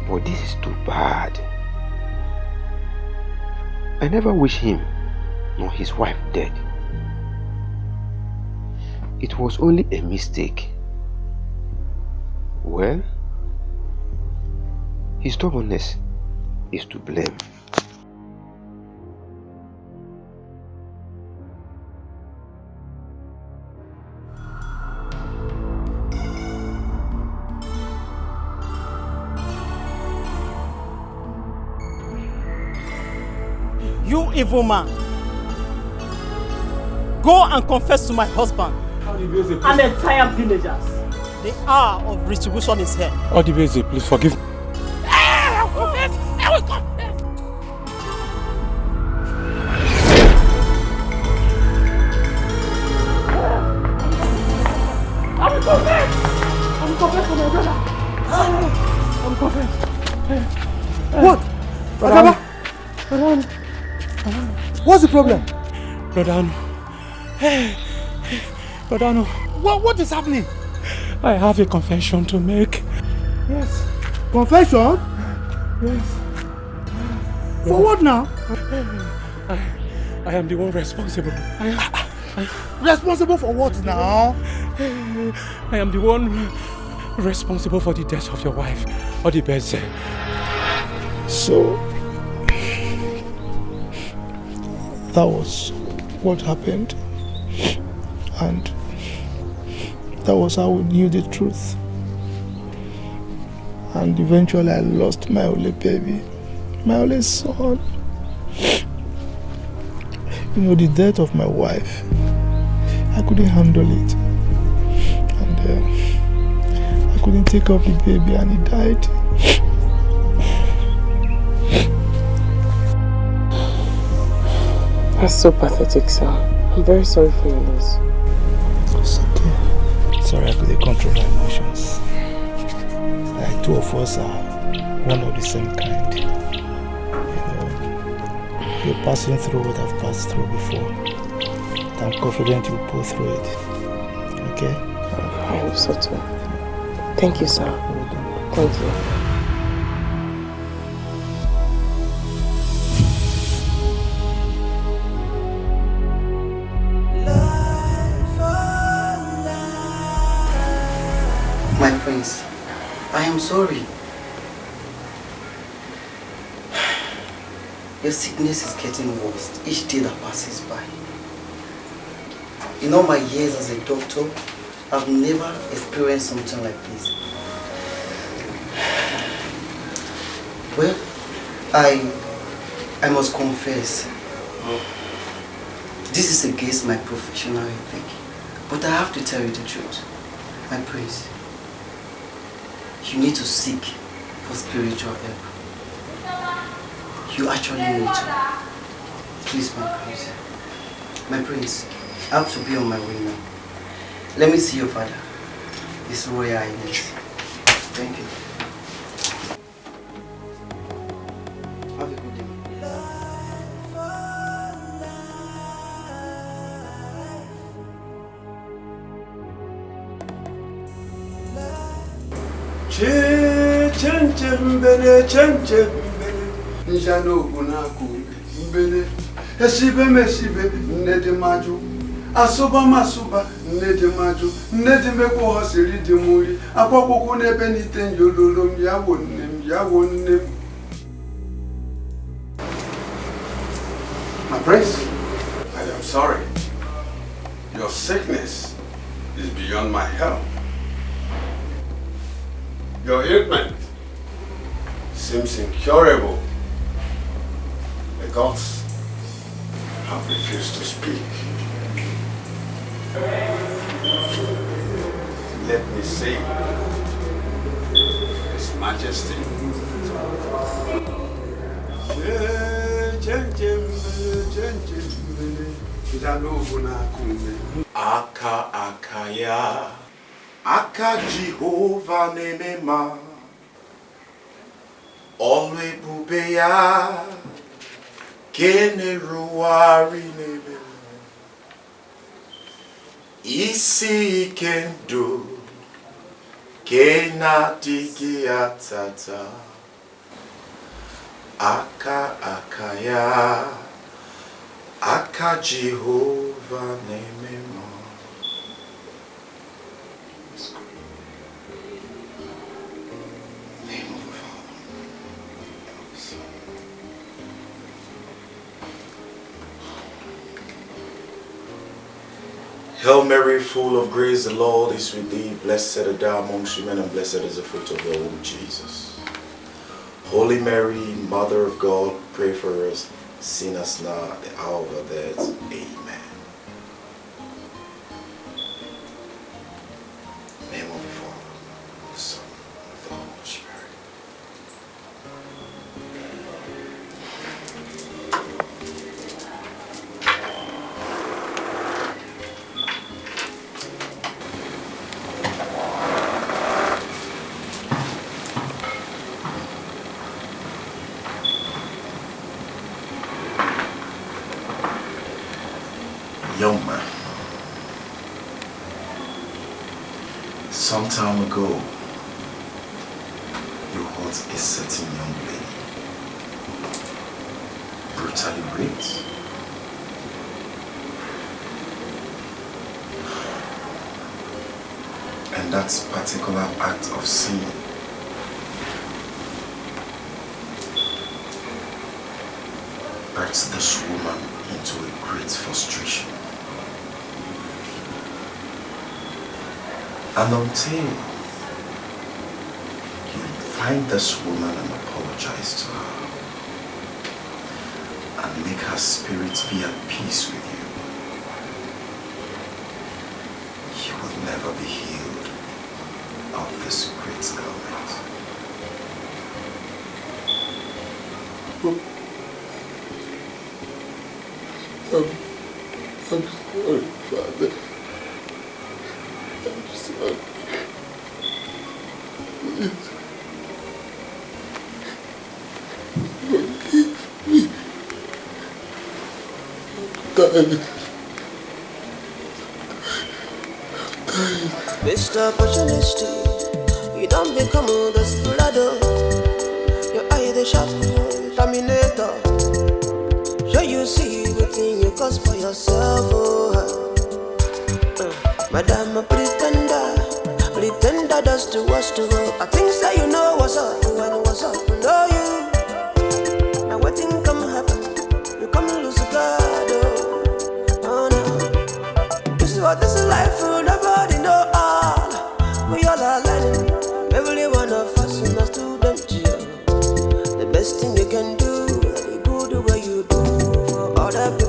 But this is too bad. I never wish him nor his wife dead. It was only a mistake. Well, his stubbornness is to blame. You evil man. Go and confess to my husband and entire villagers. The hour of retribution is here. Odibeze, please forgive me. I will confess! I will confess! I will confess! I will confess for my brother! I will confess! What? Brother. What's the problem? Brother. Brother. What is happening? I have a confession to make. Yes. Confession? Yes. For what now? I am the one responsible. Responsible for what now? I am the one responsible for the death of your wife, Odibeze. So, that was what happened, and that was how we knew the truth. And eventually I lost my only baby, my only son. You know, the death of my wife, I couldn't handle it, and I couldn't take up the baby, and he died. That's so pathetic, sir. I'm very sorry for your loss. It's okay. Sorry I couldn't control my emotions. Like two of us are one of the same kind. You know, you're passing through what I've passed through before. I'm confident you'll pull through it. Okay? I hope so too. Thank you, sir. Thank you. My prince, I am sorry. Your sickness is getting worse each day that passes by. In all my years as a doctor, I've never experienced something like this. Well, I must confess, this is against my professional ethic, but I have to tell you the truth. My prince, you need to seek for spiritual help. You actually need to. Please, my prince. My prince, I have to be on my way now. Let me see your father. His Royal Highness. Thank you. Have a good day. Njano kunaku mbele esibe mesibe nnede maju asoba masuba nnede maju nnede meko hasiri dimuri akwakuku nebe nitenjololo myawo nnem. My prince, I am sorry. Your sickness is beyond my help. Your ailment seems incurable. The gods have refused to speak. Let me see His Majesty. Aka akaya, aka Jehovah nemema, alwe bubeya, kene ruari nebe, isi kendo kena digi atata akaya aka Jehovah nememo. Name of the Father, of the Son. Hail Mary, full of grace, the Lord is with thee. Blessed art thou amongst women, and blessed is the fruit of thy womb, Jesus. Holy Mary, Mother of God, pray for us sinners now at the hour of our death. Amen. In the name of the Father, the Son, and the Holy Spirit. Young man, some time ago, you hurt a certain young lady, brutally raped. And that particular act of sin brought this woman into a great frustration. And until you find this woman and apologize to her and make her spirit be at peace with you, you will never be healed of this great ailment. I'm sorry, Father. I'm sorry. Please. Forgive me. I'm tired. Mr. Opportunity, you don't become a desperado. Your eye the sharp terminator. Sure you see within you cause for yourself, Madam a pretender does the worst to go. I think that you know what's up when what's up know you. Now what thing come happen? You come lose God, oh no. This is what this is life for, nobody know all. We all are learning. Every one of us is a student here. The best thing you can do, you do the way you do for other people.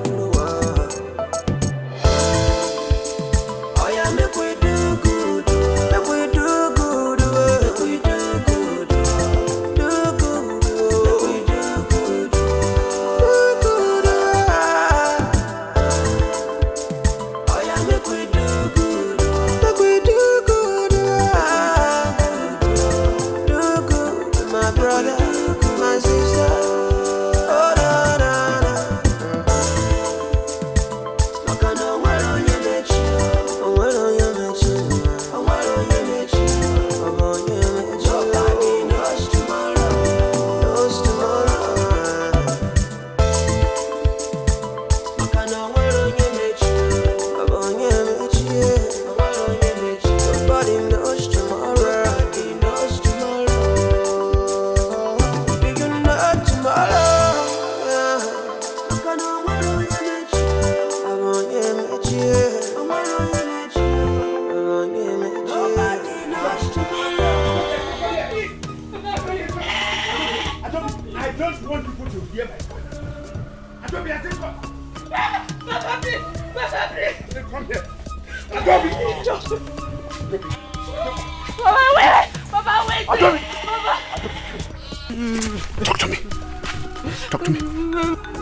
Talk to me.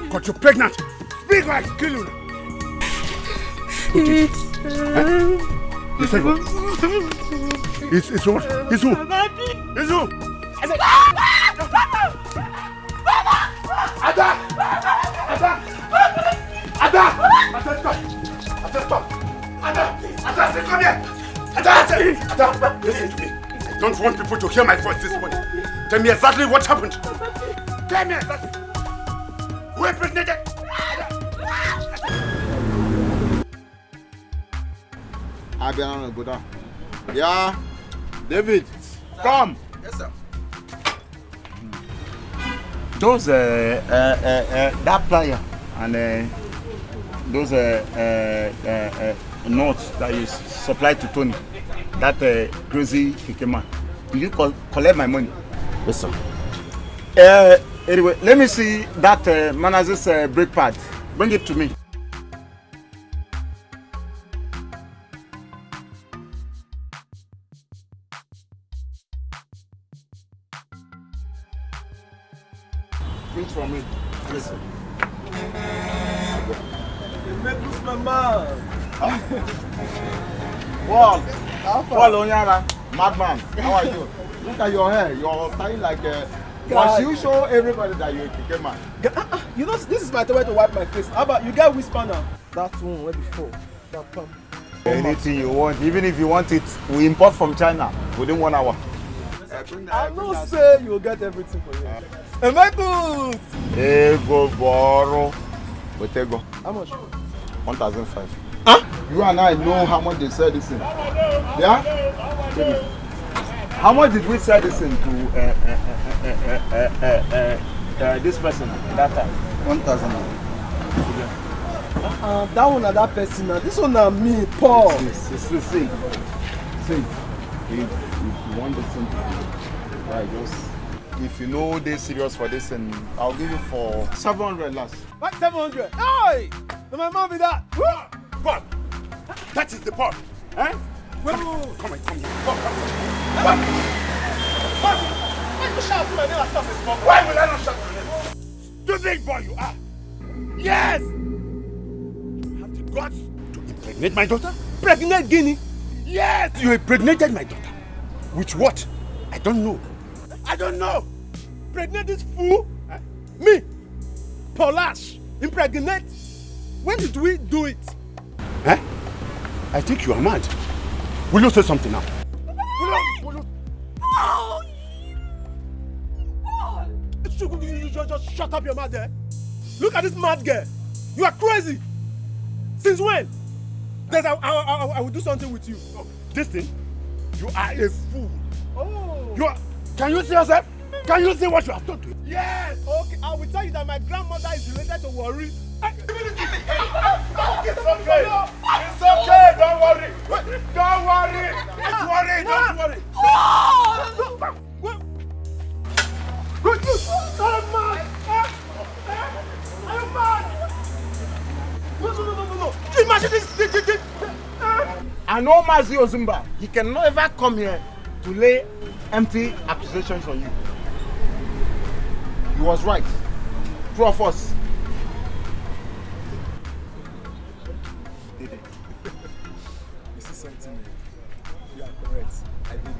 Got you pregnant. Speak like kill you. It's what? It's who? It's who? I said, Ada! Ada! Ada! I said stop. I said stop. Ada! Ada, listen to me. I don't want people to hear my voice this morning. Tell me exactly what happened. Tell me exactly. Who impregnated? Abiana, go down. Yeah, David, come. Yes, sir. Those that plier and those notes that you supplied to Tony, that crazy man. Will you collect my money? Yes, sir. Anyway, let me see that Manaz's brake pad. Bring it to me. Things for me. Listen. You make lose my mind. Paul Onyara, madman. How are you? Look at your hair. You're tying like a. Once you show everybody that you're a cricket man. You know, this is my way to wipe my face. How about you get whisper now? That one where before. That pump. Anything you want, even if you want it, we import from China within 1 hour. I know say you will get everything for you. Emekus! Ego borrow. But go. How much? 1,500. Huh? You and I know how much they sell this thing. Yeah? How much did we sell this thing to this person that time? 1,000. That one and that person now. This one na me, Paul. See. If you want this thing to be right, just if you know they're serious for this, and I'll give you for 700 last. What 700? Hey! My mom be that. Paul, that is the Paul. Eh? Come here. Come. Why you shout my name and stuff is small? Why will I not shout your name? Stupid boy you are. Yes! You have the guts to impregnate my daughter? Pregnant Guinea? Yes! You impregnated my daughter. With what? I don't know. Pregnant this fool? Me? Paulash? Impregnate? When did we do it? Eh? I think you are mad. Will you say something now? Just shut up your mouth there. Look at this mad girl. You are crazy. Since when? I will do something with you. This thing? You are a fool. Oh. You are. Can you see yourself? Can you see what you have done to it? Yes. Okay, I will tell you that my grandmother is related to Worry. It's okay. It's okay. Don't worry. Don't worry. Don't worry. Don't worry. Good. I'm mad. I'm mad. No. You imagine this. I know Mazi Ozumba. He can never come here to lay empty accusations on you. He was right. Two of us. You see something? You are correct.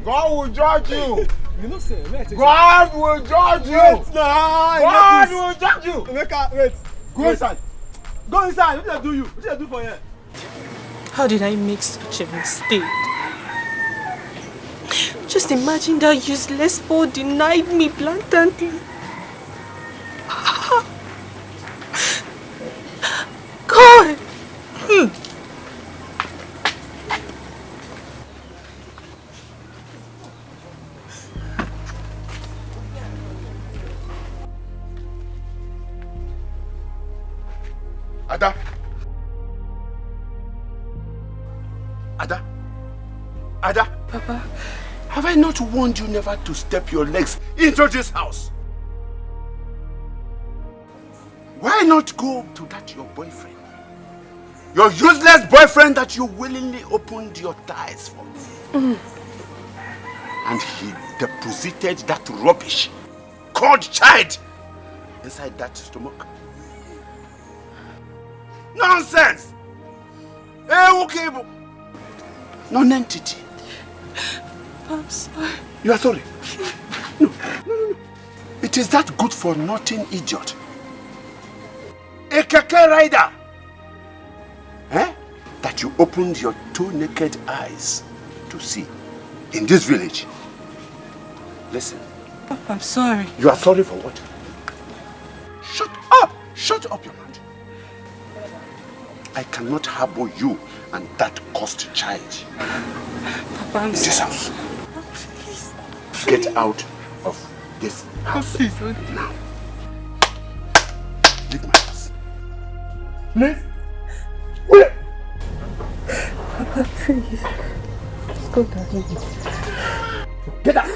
God will judge you. You know, sir. God will judge you. Wait, God will judge you. Wait. Go inside. Go inside. What did I do you? What did I do for you? How did I make such a mistake? Just imagine that useless Paul denied me blatantly. God! Ada? Papa? Have I not warned you never to step your legs into this house? Why not go to that your boyfriend? Your useless boyfriend that you willingly opened your thighs for. And he deposited that rubbish called child inside that stomach. Nonsense! Okay, non-entity. I'm sorry. You are sorry? No. It is that good for nothing idiot. A keke rider. That you opened your two naked eyes to see. in this village. Listen. Papa, I'm sorry. You are sorry for what? Shut up! Shut up your mouth. I cannot harbor you and that cursed child Papa, I'm in this house. Please. Get out of this house. Please. Now. Leave my house. Please. Wait. Papa, please. Let's go, Daddy. Get out.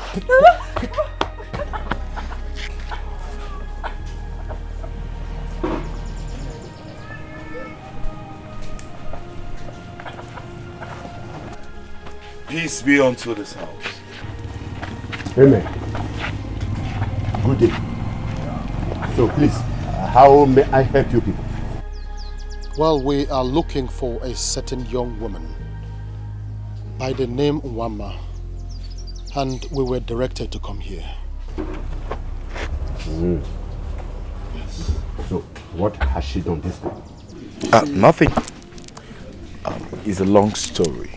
Peace be unto this house. Amen. Good day. So please, how may I help you people? Well, we are looking for a certain young woman by the name Wama, and we were directed to come here. Yes. So, what has she done this time? Nothing. It's a long story.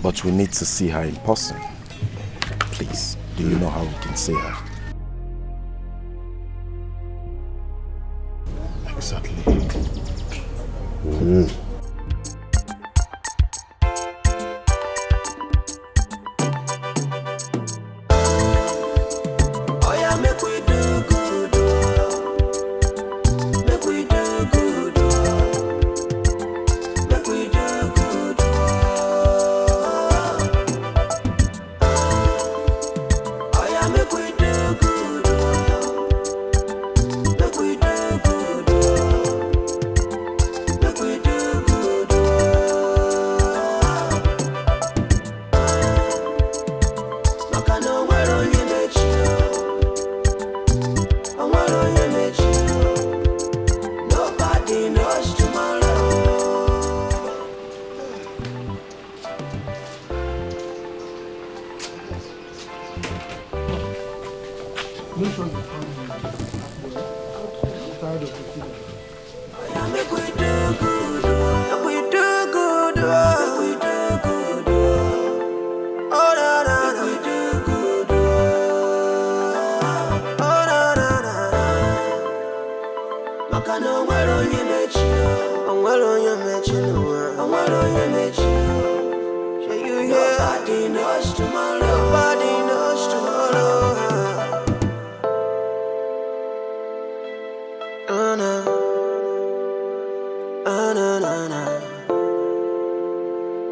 But we need to see her in person. Please, do you know how we can see her? Exactly.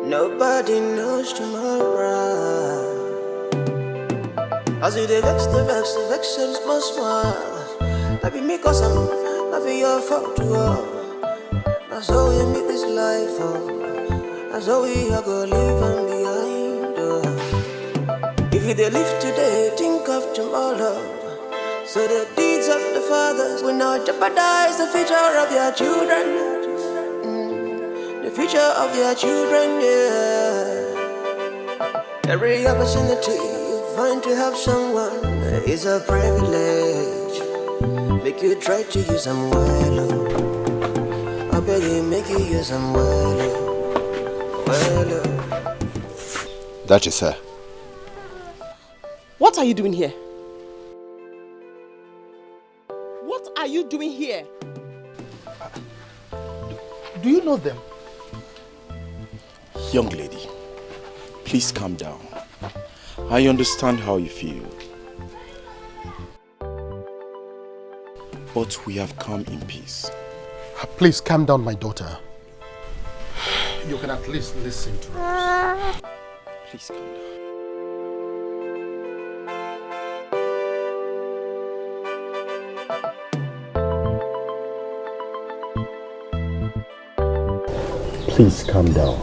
Nobody knows tomorrow. As you the vex, small smile. I be me cause I be your fault to all. That's how we meet this life, oh. That's how we are gonna live and behind, oh. If you dey live today, think of tomorrow. So the deeds of the fathers will not jeopardize the future of your children. The future of your children, yeah. Every opportunity you find to help someone is a privilege. Make you try to use them well, oh. I beg you, make you use them well, oh. Well, oh. That is her. What are you doing here? What are you doing here? Do you know them? Young lady, please calm down. I understand how you feel. But we have come in peace. Please calm down, my daughter. You can at least listen to us. Please calm down. Please calm down.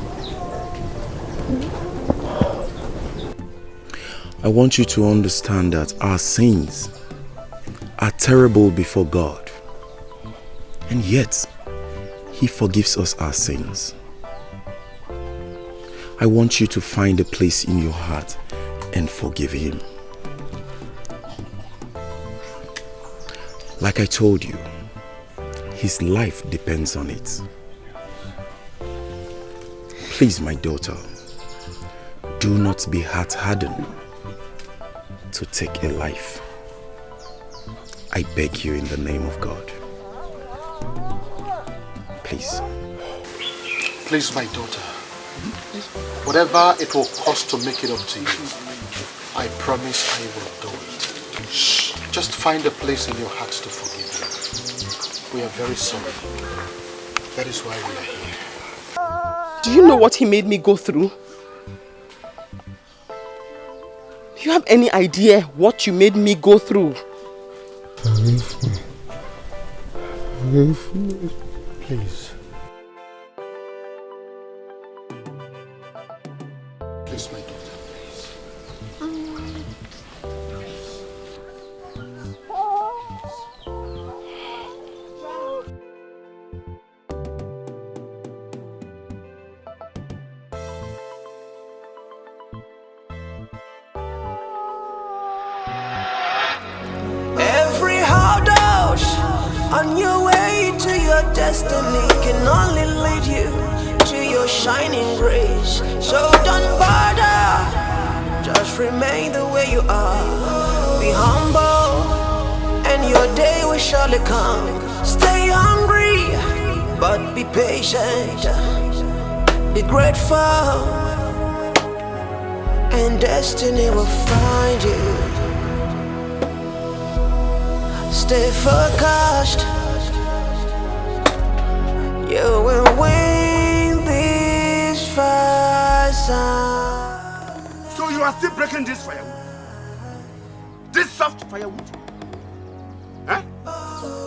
I want you to understand that our sins are terrible before God. And yet, He forgives us our sins. I want you to find a place in your heart and forgive Him. Like I told you, His life depends on it. Please, my daughter, do not be heart-hardened to take a life. I beg you in the name of God. Please. Please, my daughter. Whatever it will cost to make it up to you, I promise I will do it. Shh. Just find a place in your heart to forgive her. We are very sorry. That is why we are here. Do you know what he made me go through? Do you have any idea what you made me go through? Forgive me. Forgive me. Please. Please, my daughter, please. Every hurdle on your way to your destiny can only lead you to your shining grace. So don't bother, just remain the way you are. Be humble, and your day will surely come. Stay hungry, but be patient. Be grateful, and destiny will find you. Stay focused, you will win this fight. So you are still breaking this firewood? This soft firewood? Huh?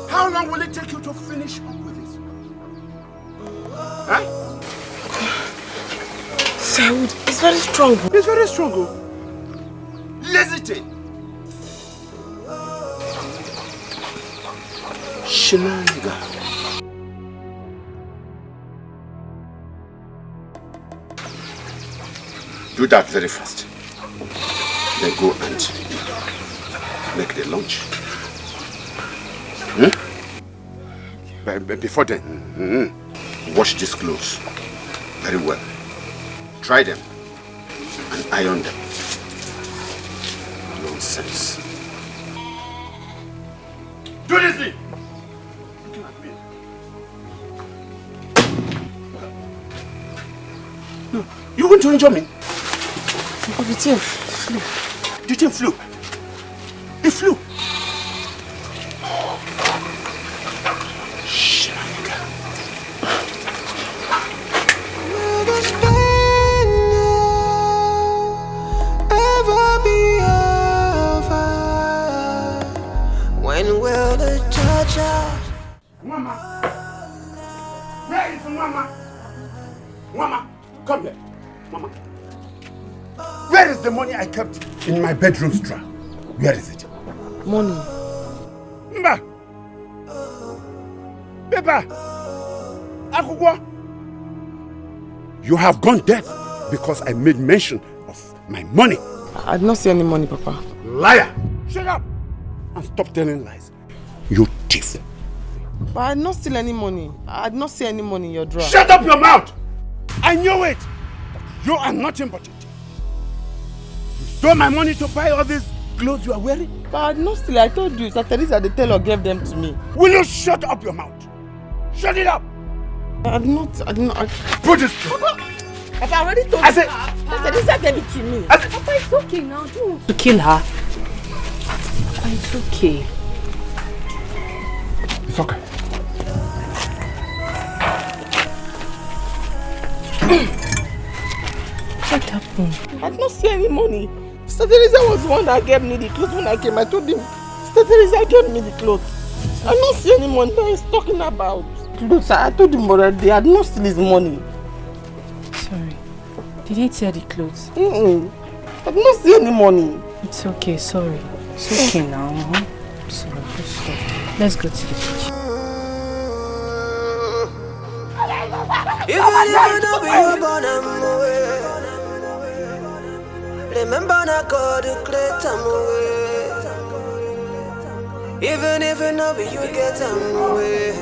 How long will it take you to finish up with this? Huh? Firewood is very strong. It's very strong. Lazy thing. Shenanigan. Do that very fast. Then go and make the lunch. But before then, wash these clothes very well. Dry them and iron them. Nonsense. Do this thing! No, you want to injure me? But the thing flew. The thing flew. It flew. Ever be over? When will the touch out? Mama! Where is Mama? Mama, come here. Mama. Where is the money I kept in my bedroom straw? Where is it? Money. Mba! Beba! Akugwa! You have gone deaf because I made mention of my money. I did not see any money, Papa. Liar! Shut up! And stop telling lies. You thief. But I did not steal any money. I did not see any money in your drawer. Shut up your mouth! I knew it! You are nothing but a thief. You stole my money to buy all these clothes you are wearing? But I did not steal. I told you, Sister Teresa the tailor gave them to me. Will you shut up your mouth? Shut it up! I did not. Put it. Papa, I already told you. Sister Teresa gave it to me. Papa, it's okay now. Don't want to kill her. Papa, it's okay. It's okay. What happened? I did not see any money. Sister Teresa was the one that gave me the clothes when I came. I told him, Sister Teresa gave me the clothes. I did not see any money that he's talking about. Clothes, I told him already, I did not steal his money. Sorry. Did he tear the clothes? I did not see any money. It's okay, sorry. It's okay now. Sorry, just stop. Let's go to the kitchen. Even if you don't be your born away. Remember not God to create away. Even if you know you get away.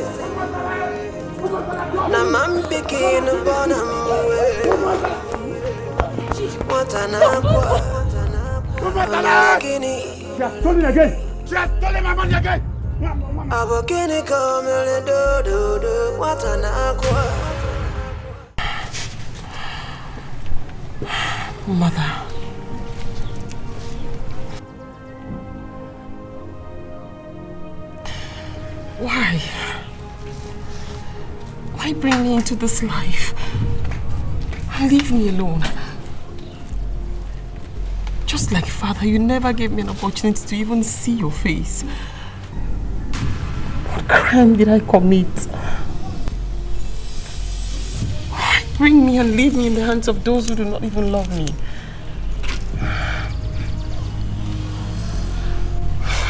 Now I'm picking up on away. She has stolen again. She has stolen my money again. Mother. Why? Why bring me into this life? And leave me alone? Just like father, you never gave me an opportunity to even see your face. What crime did I commit? Why bring me and leave me in the hands of those who do not even love me?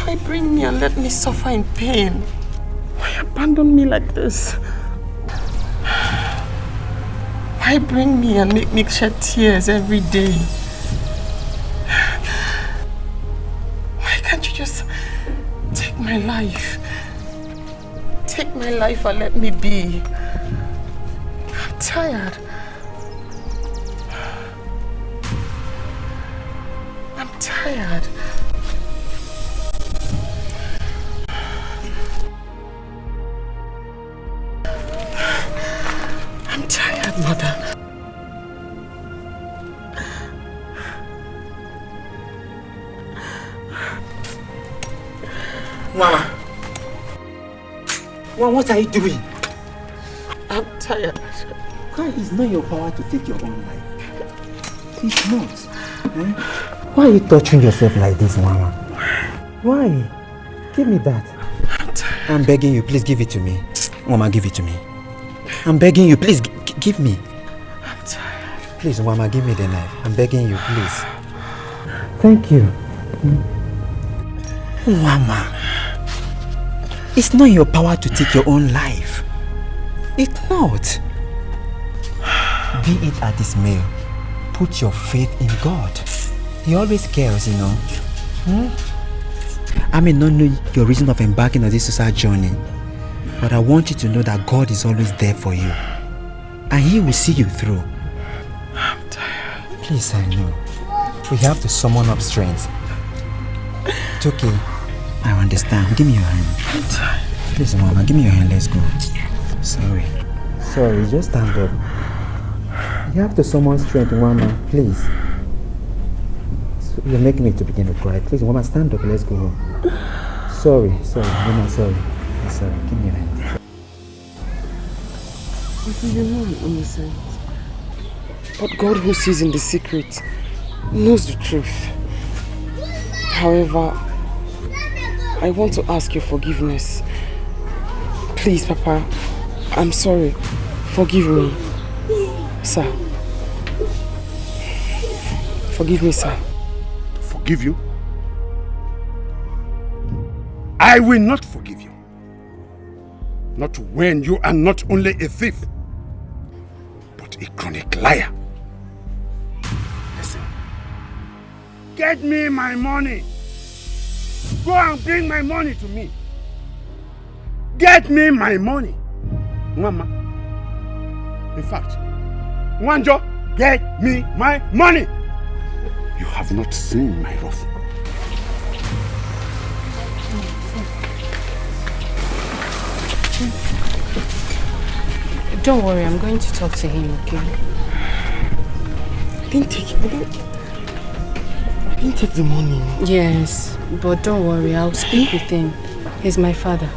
Why bring me and let me suffer in pain? Why abandon me like this? Why bring me and make me shed tears every day? Why can't you just take my life? Take my life and let me be. I'm tired. I'm tired. I'm tired, Mother. Mama. What are you doing? I'm tired. Why is not your power to take your own life? It's not. Eh? Why are you torturing yourself like this, Mama? Why? Give me that. I'm begging you, please give it to me. Mama, give it to me. I'm begging you, please give me. I'm tired. Please, Mama, give me the knife. I'm begging you, please. Thank you. Mama, it's not your power to take your own life. It's not. Be it at this meal, put your faith in God. He always cares, you know. I may not know your reason of embarking on this suicide journey, but I want you to know that God is always there for you. And He will see you through. I'm tired. Please, I know. We have to summon up strength. It's okay. I understand. Give me your hand. I'm tired. Please, Mama, give me your hand. Let's go. Sorry. Sorry, just stand up. You have to summon strength, Mama. Please. You're making me to begin to cry. Please, Mama, stand up. Let's go home. Sorry, Mama, sorry. Sorry, give me your hand. You know I'm innocent. But God who sees in the secret knows the truth. However, I want to ask your forgiveness. Please, Papa, I'm sorry. Forgive me. Sir. Forgive me, sir. Forgive you? I will not forgive you. Not when you are not only a thief, but a chronic liar. Listen. Get me my money. Go and bring my money to me. Get me my money. Mama. In fact, Wanjo, get me my money. You have not seen my wrath. Don't worry, I'm going to talk to him, okay? I didn't take the money. Yes, but don't worry, I'll speak with him. He's my father.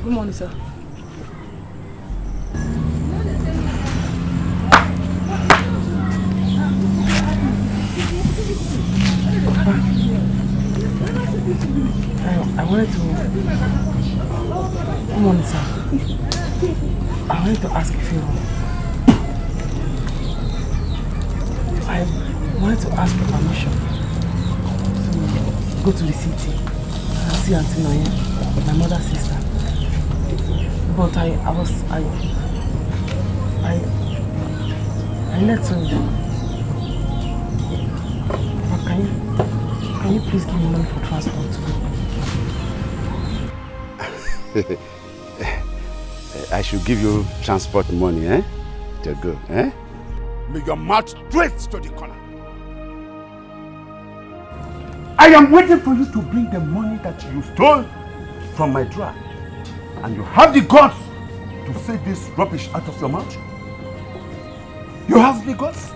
Good morning, sir. I wanted to... Good morning, sir. I wanted to ask a favor. I wanted to ask your permission to go to the city and see Auntie Noye, my mother's sister. But I let him down. But can you please give me money for transport to go? I should give you transport money, eh? To go, eh? May your mouth straight to the corner. I am waiting for you to bring the money that you stole from my drawer. And you have the guts to say this rubbish out of your mouth? You have the guts?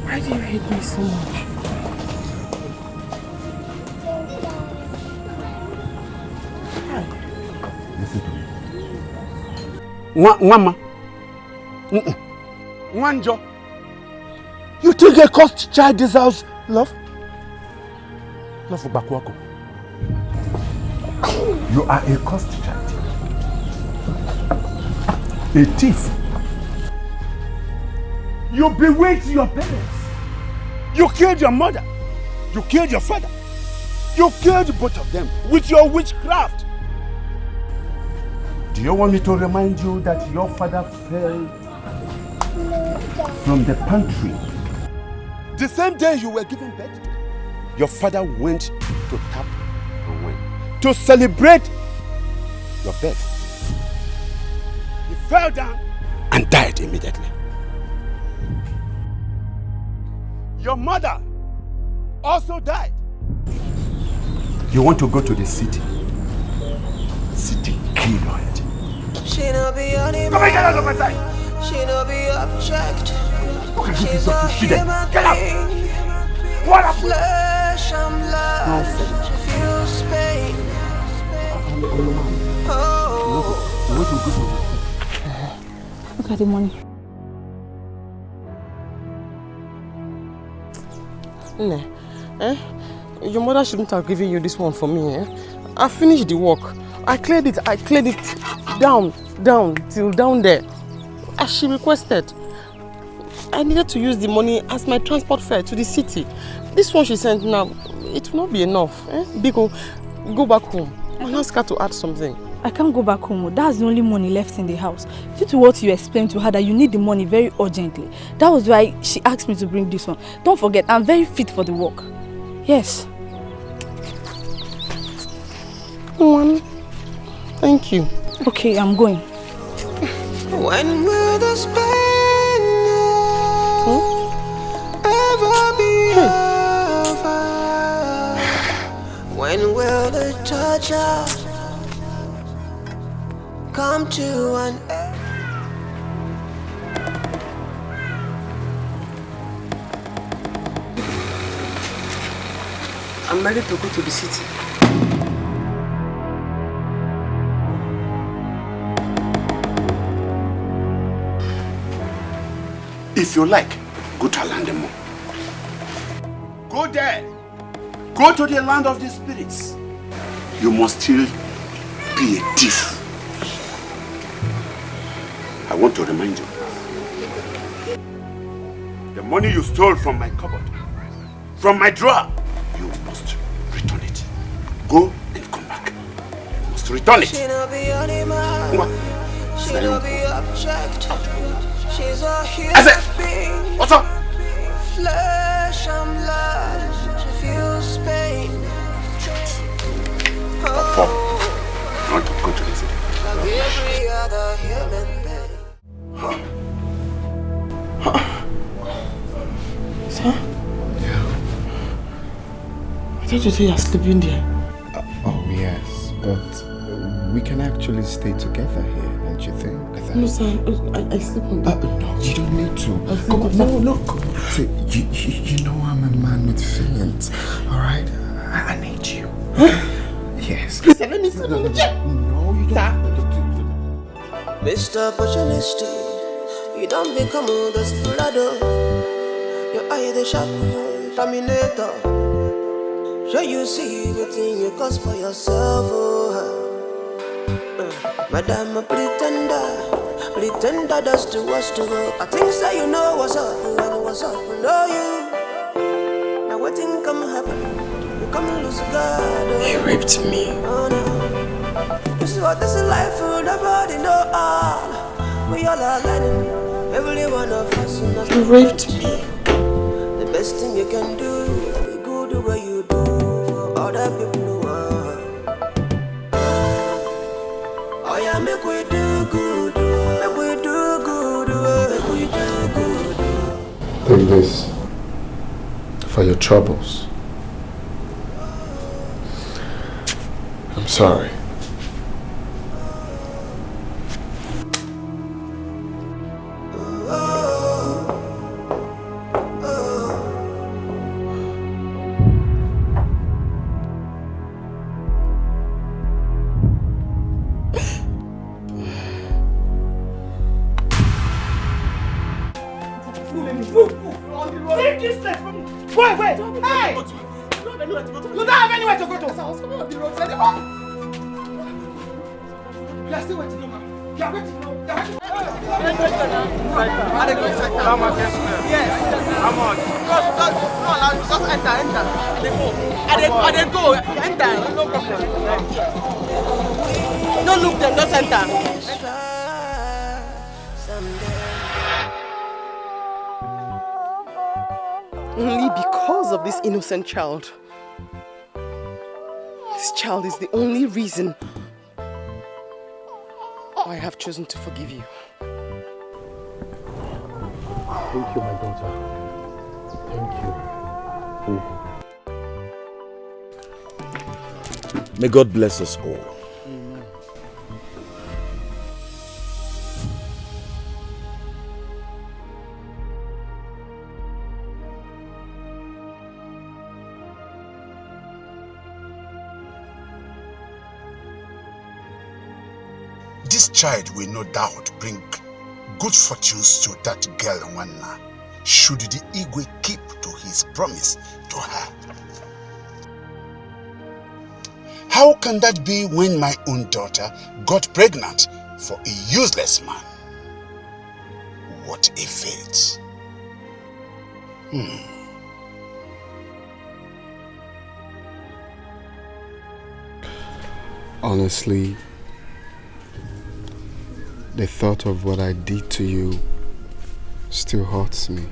Why do you hate me so much? Listen to me. Mama. Wanjo. You think a cursed child deserves love? Love for Bakwako. You are a cursed child. A thief. You bewitched your parents. You killed your mother. You killed your father. You killed both of them with your witchcraft. Do you want me to remind you that your father fell from the pantry? The same day you were given birth, your father went to tap and wine to celebrate your birth. He fell down and died immediately. Your mother also died. You want to go to the city? City, kill your head. She no be animal. Come on, get out of my sight. She no be object. Okay, She's a human get out. being. What up? Flesh and blood. She feels pain. Oh. Look at the money. Your mother shouldn't have given you this one for me, eh? I finished the work. I cleared it down till down there, as she requested. I needed to use the money as my transport fare to the city. This one she sent now, it will not be enough, eh? Biko, go back home and ask her to add something. I can't go back home. That's the only money left in the house. Due to what you explained to her that you need the money very urgently. That was why she asked me to bring this one. Don't forget, I'm very fit for the work. Yes. Thank you. Okay, I'm going. When will this pain ever be over? When will the torture come to an end? I'm ready to go to the city. If you like, go to Alandemo. Go there. Go to the land of the spirits. You must still be a thief. I want to remind you. The money you stole from my cupboard, from my drawer, you must return it. Go and come back. You must return it. She no be animal. She no be object. She's a human being. What's up? Flesh and blood. She feels pain. Pop. I want to go to the city. Like every other human being. Sir? Yeah. I thought you said you're sleeping there. Oh yes, but we can actually stay together here, don't you think? No, sir, I sleep on the... No, you don't need to. Come on, no. See, you know I'm a man with feelings, alright? I need you. Yes. Listen, let me sleep on the chair. No, you don't. Mr. Opportunistic, you don't become a desperado. Your eye the sharp terminator. Sure you see the thing you cause for yourself, Madam a pretender does to us to go. I think say you know what's up and what's up below you. Now what thing come happen? You come lose God. He raped me. Oh no. You see what this is life for, nobody know all. We all are learning. Every one of us. You raped me. The best thing you can do, be good the way you do for other people who are. Oh yeah, make we do good, make we do good, make we do good. Take this for your troubles. I'm sorry. Wait! Hey! You don't have anywhere to go to. You are still waiting, man. You are waiting, no. You are waiting. How much? Yes. How much? Just enter. I didn't go. Enter. No problem. Don't look them. Just enter. Only because of this innocent child. This child is the only reason I have chosen to forgive you. Thank you, my daughter. Thank you. May God bless us all. This child will no doubt bring good fortunes to that girl Nwanna, should the Igwe keep to his promise to her. How can that be when my own daughter got pregnant for a useless man? What a fate. Honestly, the thought of what I did to you still hurts me.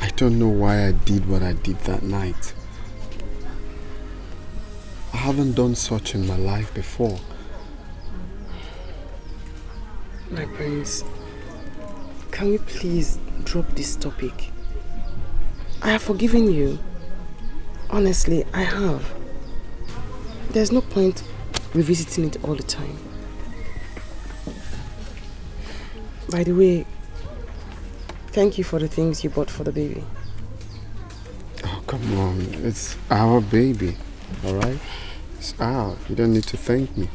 I don't know why I did what I did that night. I haven't done such in my life before. My prince, can we please drop this topic? I have forgiven you. Honestly, I have. There's no point revisiting it all the time. By the way, thank you for the things you bought for the baby. Oh, come on. It's our baby, alright? It's ours. You don't need to thank me.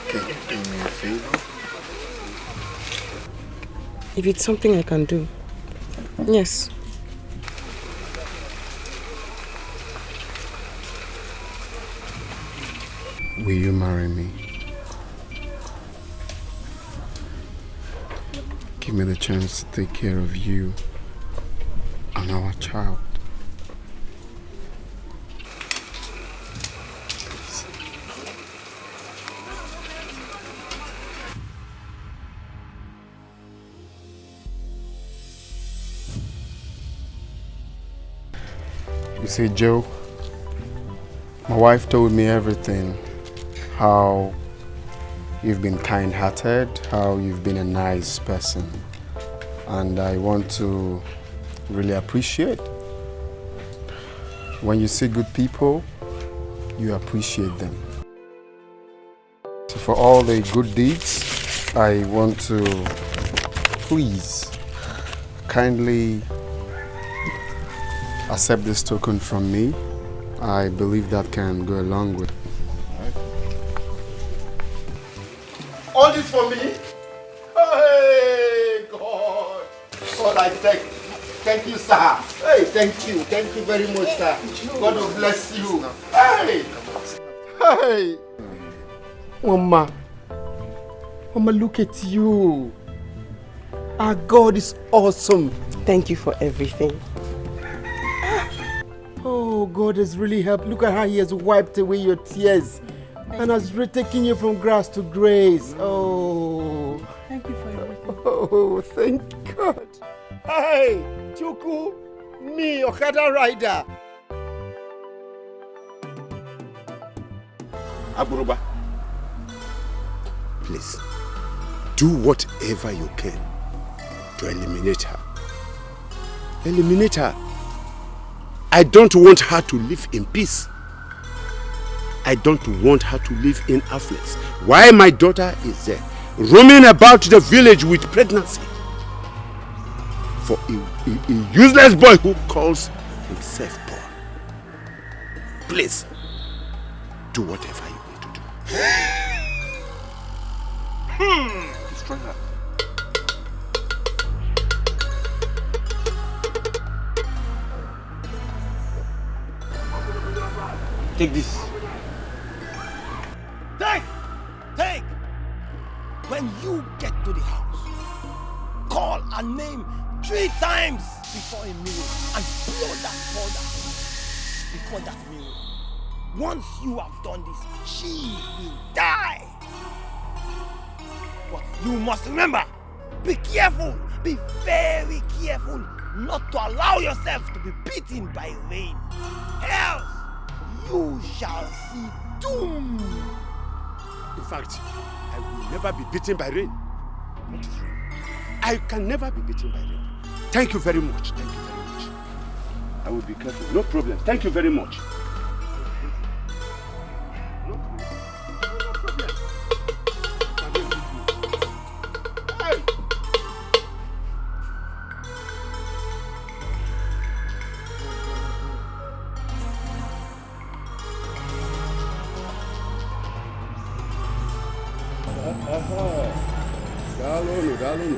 Can you do me a favor? If it's something I can do, yes. Will you marry me? Give me the chance to take care of you and our child. You see, Joe, my wife told me everything. How you've been kind-hearted, how you've been a nice person. And I want to really appreciate. When you see good people, you appreciate them. So for all the good deeds, I want to please kindly accept this token from me. I believe that can go a long way. All this for me? Hey, God. God, I thank you, sir. Hey, thank you very much, sir. God will bless you. Hey, hey. Mama, look at you. Our God is awesome. Thank you for everything. Oh, God has really helped. Look at how he has wiped away your tears and has retaken you from grass to grace. Oh. Thank you for everything. Oh, thank God. Hey, Chuku, me, Okada rider. Aburuba, please, do whatever you can to eliminate her. Eliminate her. I don't want her to live in peace. I don't want her to live in affluence. Why my daughter is there, roaming about the village with pregnancy for a useless boy who calls himself poor. Please, do whatever you want to do. Destroy her. Take this. Take! When you get to the house, call her name 3 times before a mirror and blow that powder before that mirror. Once you have done this, she will die. But you must remember, be careful, be very careful not to allow yourself to be beaten by rain. Else, you shall see doom. In fact, I will never be beaten by rain. What is wrong? I can never be beaten by rain. Thank you very much. Thank you very much. I will be careful. No problem. Thank you very much. No problem. Hey! Dalo.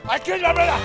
I killed my brother!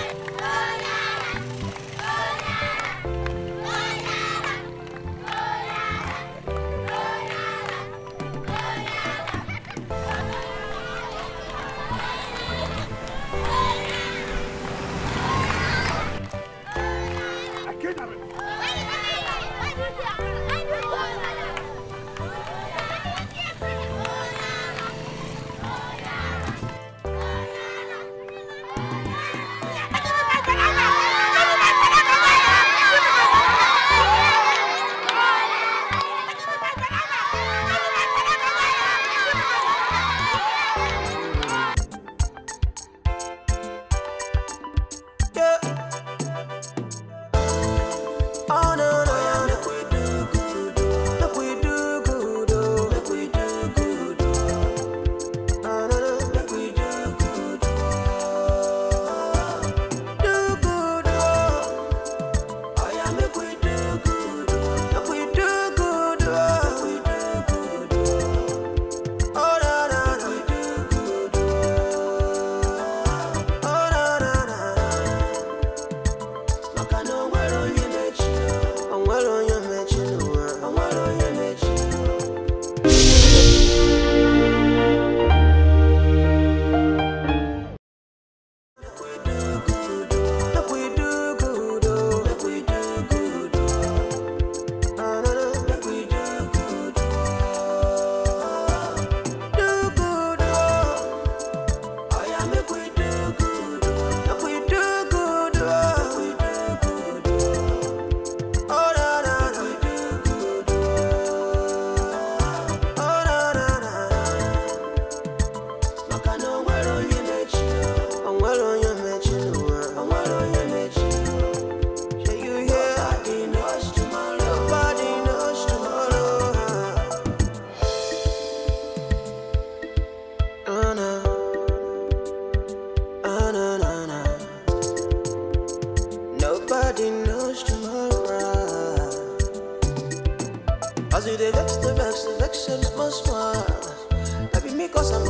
send my smile. Happy me cause I'm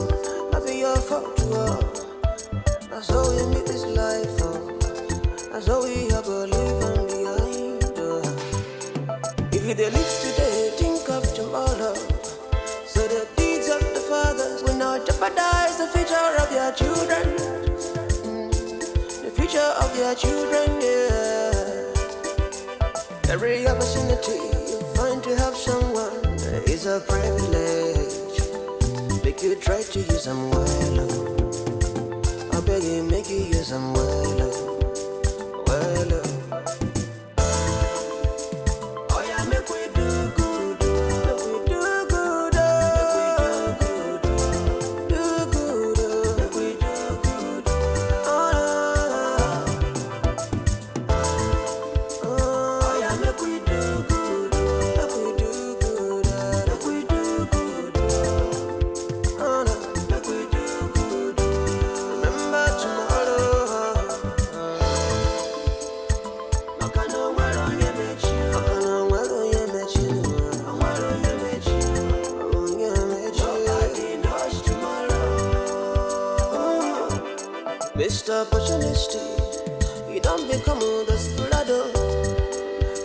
happy your fault to all. That's how we meet this life, oh. That's how we have a living behind, oh. If you live today, think of tomorrow. So the deeds of the fathers will not jeopardize the future of your children. The future of your children, yeah. Every opportunity you find to help someone is a privilege. Make you try to use them well. I beg you, make you use them well. Well. Oh yeah, make we do good. Make we do good. Do good. Make we do good. Oh yeah, make we do good. Make we do good. Make we do good. Oh no, make we do good. Remember tomorrow. Makano wero yemechi. Makano wero yemechi. Wero yemechi. Yemechi. Nobody knows tomorrow. Mr. Opportunity, you don't become a desperado.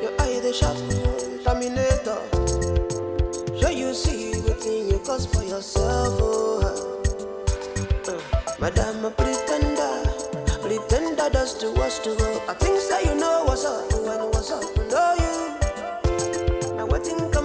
Your eye the sharp terminator. Sure you see within you cause for yourself, oh. Madam a pretender does the worst to go. I think that you know what's up and what's up, know you. Now what think